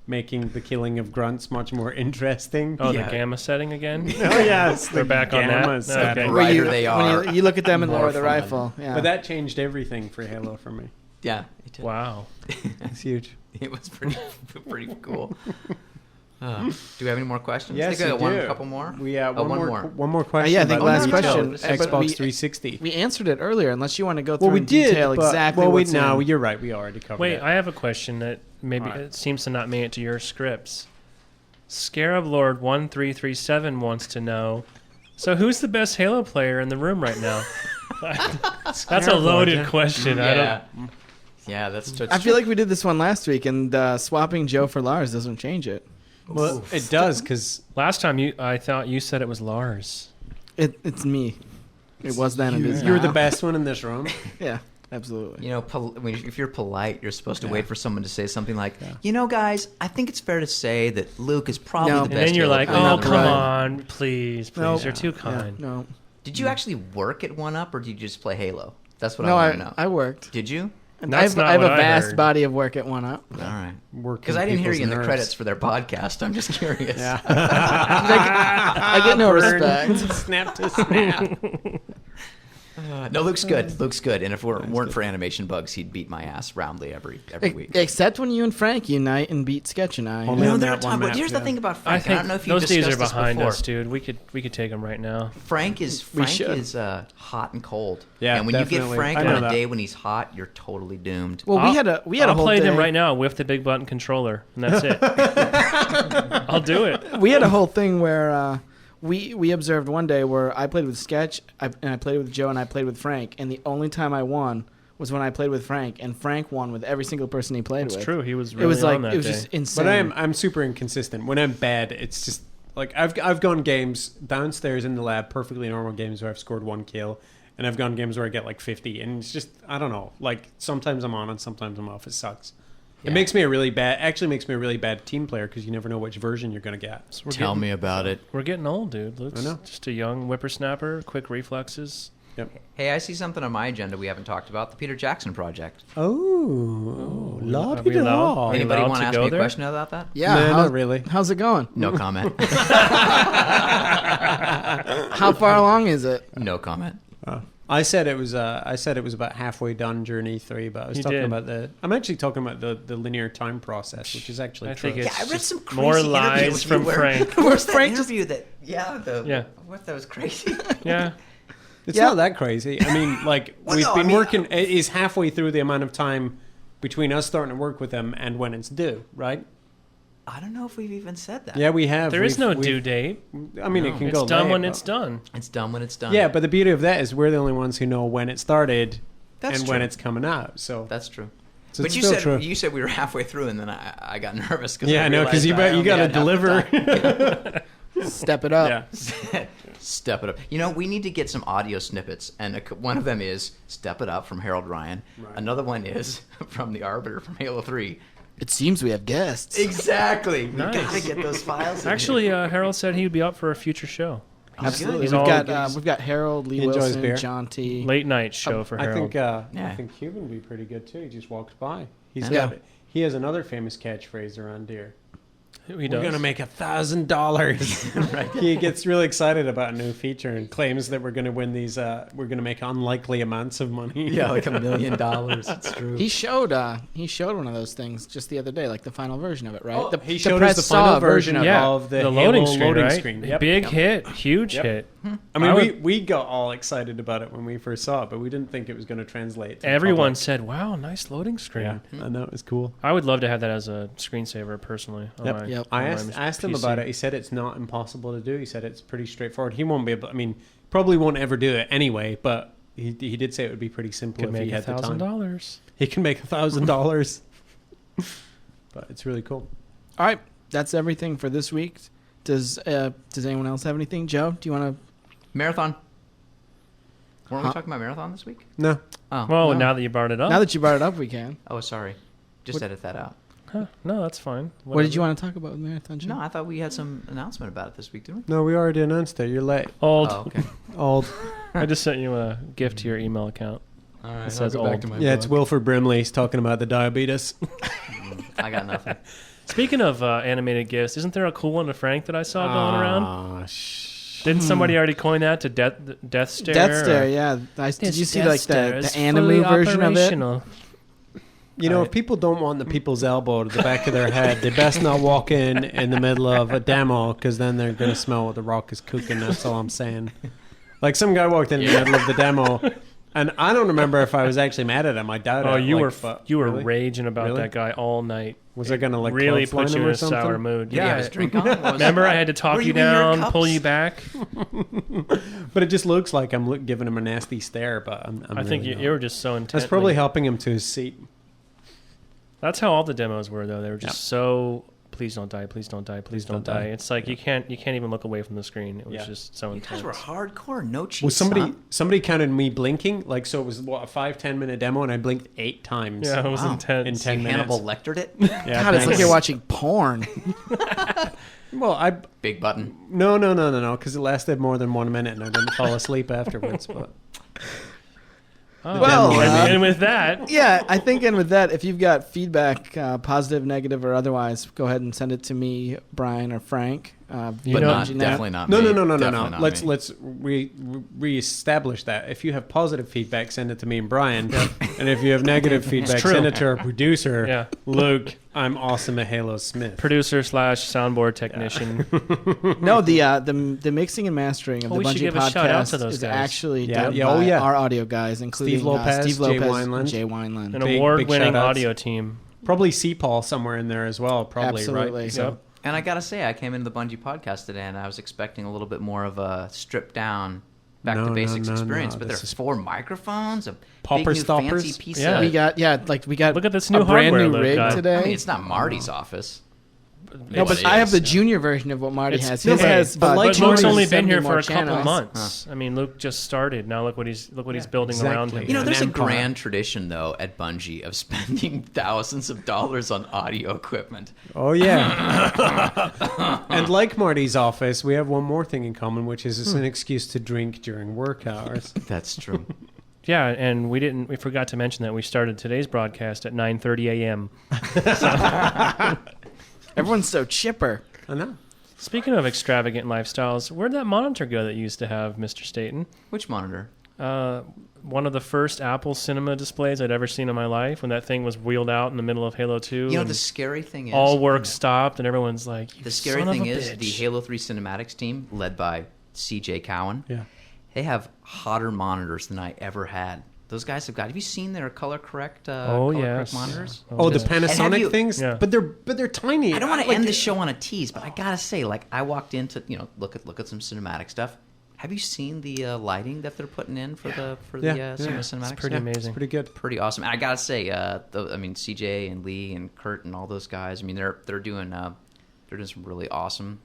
[SPEAKER 4] making the killing of grunts much more interesting.
[SPEAKER 5] Oh,
[SPEAKER 6] Yeah.
[SPEAKER 5] the gamma setting again?
[SPEAKER 4] Oh yes,
[SPEAKER 5] We're back on that?
[SPEAKER 4] gamma setting.
[SPEAKER 5] Okay.
[SPEAKER 6] The
[SPEAKER 7] Where
[SPEAKER 6] brighter
[SPEAKER 7] you,
[SPEAKER 6] they
[SPEAKER 7] when
[SPEAKER 6] are.
[SPEAKER 7] you look at them and
[SPEAKER 6] more
[SPEAKER 7] lower the
[SPEAKER 6] fun.
[SPEAKER 7] rifle. Yeah.
[SPEAKER 4] But that changed everything for Halo for me.
[SPEAKER 6] Yeah, it did.
[SPEAKER 5] Wow.
[SPEAKER 4] It's huge.
[SPEAKER 6] It was pretty cool. Do we have any more questions?
[SPEAKER 4] Yes,
[SPEAKER 6] I think I got
[SPEAKER 4] we
[SPEAKER 6] one,
[SPEAKER 4] do.
[SPEAKER 6] couple more.
[SPEAKER 4] We
[SPEAKER 6] one
[SPEAKER 4] one
[SPEAKER 6] more.
[SPEAKER 4] One more question.
[SPEAKER 7] yeah, I think
[SPEAKER 4] about
[SPEAKER 7] last
[SPEAKER 4] retail
[SPEAKER 7] question.
[SPEAKER 4] Xbox
[SPEAKER 7] But we-
[SPEAKER 4] 360.
[SPEAKER 7] we answered it earlier, unless you want to go through
[SPEAKER 4] Well, we
[SPEAKER 7] in
[SPEAKER 4] did.
[SPEAKER 7] detail
[SPEAKER 4] But,
[SPEAKER 7] exactly
[SPEAKER 4] well,
[SPEAKER 7] what's
[SPEAKER 4] no,
[SPEAKER 7] in.
[SPEAKER 4] you're right. We already covered
[SPEAKER 5] Wait,
[SPEAKER 4] it.
[SPEAKER 5] I have a question that maybe
[SPEAKER 4] Alright.
[SPEAKER 5] it seems to not make it to your scripts. Scarab Lord 1337 wants to know. So who's the best Halo player in the room right now? That's a loaded question. I
[SPEAKER 6] Yeah.
[SPEAKER 5] don't.
[SPEAKER 6] Yeah, that's
[SPEAKER 7] I feel like we did this one last week, and swapping Joe for Lars doesn't change it.
[SPEAKER 4] Well, it does because
[SPEAKER 5] Last time I thought you said it was Lars.
[SPEAKER 7] It's me. It was then, and it is
[SPEAKER 4] you're the
[SPEAKER 7] now.
[SPEAKER 4] best one in this room.
[SPEAKER 7] Yeah, absolutely.
[SPEAKER 6] You know, if you're polite, you're supposed to wait for someone to say something like, you know, guys, I think it's fair to say that Luke is probably
[SPEAKER 7] No.
[SPEAKER 6] the
[SPEAKER 7] And
[SPEAKER 6] best.
[SPEAKER 5] And then you're
[SPEAKER 6] Halo
[SPEAKER 5] like,
[SPEAKER 6] player
[SPEAKER 5] oh,
[SPEAKER 6] in the
[SPEAKER 5] come
[SPEAKER 6] room."
[SPEAKER 5] on, please,
[SPEAKER 7] No.
[SPEAKER 5] you're too
[SPEAKER 7] Yeah,
[SPEAKER 5] kind.
[SPEAKER 7] no,
[SPEAKER 6] Did you actually work at 1UP, or did you just play Halo? That's what
[SPEAKER 7] no,
[SPEAKER 6] I want to know.
[SPEAKER 7] I worked.
[SPEAKER 6] Did you?
[SPEAKER 7] And
[SPEAKER 5] That's
[SPEAKER 7] I have
[SPEAKER 5] not
[SPEAKER 7] a
[SPEAKER 5] what I
[SPEAKER 7] vast
[SPEAKER 5] heard.
[SPEAKER 7] body of work at 1UP.
[SPEAKER 6] All right.
[SPEAKER 4] Working
[SPEAKER 6] Because I didn't hear you in the
[SPEAKER 4] people's
[SPEAKER 6] credits
[SPEAKER 4] nerves.
[SPEAKER 6] for their podcast. I'm just curious.
[SPEAKER 4] Yeah.
[SPEAKER 7] I get no respect.
[SPEAKER 4] Snap to snap.
[SPEAKER 6] No, Luke's good. Luke's good. And if it weren't for animation bugs, he'd beat my ass roundly every week.
[SPEAKER 7] Except when you and Frank unite and beat Sketch and I.
[SPEAKER 4] Only
[SPEAKER 6] No,
[SPEAKER 4] on
[SPEAKER 6] they're
[SPEAKER 4] that one
[SPEAKER 6] tough. But
[SPEAKER 4] map,
[SPEAKER 6] here's the
[SPEAKER 4] yeah.
[SPEAKER 6] thing about
[SPEAKER 5] I
[SPEAKER 6] Frank.
[SPEAKER 5] think
[SPEAKER 6] I don't know if you
[SPEAKER 5] those days
[SPEAKER 6] discussed
[SPEAKER 5] are
[SPEAKER 6] this
[SPEAKER 5] behind
[SPEAKER 6] before.
[SPEAKER 5] us, dude. We could take them right now.
[SPEAKER 6] Frank is
[SPEAKER 7] should.
[SPEAKER 6] hot and cold.
[SPEAKER 4] Yeah,
[SPEAKER 6] and when you
[SPEAKER 4] definitely.
[SPEAKER 6] get Frank
[SPEAKER 4] I know
[SPEAKER 6] on a
[SPEAKER 4] that.
[SPEAKER 6] day when he's hot, you're totally doomed.
[SPEAKER 7] Well, we had a
[SPEAKER 5] I'll
[SPEAKER 7] whole
[SPEAKER 5] play
[SPEAKER 7] day.
[SPEAKER 5] them right now with the big button controller, and that's it. I'll do it.
[SPEAKER 7] We had a whole thing where we observed one day where I played with Sketch, and I played with Joe, and I played with Frank, and the only time I won was when I played with Frank, and Frank won with every single person he played
[SPEAKER 5] It's
[SPEAKER 7] with.
[SPEAKER 5] true. He was really
[SPEAKER 7] It was like
[SPEAKER 5] on that
[SPEAKER 7] it was
[SPEAKER 5] day.
[SPEAKER 7] just insane.
[SPEAKER 4] But I'm super inconsistent. When I'm bad, it's just like I've gone games downstairs in the lab, perfectly normal games where I've scored 1 kill, and I've gone games where I get like 50, and it's just I don't know. Like sometimes I'm on and sometimes I'm off. It sucks.
[SPEAKER 6] Yeah.
[SPEAKER 4] It makes me a really bad team player because you never know which version you're gonna get.
[SPEAKER 5] So we're
[SPEAKER 6] Tell
[SPEAKER 5] getting-
[SPEAKER 6] me about it.
[SPEAKER 5] We're getting old, dude. Luke's
[SPEAKER 4] I know.
[SPEAKER 5] just a young whippersnapper, quick reflexes.
[SPEAKER 4] Yep.
[SPEAKER 6] Hey, I see something on my agenda we haven't talked about, the Peter Jackson project.
[SPEAKER 4] Oh, la
[SPEAKER 5] Are we allowed? Are we
[SPEAKER 6] Anybody
[SPEAKER 5] allowed
[SPEAKER 6] want to ask
[SPEAKER 5] go
[SPEAKER 6] me a
[SPEAKER 5] there?
[SPEAKER 6] question about that?
[SPEAKER 7] yeah,
[SPEAKER 4] No,
[SPEAKER 7] how-
[SPEAKER 4] not really.
[SPEAKER 7] How's it going?
[SPEAKER 6] No comment.
[SPEAKER 7] How far along is it?
[SPEAKER 6] No comment.
[SPEAKER 4] I said it was about halfway done during E3, but I was
[SPEAKER 5] You
[SPEAKER 4] talking
[SPEAKER 5] did.
[SPEAKER 4] about I'm actually talking about the linear time process, which is actually
[SPEAKER 5] I
[SPEAKER 4] true.
[SPEAKER 5] think
[SPEAKER 6] Yeah,
[SPEAKER 5] it's
[SPEAKER 6] I read
[SPEAKER 5] just
[SPEAKER 6] some crazy
[SPEAKER 5] more
[SPEAKER 6] interview
[SPEAKER 5] lies
[SPEAKER 6] with you
[SPEAKER 5] from
[SPEAKER 6] where-
[SPEAKER 5] Frank.
[SPEAKER 6] Where's that
[SPEAKER 7] Frank just-
[SPEAKER 6] interview that?
[SPEAKER 5] Yeah.
[SPEAKER 6] What, that was crazy.
[SPEAKER 5] Yeah.
[SPEAKER 4] It's
[SPEAKER 7] Yeah.
[SPEAKER 4] not that crazy. I mean, like
[SPEAKER 6] Well,
[SPEAKER 4] we've
[SPEAKER 6] no,
[SPEAKER 4] been
[SPEAKER 6] I mean-
[SPEAKER 4] working. It is halfway through the amount of time between us starting to work with them and when it's due, right?
[SPEAKER 6] I don't know if we've even said that.
[SPEAKER 4] Yeah, we have.
[SPEAKER 5] There is
[SPEAKER 4] We've-
[SPEAKER 5] no due date.
[SPEAKER 4] I mean, it can
[SPEAKER 5] It's
[SPEAKER 4] go.
[SPEAKER 5] done
[SPEAKER 4] late,
[SPEAKER 5] when
[SPEAKER 4] but-
[SPEAKER 5] it's done.
[SPEAKER 6] It's done when it's done.
[SPEAKER 4] Yeah, but the beauty of that is we're the only ones who know when it started
[SPEAKER 6] That's
[SPEAKER 4] and
[SPEAKER 6] true.
[SPEAKER 4] when it's coming out. So,
[SPEAKER 6] That's true.
[SPEAKER 4] so
[SPEAKER 6] But
[SPEAKER 4] it's
[SPEAKER 6] you
[SPEAKER 4] still
[SPEAKER 6] said
[SPEAKER 4] true.
[SPEAKER 6] you said we were halfway through, and then I got nervous because
[SPEAKER 4] Yeah, I know, 'cause you got to deliver.
[SPEAKER 7] Step it up.
[SPEAKER 4] Yeah.
[SPEAKER 6] Step it up. You know, we need to get some audio snippets, and one of them is "Step It Up" from Harold Ryan.
[SPEAKER 4] Right.
[SPEAKER 6] Another one is from the Arbiter from Halo 3.
[SPEAKER 7] It seems we have guests.
[SPEAKER 6] Exactly.
[SPEAKER 5] Nice.
[SPEAKER 6] We gotta get those files. in
[SPEAKER 5] Actually,
[SPEAKER 6] here.
[SPEAKER 5] Harold said he would be up for a future show.
[SPEAKER 7] Absolutely.
[SPEAKER 5] He's
[SPEAKER 7] We've
[SPEAKER 5] all-
[SPEAKER 7] got Harold, Lee
[SPEAKER 4] He enjoys
[SPEAKER 7] Wilson,
[SPEAKER 4] beer.
[SPEAKER 7] John T.
[SPEAKER 5] Late night show for
[SPEAKER 4] I
[SPEAKER 5] Harold.
[SPEAKER 4] think
[SPEAKER 6] Yeah.
[SPEAKER 4] I think Cuban would be pretty good too. He just walks by.
[SPEAKER 7] Yeah.
[SPEAKER 4] He has another famous catchphrase around here.
[SPEAKER 5] he
[SPEAKER 4] We're
[SPEAKER 5] does.
[SPEAKER 4] gonna make $1,000. Right. He gets really excited about a new feature and claims that we're gonna win these. We're gonna make unlikely amounts of money.
[SPEAKER 6] yeah, like $1 million. It's true.
[SPEAKER 7] He showed one of those things just the other day, like the final version of it, right?
[SPEAKER 4] Oh, he showed us the
[SPEAKER 7] press
[SPEAKER 4] final
[SPEAKER 7] saw
[SPEAKER 4] version
[SPEAKER 7] of it.
[SPEAKER 5] yeah,
[SPEAKER 4] of the
[SPEAKER 5] loading
[SPEAKER 4] Halo
[SPEAKER 5] screen,
[SPEAKER 4] loading
[SPEAKER 5] right?
[SPEAKER 4] screen. Yep.
[SPEAKER 5] Big hit, huge
[SPEAKER 4] Yep.
[SPEAKER 5] hit.
[SPEAKER 4] I mean,
[SPEAKER 5] I
[SPEAKER 4] we got all excited about it when we first saw it, but we didn't think it was going to translate. To the
[SPEAKER 5] Everyone
[SPEAKER 4] public.
[SPEAKER 5] said, "Wow, nice loading screen."
[SPEAKER 4] Yeah, I know it was cool.
[SPEAKER 5] I would love to have that as a screensaver, personally. on
[SPEAKER 4] Yep.
[SPEAKER 5] my-
[SPEAKER 7] Yep.
[SPEAKER 4] I
[SPEAKER 5] on my
[SPEAKER 4] asked him
[SPEAKER 5] PC.
[SPEAKER 4] about it. He said it's not impossible to do. He said it's pretty straightforward. He won't be able. I mean, probably won't ever do it anyway. But he did say it would be pretty simple
[SPEAKER 5] Could
[SPEAKER 4] if he
[SPEAKER 5] make
[SPEAKER 4] had the time.
[SPEAKER 5] $1,000.
[SPEAKER 4] He can make $1,000. But it's really cool.
[SPEAKER 7] All right, that's everything for this week. Does anyone else have anything? Joe, do you want
[SPEAKER 6] Marathon. Weren't
[SPEAKER 7] Huh?
[SPEAKER 6] we talking about marathon this week?
[SPEAKER 4] No,
[SPEAKER 6] Oh,
[SPEAKER 5] Well,
[SPEAKER 7] No.
[SPEAKER 5] now that you brought it
[SPEAKER 7] to?
[SPEAKER 5] up,
[SPEAKER 7] Now that you brought it up, we can.
[SPEAKER 6] oh, sorry. Just edit that out.
[SPEAKER 5] Huh, no, that's fine.
[SPEAKER 7] What did you want to talk about with Marathon, Joe?
[SPEAKER 6] No, I thought we had some announcement about it this week, didn't we?
[SPEAKER 4] no, we already announced it. You're late.
[SPEAKER 5] Old.
[SPEAKER 6] Oh, okay.
[SPEAKER 4] Old.
[SPEAKER 5] I just sent you a gift to your email account.
[SPEAKER 6] All right.
[SPEAKER 5] It says
[SPEAKER 6] I'll go back
[SPEAKER 5] old.
[SPEAKER 6] to my
[SPEAKER 4] Yeah, it's
[SPEAKER 6] blog.
[SPEAKER 4] Wilford Brimley. He's talking about the diabetes.
[SPEAKER 6] I got nothing.
[SPEAKER 5] Speaking of animated GIFs, isn't there a cool one to Frank that I saw going around? Didn't somebody already coin that to Death Stare?
[SPEAKER 7] Death Stare, yeah. Did you see like the anime version of it?
[SPEAKER 4] You know, if people don't want the people's elbow to the back of their head, they best not walk in the middle of a demo, because then they're going to smell what the rock is cooking. That's all I'm saying. Like, some guy walked in the middle of the demo, and I don't remember if I was actually mad at him. I doubt it.
[SPEAKER 5] Oh, you were
[SPEAKER 4] really?
[SPEAKER 5] raging about that guy all night.
[SPEAKER 4] Was I going to, like,
[SPEAKER 5] really
[SPEAKER 4] clothesline
[SPEAKER 5] put you
[SPEAKER 4] him
[SPEAKER 5] in
[SPEAKER 4] or
[SPEAKER 5] a
[SPEAKER 4] something?
[SPEAKER 5] sour mood?
[SPEAKER 6] Did he have his drink on?
[SPEAKER 5] Remember, I had to talk you down, pull you back.
[SPEAKER 4] But it just looks like I'm giving him a nasty stare. But I
[SPEAKER 5] think
[SPEAKER 4] really
[SPEAKER 5] you were just so intense.
[SPEAKER 4] That's probably helping him to his seat.
[SPEAKER 5] That's how all the demos were, though. They were just so, please don't die, please don't die, please don't die. It's like you can't even look away from the screen. It was just so intense.
[SPEAKER 6] You guys were hardcore, no cheats.
[SPEAKER 4] Well, somebody counted me blinking, like, so it was what, a 5-10 minute demo, and I blinked 8 times.
[SPEAKER 5] Yeah, it was intense.
[SPEAKER 4] In 10 minutes.
[SPEAKER 6] Hannibal Lectered it.
[SPEAKER 4] Yeah,
[SPEAKER 7] God, it's like you're watching porn.
[SPEAKER 4] Well,
[SPEAKER 6] Big button.
[SPEAKER 4] No, because it lasted more than 1 minute, and I didn't fall asleep afterwards. But
[SPEAKER 7] Well,
[SPEAKER 5] and with that,
[SPEAKER 7] yeah, I think, and with that, if you've got feedback, positive, negative, or otherwise, go ahead and send it to me, Brian, or Frank.
[SPEAKER 6] But definitely not
[SPEAKER 4] No.
[SPEAKER 6] me. Definitely not
[SPEAKER 4] Let's
[SPEAKER 6] me.
[SPEAKER 4] reestablish that. If you have positive feedback, send it to me and Brian. And if you have negative feedback, send it to our producer, Luke. I'm awesome at Halo Smith.
[SPEAKER 5] producer / soundboard technician.
[SPEAKER 7] No, the mixing and mastering of the
[SPEAKER 5] we should
[SPEAKER 7] Bungie
[SPEAKER 5] give a shout out
[SPEAKER 7] podcast
[SPEAKER 5] to those
[SPEAKER 7] is
[SPEAKER 5] guys.
[SPEAKER 7] actually done by our audio guys, including
[SPEAKER 4] Steve Lopez,
[SPEAKER 7] Steve Lopez,
[SPEAKER 4] Jay Wineland.
[SPEAKER 7] and Jay Wineland.
[SPEAKER 5] An
[SPEAKER 4] Big
[SPEAKER 5] award-winning
[SPEAKER 4] shout-outs.
[SPEAKER 5] audio team.
[SPEAKER 4] Probably C-Paul somewhere in there as well. Probably,
[SPEAKER 7] Absolutely.
[SPEAKER 4] right?
[SPEAKER 5] Yep.
[SPEAKER 6] And I gotta say, I came into the Bungie podcast today, and I was expecting a little bit more of a stripped down, back to basics experience. But
[SPEAKER 4] This
[SPEAKER 6] there's
[SPEAKER 4] is
[SPEAKER 6] 4 microphones, a
[SPEAKER 4] Popper
[SPEAKER 6] big new
[SPEAKER 4] stoppers.
[SPEAKER 6] fancy piece
[SPEAKER 5] Yeah.
[SPEAKER 6] of.
[SPEAKER 7] We got
[SPEAKER 5] Look at this new
[SPEAKER 7] a brand
[SPEAKER 5] hardware,
[SPEAKER 7] new
[SPEAKER 5] Luke,
[SPEAKER 7] rig
[SPEAKER 5] guy.
[SPEAKER 7] today.
[SPEAKER 6] I mean, it's not Marty's office.
[SPEAKER 7] No, but I have the junior version of what Marty has. His has,
[SPEAKER 4] but like
[SPEAKER 5] But Luke's only been
[SPEAKER 7] 270
[SPEAKER 5] here for
[SPEAKER 7] more
[SPEAKER 5] a couple
[SPEAKER 7] channels.
[SPEAKER 5] months. I mean, Luke just started. Now look what he's building around
[SPEAKER 4] exactly.
[SPEAKER 5] him.
[SPEAKER 6] You know,
[SPEAKER 4] An
[SPEAKER 6] there's a
[SPEAKER 4] empire.
[SPEAKER 6] grand tradition though at Bungie of spending thousands of dollars on audio equipment.
[SPEAKER 4] Oh, yeah. And like Marty's office, we have one more thing in common, which is it's an excuse to drink during work hours.
[SPEAKER 6] That's true.
[SPEAKER 5] Yeah, and we forgot to mention that we started today's broadcast at 9:30 a.m.
[SPEAKER 7] Everyone's so chipper.
[SPEAKER 4] I know.
[SPEAKER 5] Speaking of extravagant lifestyles, where'd that monitor go that you used to have, Mr. Staten?
[SPEAKER 6] Which monitor?
[SPEAKER 5] One of the first Apple Cinema displays I'd ever seen in my life, when that thing was wheeled out in the middle of Halo 2.
[SPEAKER 6] You know,
[SPEAKER 5] and
[SPEAKER 6] the scary thing is
[SPEAKER 5] all work stopped, and everyone's like,
[SPEAKER 6] the scary
[SPEAKER 5] son of
[SPEAKER 6] thing
[SPEAKER 5] a
[SPEAKER 6] is
[SPEAKER 5] bitch.
[SPEAKER 6] the Halo 3 cinematics team, led by CJ Cowan.
[SPEAKER 4] Yeah.
[SPEAKER 6] They have hotter monitors than I ever had. Those guys have you seen their color correct
[SPEAKER 5] yes.
[SPEAKER 6] monitors?
[SPEAKER 4] Oh, the
[SPEAKER 5] yeah.
[SPEAKER 4] Panasonic
[SPEAKER 6] you-
[SPEAKER 4] things?
[SPEAKER 5] Yeah.
[SPEAKER 4] But they're tiny.
[SPEAKER 6] I don't want to end the show on a tease, but I gotta say, like, I walked into, look at some cinematic stuff. Have you seen the lighting that they're putting in for the cinematics?
[SPEAKER 5] It's pretty amazing.
[SPEAKER 4] It's pretty good.
[SPEAKER 6] Pretty awesome. And I gotta say, CJ and Lee and Kurt and all those guys. I mean, they're doing some really awesome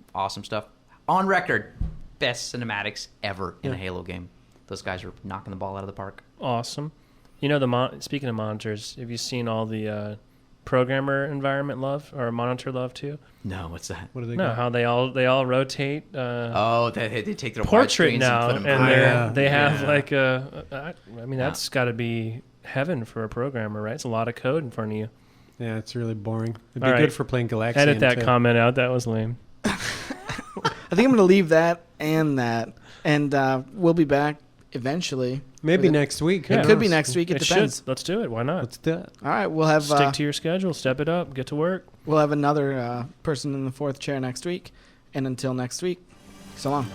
[SPEAKER 6] stuff. On record, best cinematics ever in a Halo game. Those guys are knocking the ball out of the park.
[SPEAKER 5] Awesome. You know, speaking of monitors, have you seen all the programmer environment love or monitor love too?
[SPEAKER 6] No, what's that?
[SPEAKER 4] What do they
[SPEAKER 5] No,
[SPEAKER 4] got?
[SPEAKER 5] how they all rotate.
[SPEAKER 6] They take their
[SPEAKER 5] Portrait
[SPEAKER 6] widescreens
[SPEAKER 5] now,
[SPEAKER 6] and put them
[SPEAKER 5] and they have like that's got to be heaven for a programmer, right? It's a lot of code in front of you.
[SPEAKER 4] Yeah, it's really boring. It'd be
[SPEAKER 5] All right.
[SPEAKER 4] good for playing Galaxian.
[SPEAKER 5] Edit that
[SPEAKER 4] too.
[SPEAKER 5] comment out. That was lame.
[SPEAKER 7] I think I'm going to leave that, and we'll be back eventually.
[SPEAKER 4] Maybe next week. Who
[SPEAKER 7] It could be
[SPEAKER 4] knows?
[SPEAKER 7] next week. It depends.
[SPEAKER 5] Should. Let's do it. Why not?
[SPEAKER 4] Let's do it.
[SPEAKER 7] All right, we'll have
[SPEAKER 5] Stick to your schedule. Step it up. Get to work.
[SPEAKER 7] we'll have another person in the 4th chair next week, and until next week, so long.